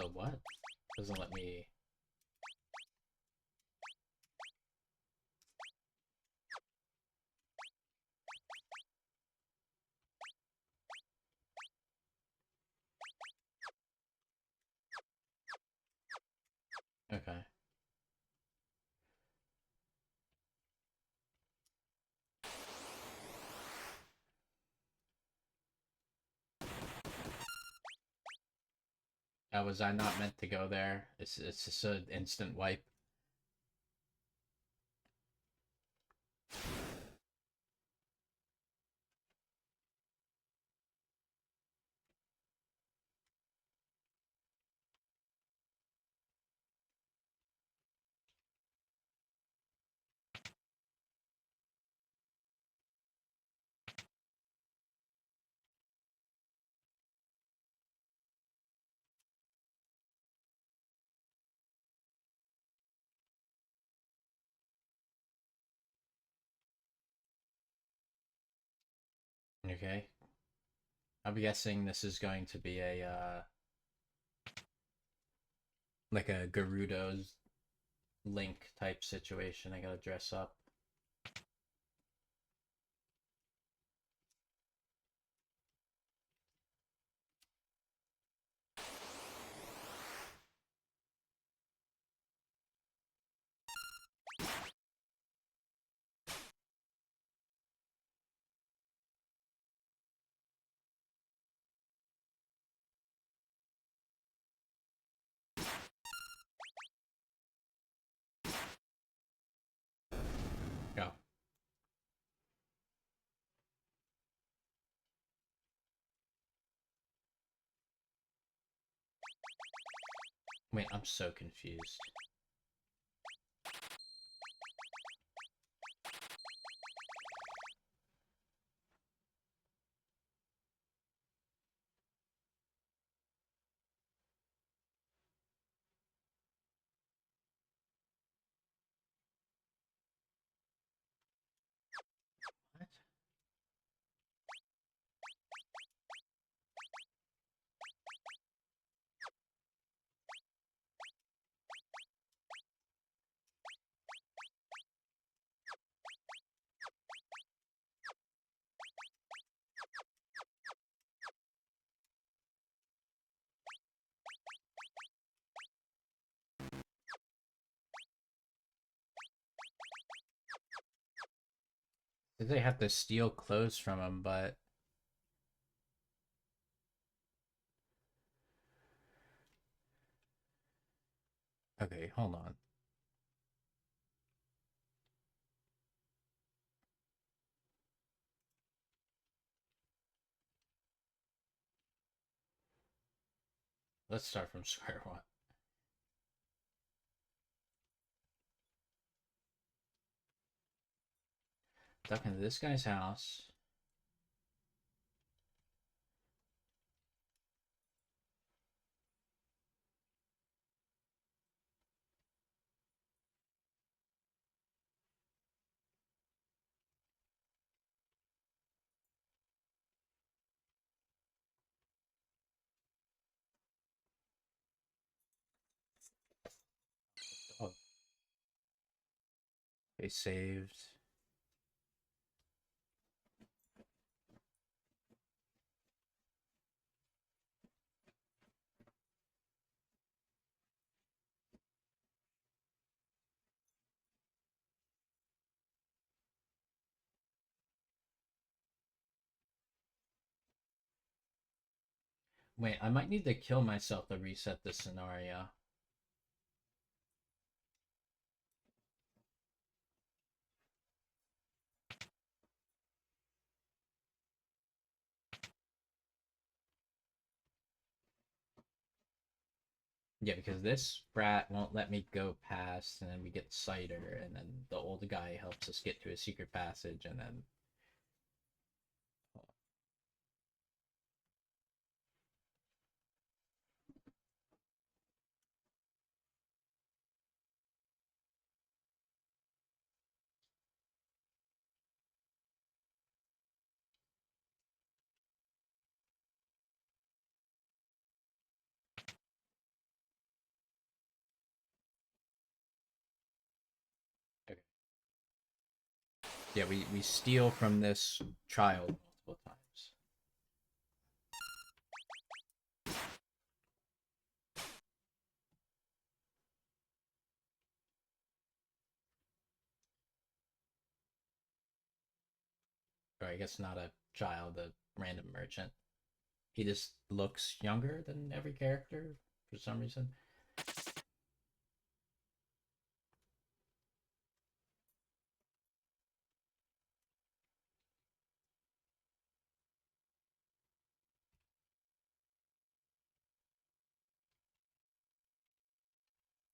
Oh, what? Doesn't let me... Okay. Was I not meant to go there? It's just an instant wipe. Okay. I'm guessing this is going to be a, like a Gerudo's Link type situation. I gotta dress up. Go. Wait, I'm so confused. What? Did they have to steal clothes from him, but... Okay, hold on. Let's start from square one. Duck into this guy's house. Oh, they saved. Wait, I might need to kill myself to reset this scenario. Yeah, because this brat won't let me go past, and then we get cider, and then the old guy helps us get to a secret passage, and then... Yeah, we steal from this child multiple times. Or I guess not a child, a random merchant. He just looks younger than every character for some reason.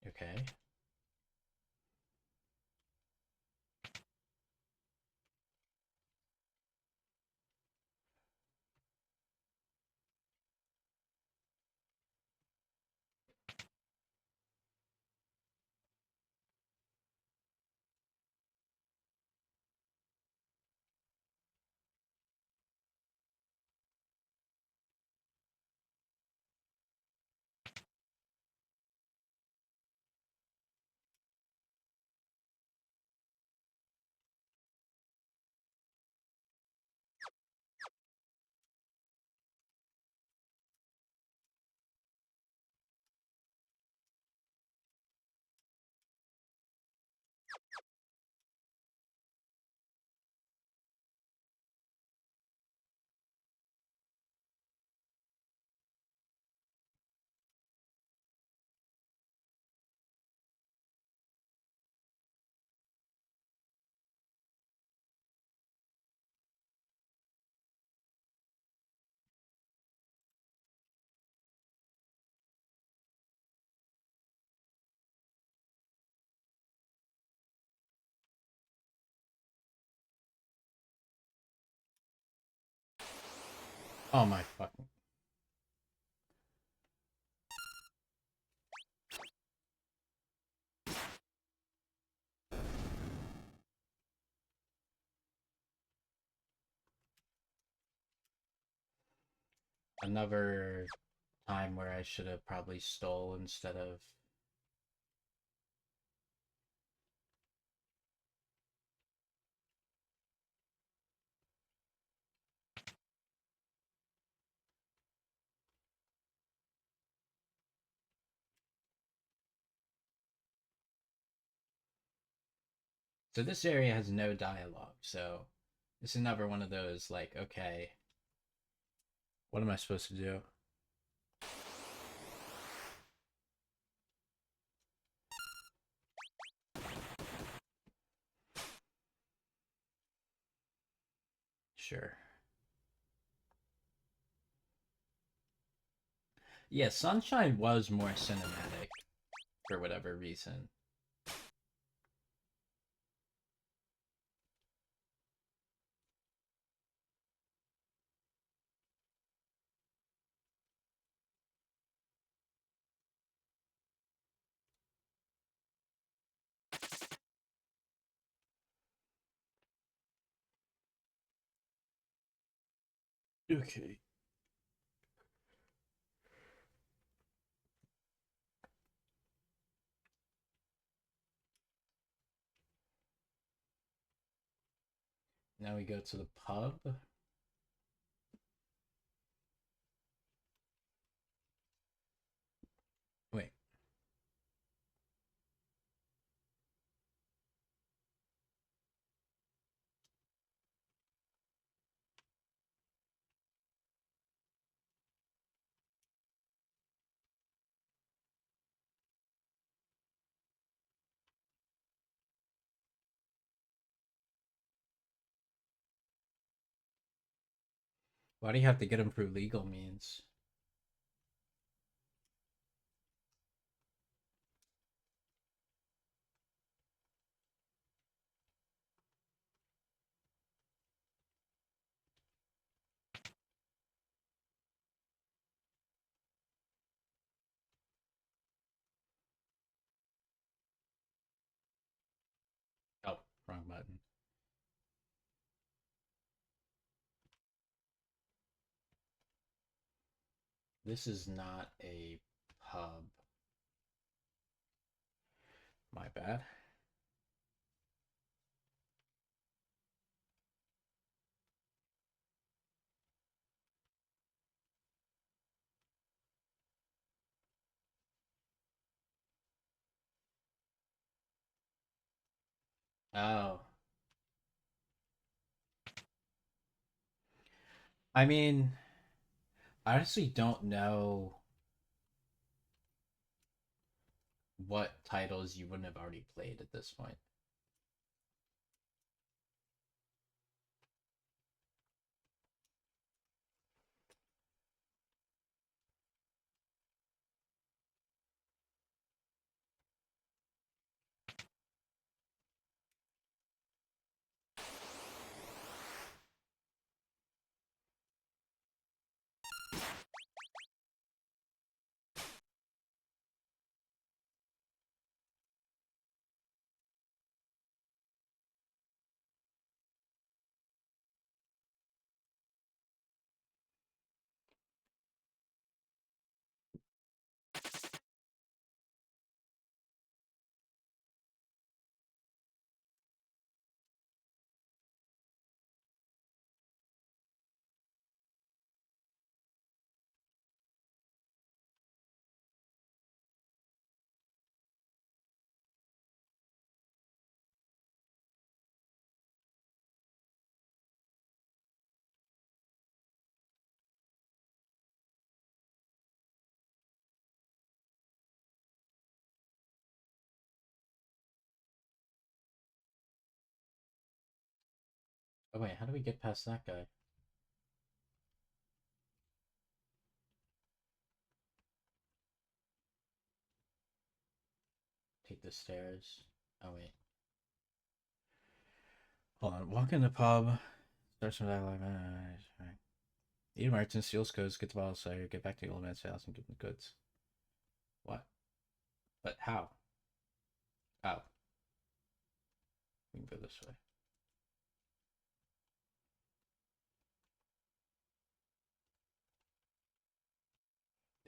Okay. Oh my fucking. Another time where I should have probably stole instead of. So this area has no dialogue, so this is never one of those like, okay, what am I supposed to do? Sure. Yeah, Sunshine was more cinematic for whatever reason. Okay. Now we go to the pub. Wait, why do you have to get him through legal means? Oh, wrong button. This is not a pub. My bad. Oh, I mean, I honestly don't know what titles you wouldn't have already played at this point. Oh wait, how do we get past that guy? Take the stairs. Oh wait. Hold on. Walk in the pub. Start some dialogue. Right. Eat a merchant, steals goods, get the bottle cider, get back to the old man's house and give him the goods. What? But how? Oh, we can go this way.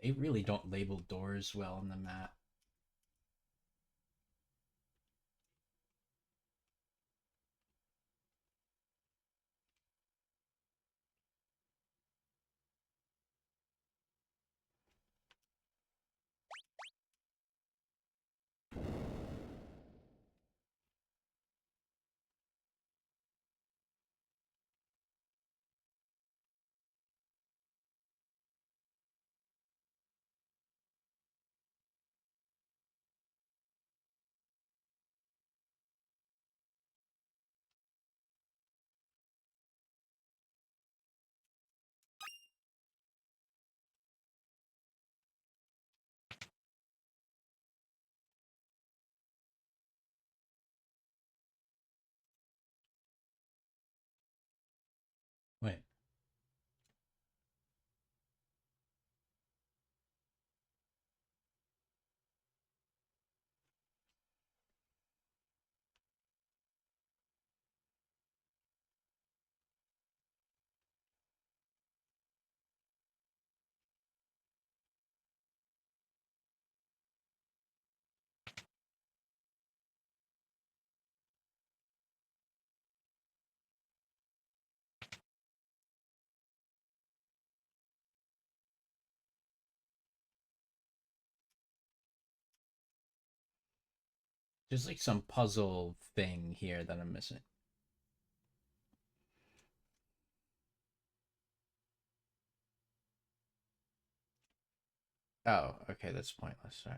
They really don't label doors well on the map. Wait. There's like some puzzle thing here that I'm missing. Oh, okay, that's pointless. Sorry.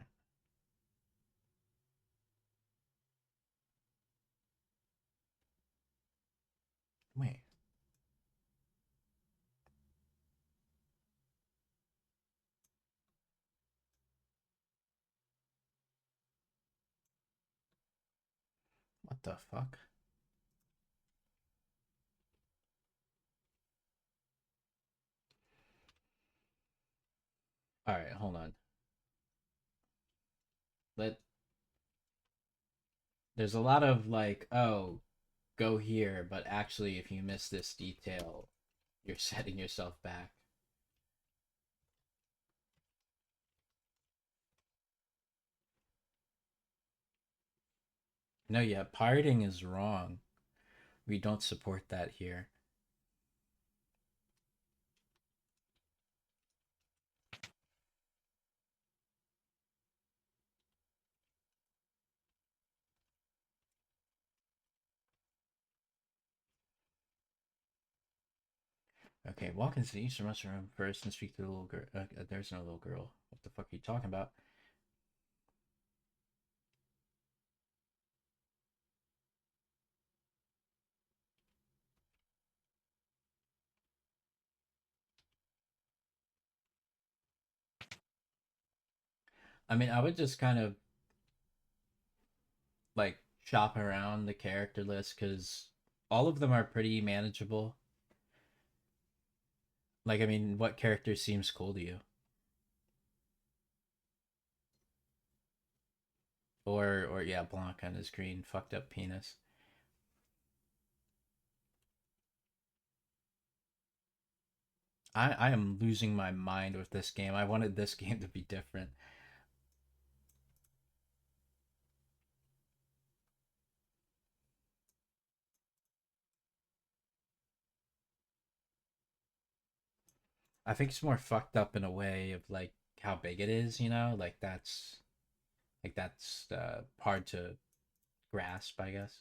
Wait. What the fuck? Alright, hold on. Let There's a lot of like, oh, go here, but actually if you miss this detail, you're setting yourself back. No, yeah, pirating is wrong. We don't support that here. Okay, walk into the Eastern restaurant first and speak to the little girl. There's no little girl. What the fuck are you talking about? I mean, I would just kind of like shop around the character list because all of them are pretty manageable. Like, I mean, what character seems cool to you? Or yeah, Blanca and his green fucked up penis. I am losing my mind with this game. I wanted this game to be different. I think it's more fucked up in a way of like how big it is, you know? Like that's hard to grasp, I guess.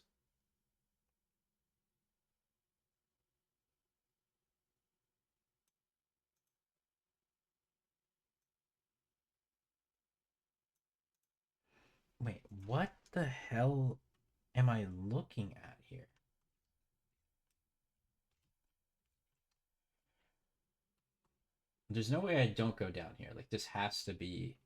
Wait, what the hell am I looking at here? There's no way I don't go down here. Like this has to be.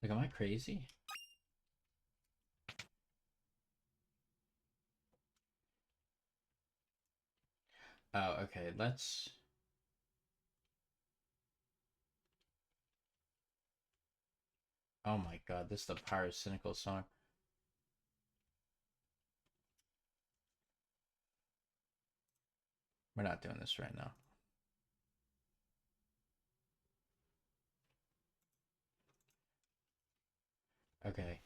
Like, am I crazy? Oh, okay. Let's. Oh my god, this is the pyrocynical song. We're not doing this right now. Okay.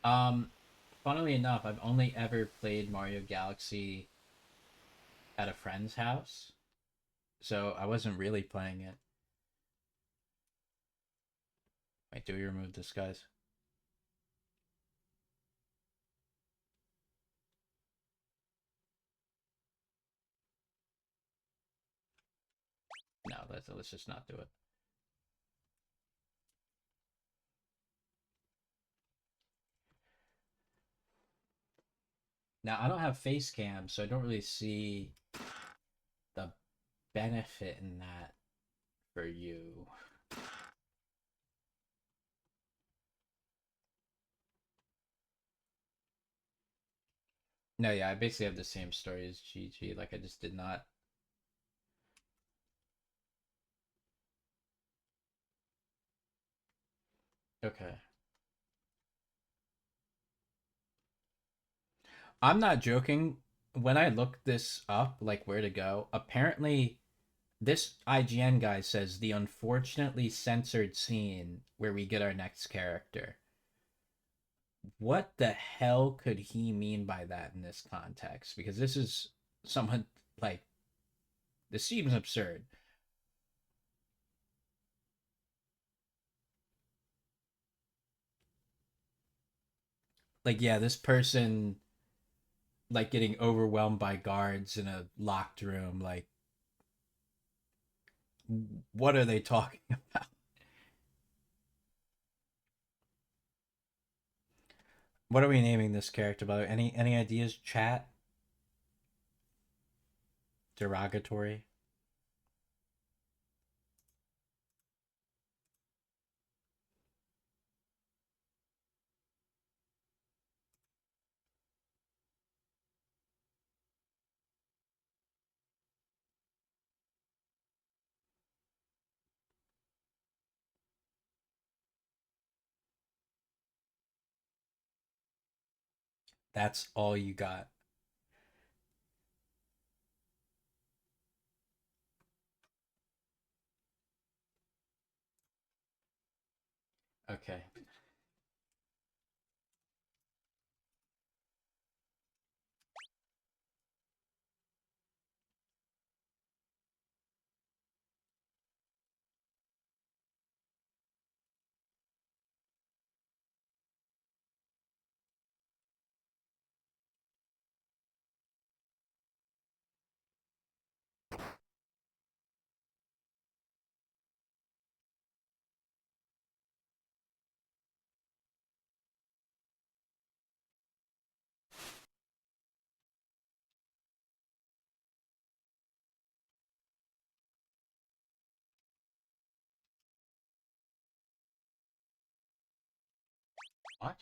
Um, Funnily enough, I've only ever played Mario Galaxy at a friend's house, so I wasn't really playing it. Wait, do we remove this, guys? No, let's just not do it. Now, I don't have face cam, so I don't really see the benefit in that for you. No, yeah, I basically have the same story as GG. Like, I just did not. Okay. I'm not joking. When I looked this up, like where to go, apparently this IGN guy says the unfortunately censored scene where we get our next character. What the hell could he mean by that in this context? Because this is Someone like this seems absurd. Like, yeah, this person like getting overwhelmed by guards in a locked room. Like, what are they talking about? What are we naming this character by? Any ideas? Chat derogatory. That's all you got. Okay. What?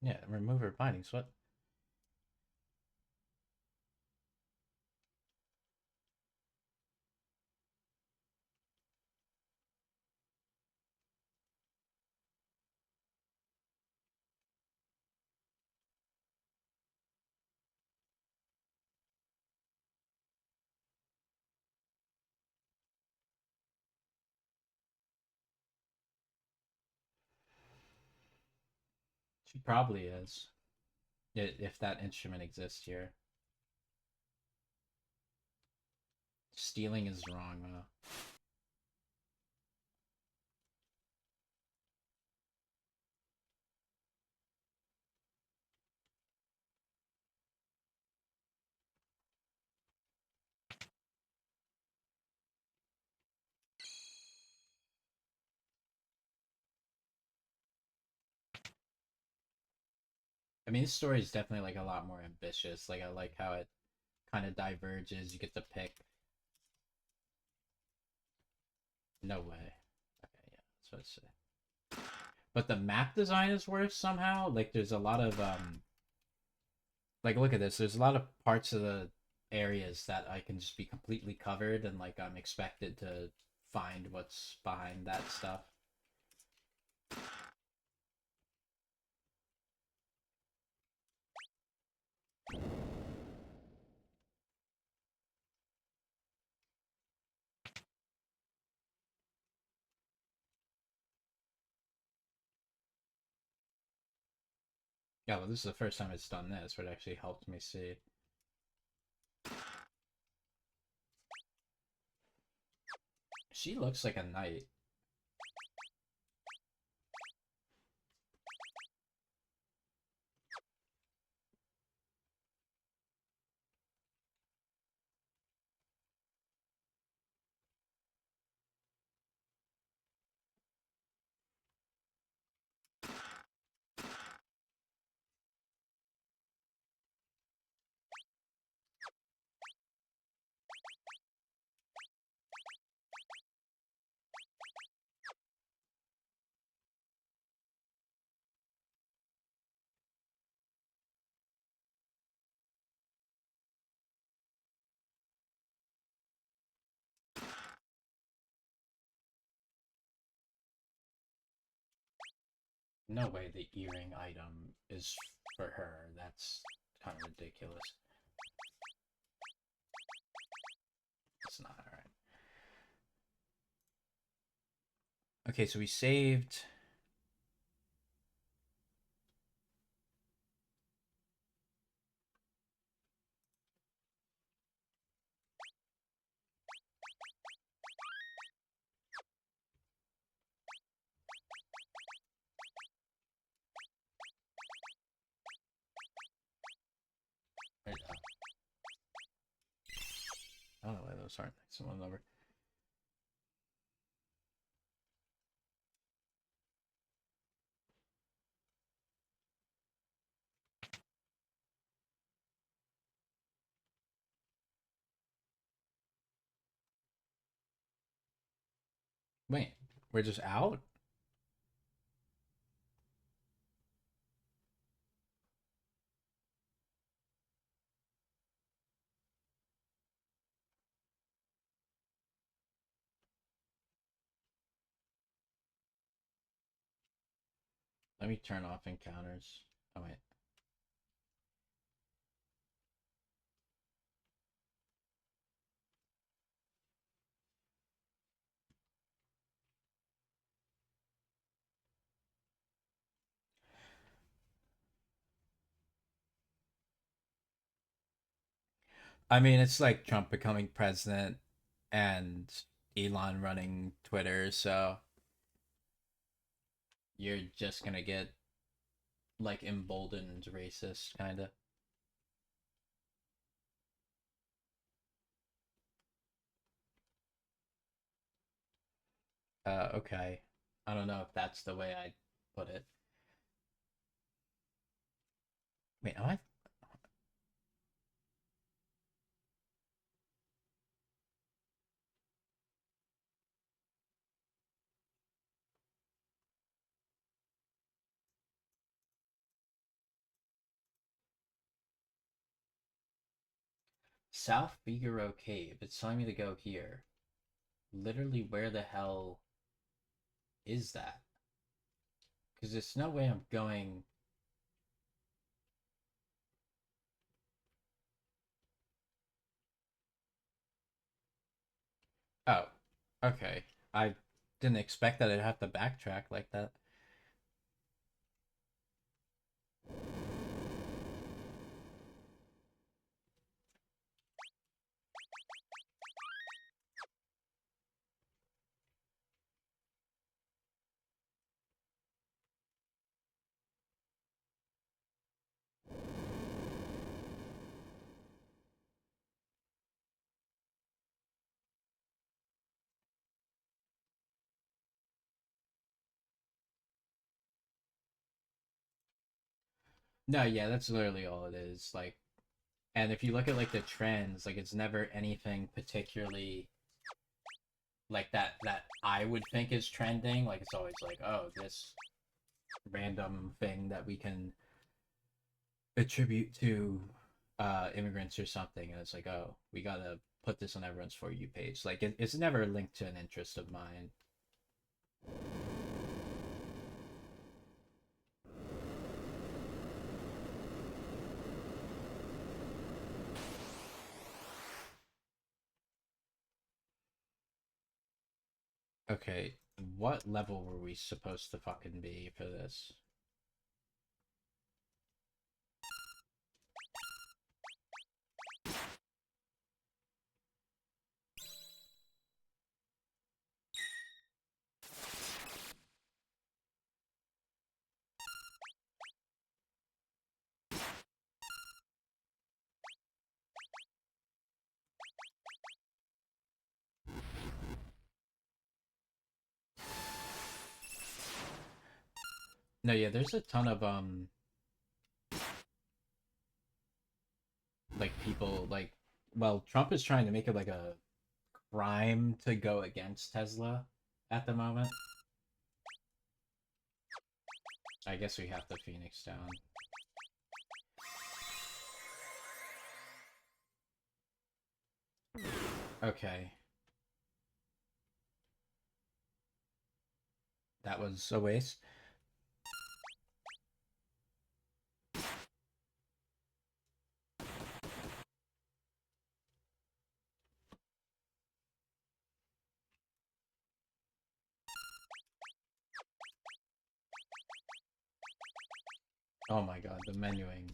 Yeah, remove her bindings. What? She probably is. If that instrument exists here. Stealing is wrong, though. I mean, this story is definitely like a lot more ambitious. Like, I like how it kind of diverges. You get to pick. No way. Okay, yeah, that's what I say. But the map design is worse somehow. Like, there's a lot of like, look at this. There's a lot of parts of the areas that I can just be completely covered, and like I'm expected to find what's behind that stuff. Yeah, well, this is the first time it's done this, where it actually helped me see. She looks like a knight. No way the earring item is for her. That's kind of ridiculous. It's not alright. Okay, so we saved. those aren't next to one another. Wait, we're just out? Let me turn off encounters. Oh, wait. I mean, it's like Trump becoming president and Elon running Twitter, so you're just gonna get like emboldened racist kind of. Okay. I don't know if that's the way I put it. Wait, am I? South Figaro Cave. It's telling me to go here. Literally, where the hell is that? Because there's no way I'm going. Oh, okay. I didn't expect that I'd have to backtrack like that. No, yeah, that's literally all it is. Like, and if you look at like the trends, like it's never anything particularly like that I would think is trending. Like it's always like, oh, this random thing that we can attribute to immigrants or something, and it's like, oh, we gotta put this on everyone's For You page. Like it's never linked to an interest of mine. Okay, what level were we supposed to fucking be for this? No, yeah, there's a ton of like people like, well, Trump is trying to make it like a crime to go against Tesla at the moment. I guess we have the Phoenix down. Okay. That was a waste. Oh my god, the menuing.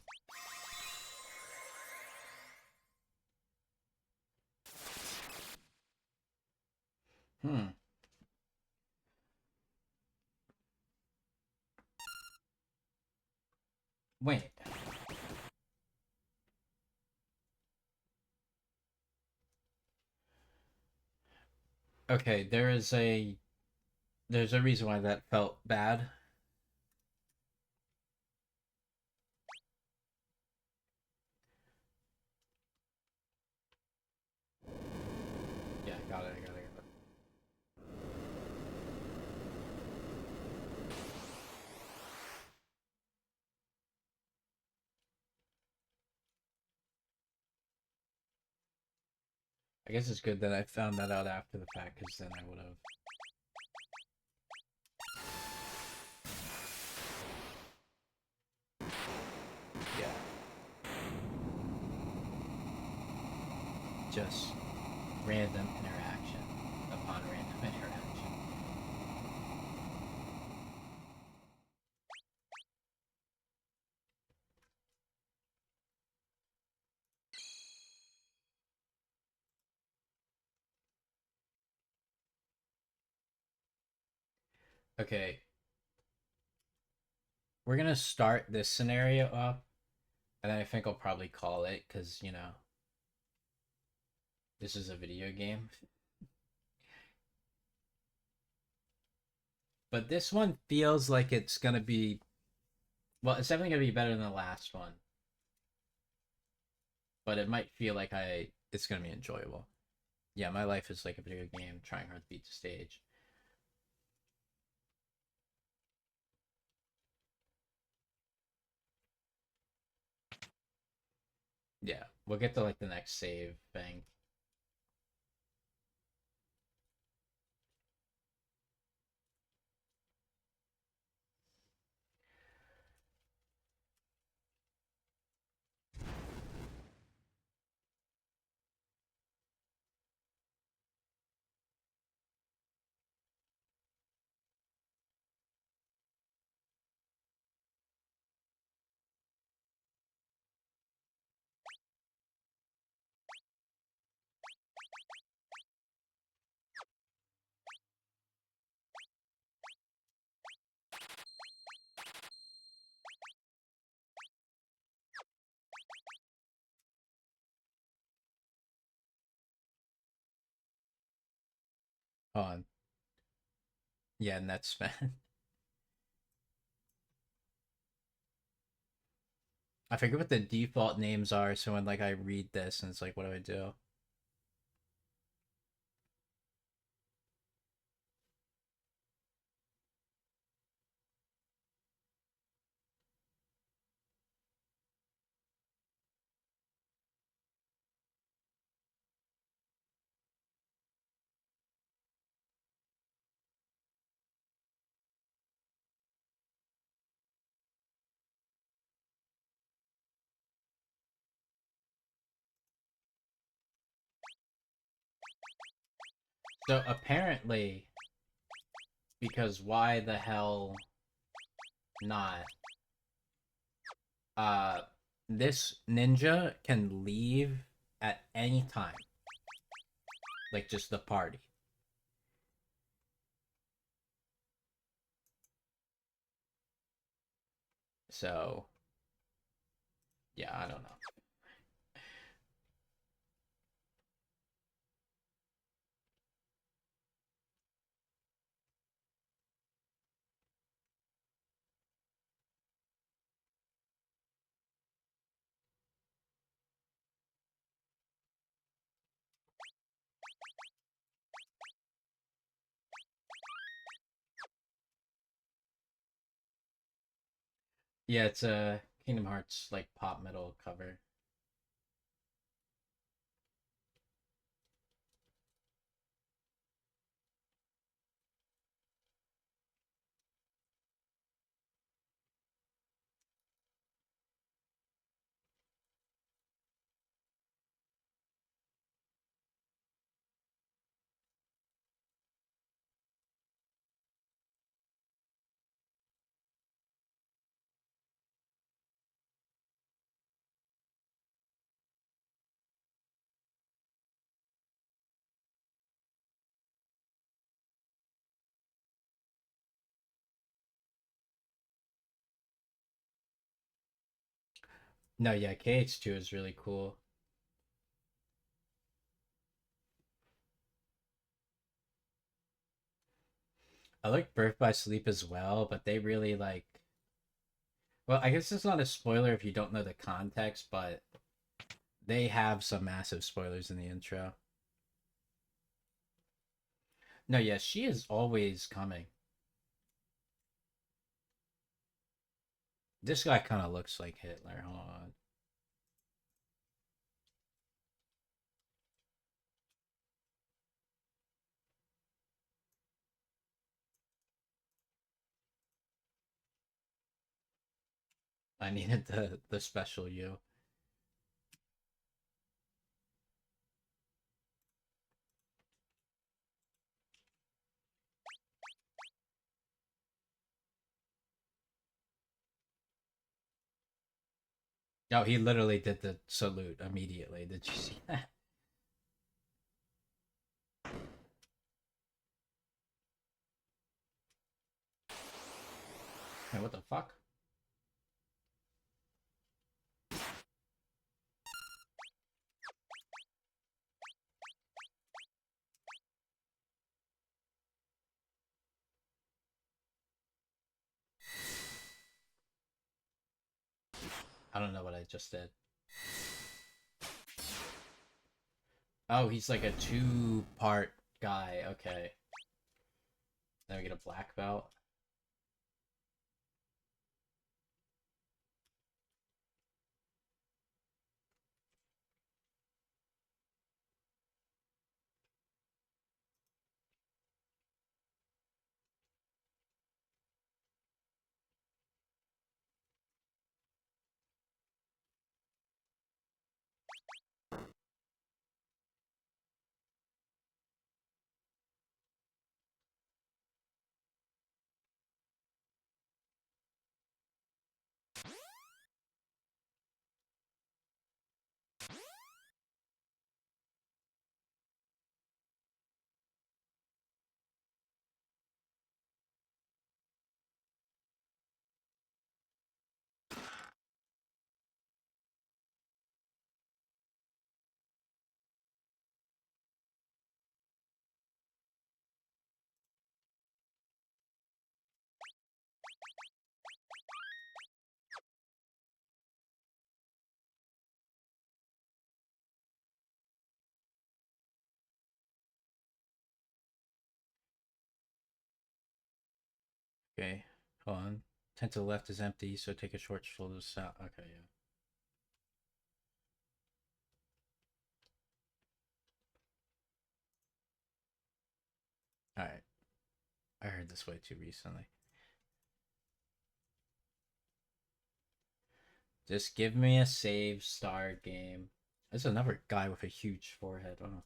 Hmm. Wait. Okay, there's a reason why that felt bad. Yeah, got it. I got it. I got it. I guess it's good that I found that out after the fact, because then I would have. Yeah, just random interaction upon random interaction. Okay, we're gonna start this scenario up, and I think I'll probably call it because this is a video game. But this one feels like it's gonna be, well, it's definitely gonna be better than the last one. But it might feel like it's gonna be enjoyable. Yeah, my life is like a video game, trying hard to beat the stage. Yeah, we'll get to like the next save thing. On. Yeah, Nets fan. I forget what the default names are, so when like I read this and it's like, what do I do? So apparently, because why the hell not? Uh, this ninja can leave at any time, like just the party. So yeah, I don't know. Yeah, it's a Kingdom Hearts like pop metal cover. No, yeah, KH2 is really cool. I like Birth by Sleep as well, but they really like. Well, I guess it's not a spoiler if you don't know the context, but they have some massive spoilers in the intro. No, yeah, she is always coming. This guy kind of looks like Hitler. Hold on. I needed the special you. Oh, he literally did the salute immediately. Did you see that? Hey, what the fuck? I don't know what I just did. Oh, he's like a two-part guy. Okay. Then we get a black belt. Okay, hold on. Tent to the left is empty, so take a short stroll to the south. Okay, yeah. All right. I heard this way too recently. Just give me a save star game. There's another guy with a huge forehead. Oh.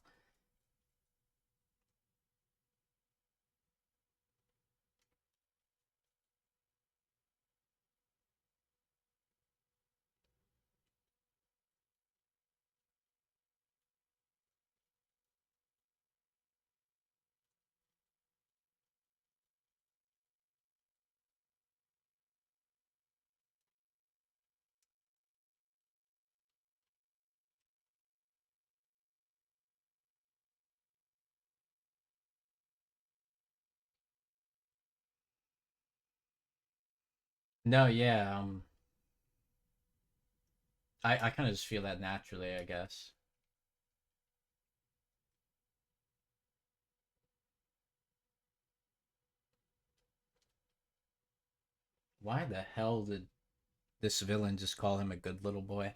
No, yeah. I kind of just feel that naturally, I guess. Why the hell did this villain just call him a good little boy?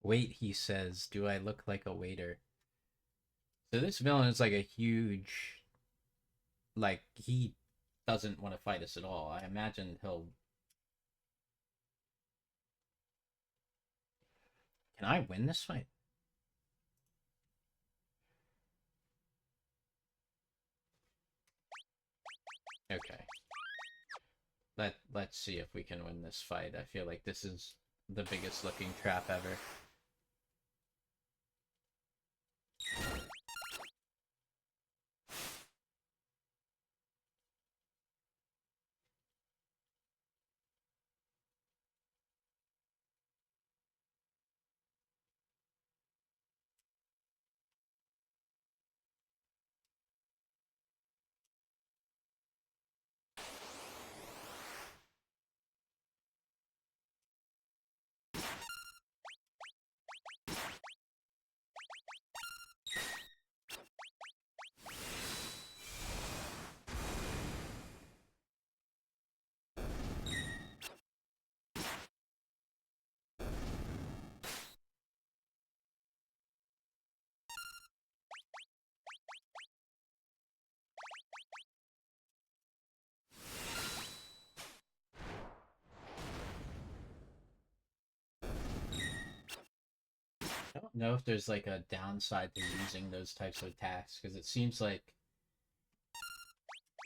Wait, he says, do I look like a waiter? So this villain is like a huge, like, he doesn't want to fight us at all. I imagine he'll. Can I win this fight? Okay. Let's see if we can win this fight. I feel like this is the biggest looking trap ever. I don't know if there's like a downside to using those types of attacks because it seems like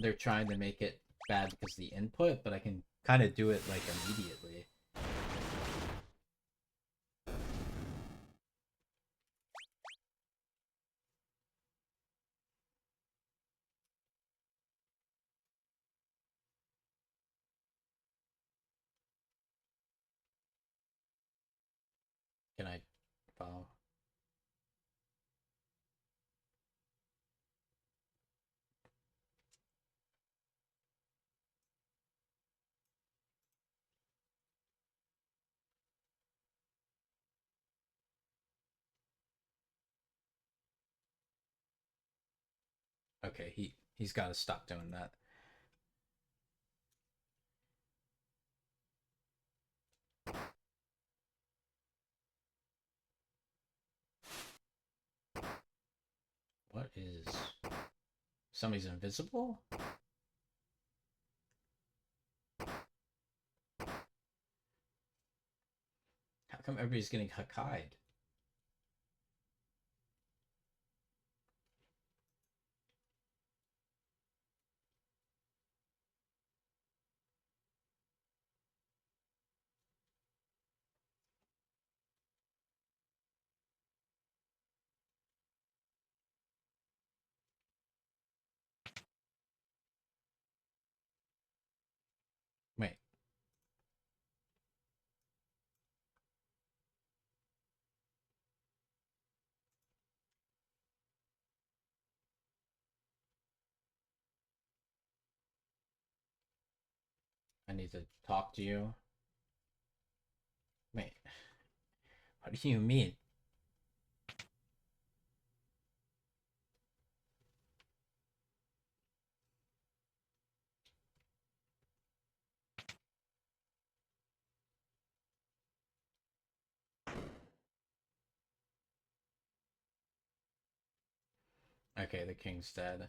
they're trying to make it bad because of the input, but I can kind of do it like immediately. Can I follow? Okay, he's got to stop doing that. What is somebody's invisible? How come everybody's getting Hakkai'd? Wait, I need to talk to you. Wait, what do you mean? Okay, the king's dead.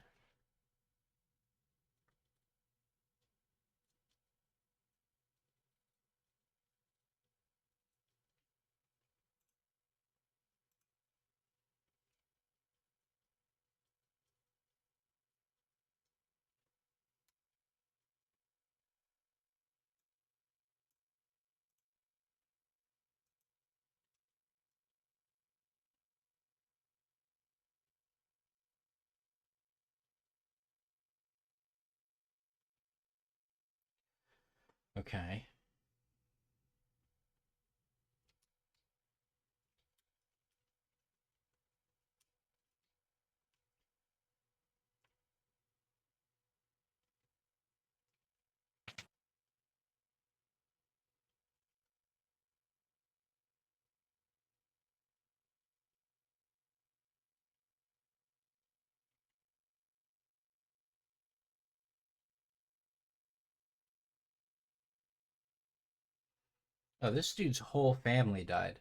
Okay. Oh, this dude's whole family died.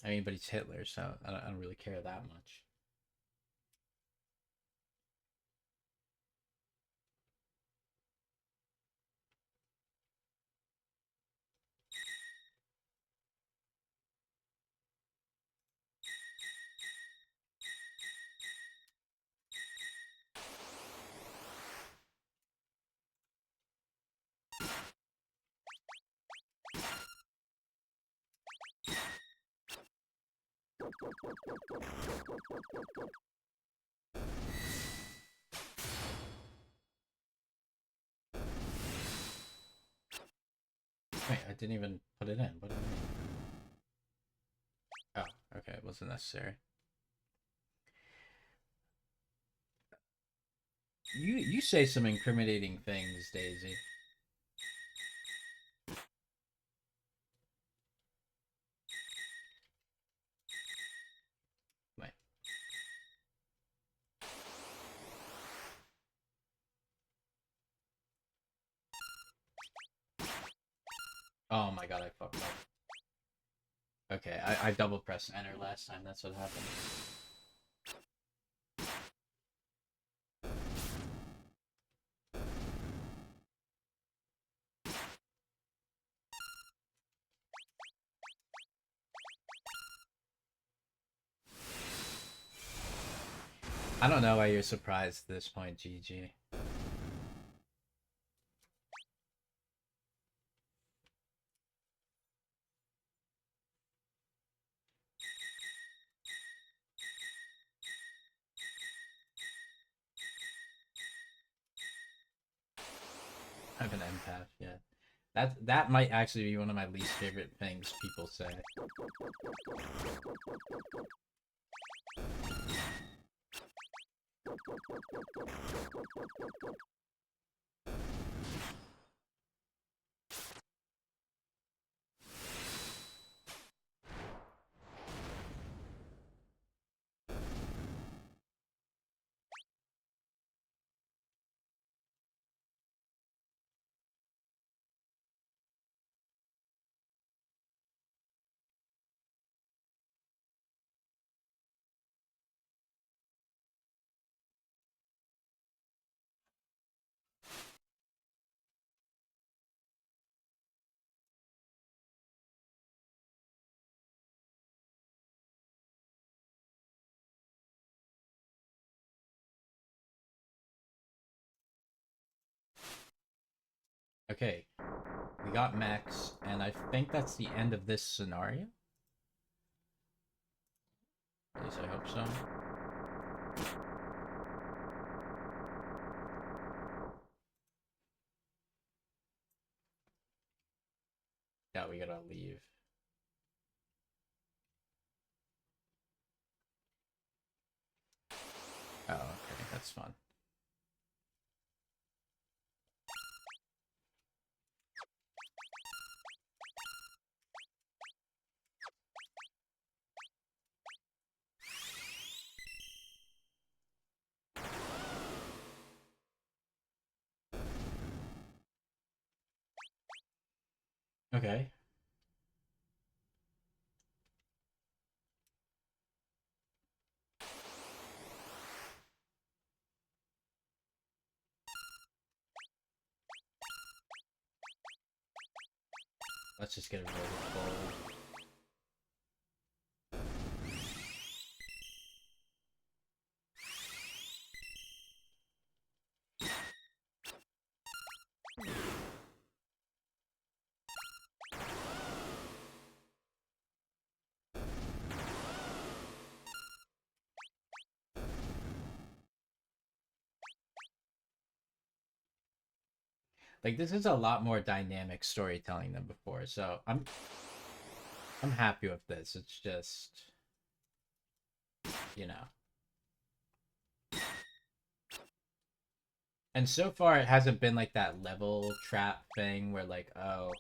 I mean, but he's Hitler, so I don't really care that much. Wait, I didn't even put it in. What do you mean? Oh, okay, it wasn't necessary. You say some incriminating things, Daisy. Wait. Oh my god, I fucked up. Okay, I double pressed enter last time. That's what happened. I don't know why you're surprised at this point, GG. I'm an empath, yeah. That might actually be one of my least favorite things people say. Okay, we got Max, and I think that's the end of this scenario. At least I hope so. Yeah, we gotta leave. Oh, okay, that's fun. Okay. Let's just get a roll. Like this is a lot more dynamic storytelling than before, so I'm happy with this. It's just, you know. And so far it hasn't been like that level trap thing where like, oh,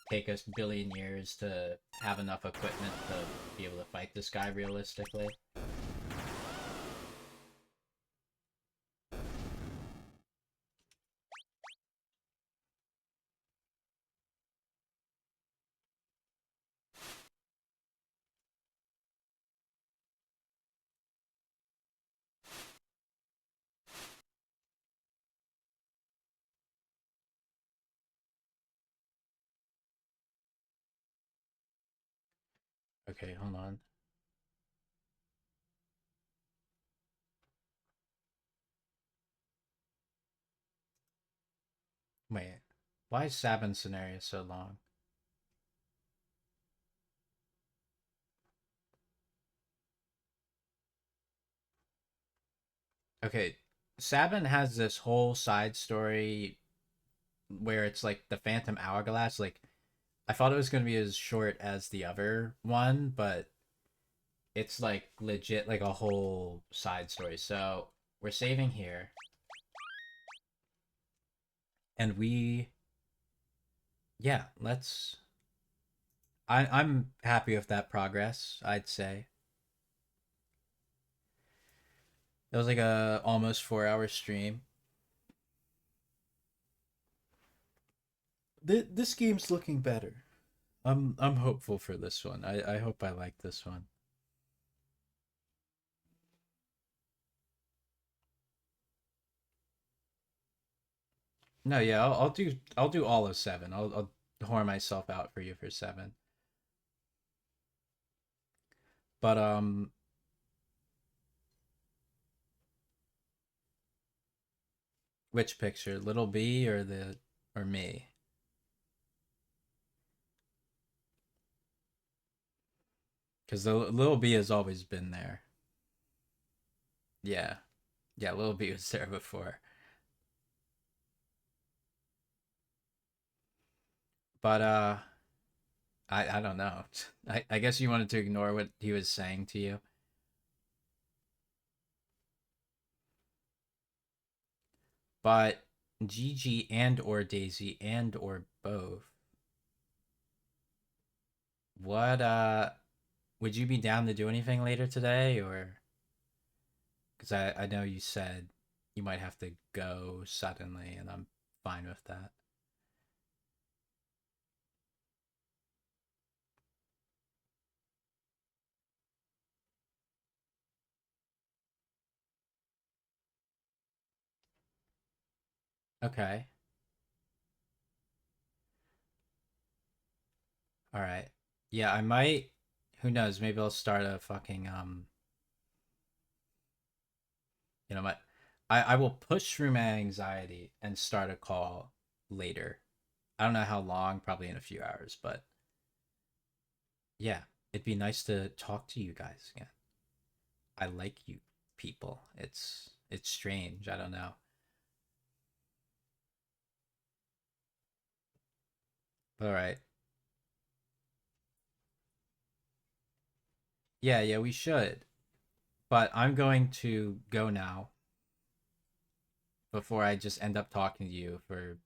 take us billion years to have enough equipment to be able to fight this guy realistically. Okay, hold on. Wait, why is Sabin's scenario so long? Okay, Sabin has this whole side story where it's like the Phantom Hourglass. Like, I thought it was going to be as short as the other one, but it's like legit like a whole side story. So we're saving here, and yeah, let's. I'm happy with that progress. I'd say it was like a almost 4 hour stream. This game's looking better. I'm hopeful for this one. I hope I like this one. No, yeah, I'll do all of seven. I'll whore myself out for you for seven. But which picture, little B or me? Because the little B has always been there. Yeah, yeah, little B was there before. But I don't know. I guess you wanted to ignore what he was saying to you. But Gigi and or Daisy and or both. What would you be down to do anything later today, or because I know you said you might have to go suddenly, and I'm fine with that. Okay. All right. Yeah, I might. Who knows? Maybe I'll start a fucking my I will push through my anxiety and start a call later. I don't know how long, probably in a few hours, but yeah, it'd be nice to talk to you guys again. I like you people. It's strange. I don't know. All right. Yeah, yeah, we should. But I'm going to go now before I just end up talking to you for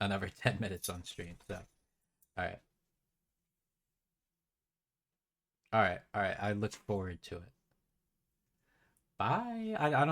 another 10 minutes on stream. So, all right. All right. All right. I look forward to it. Bye. I don't have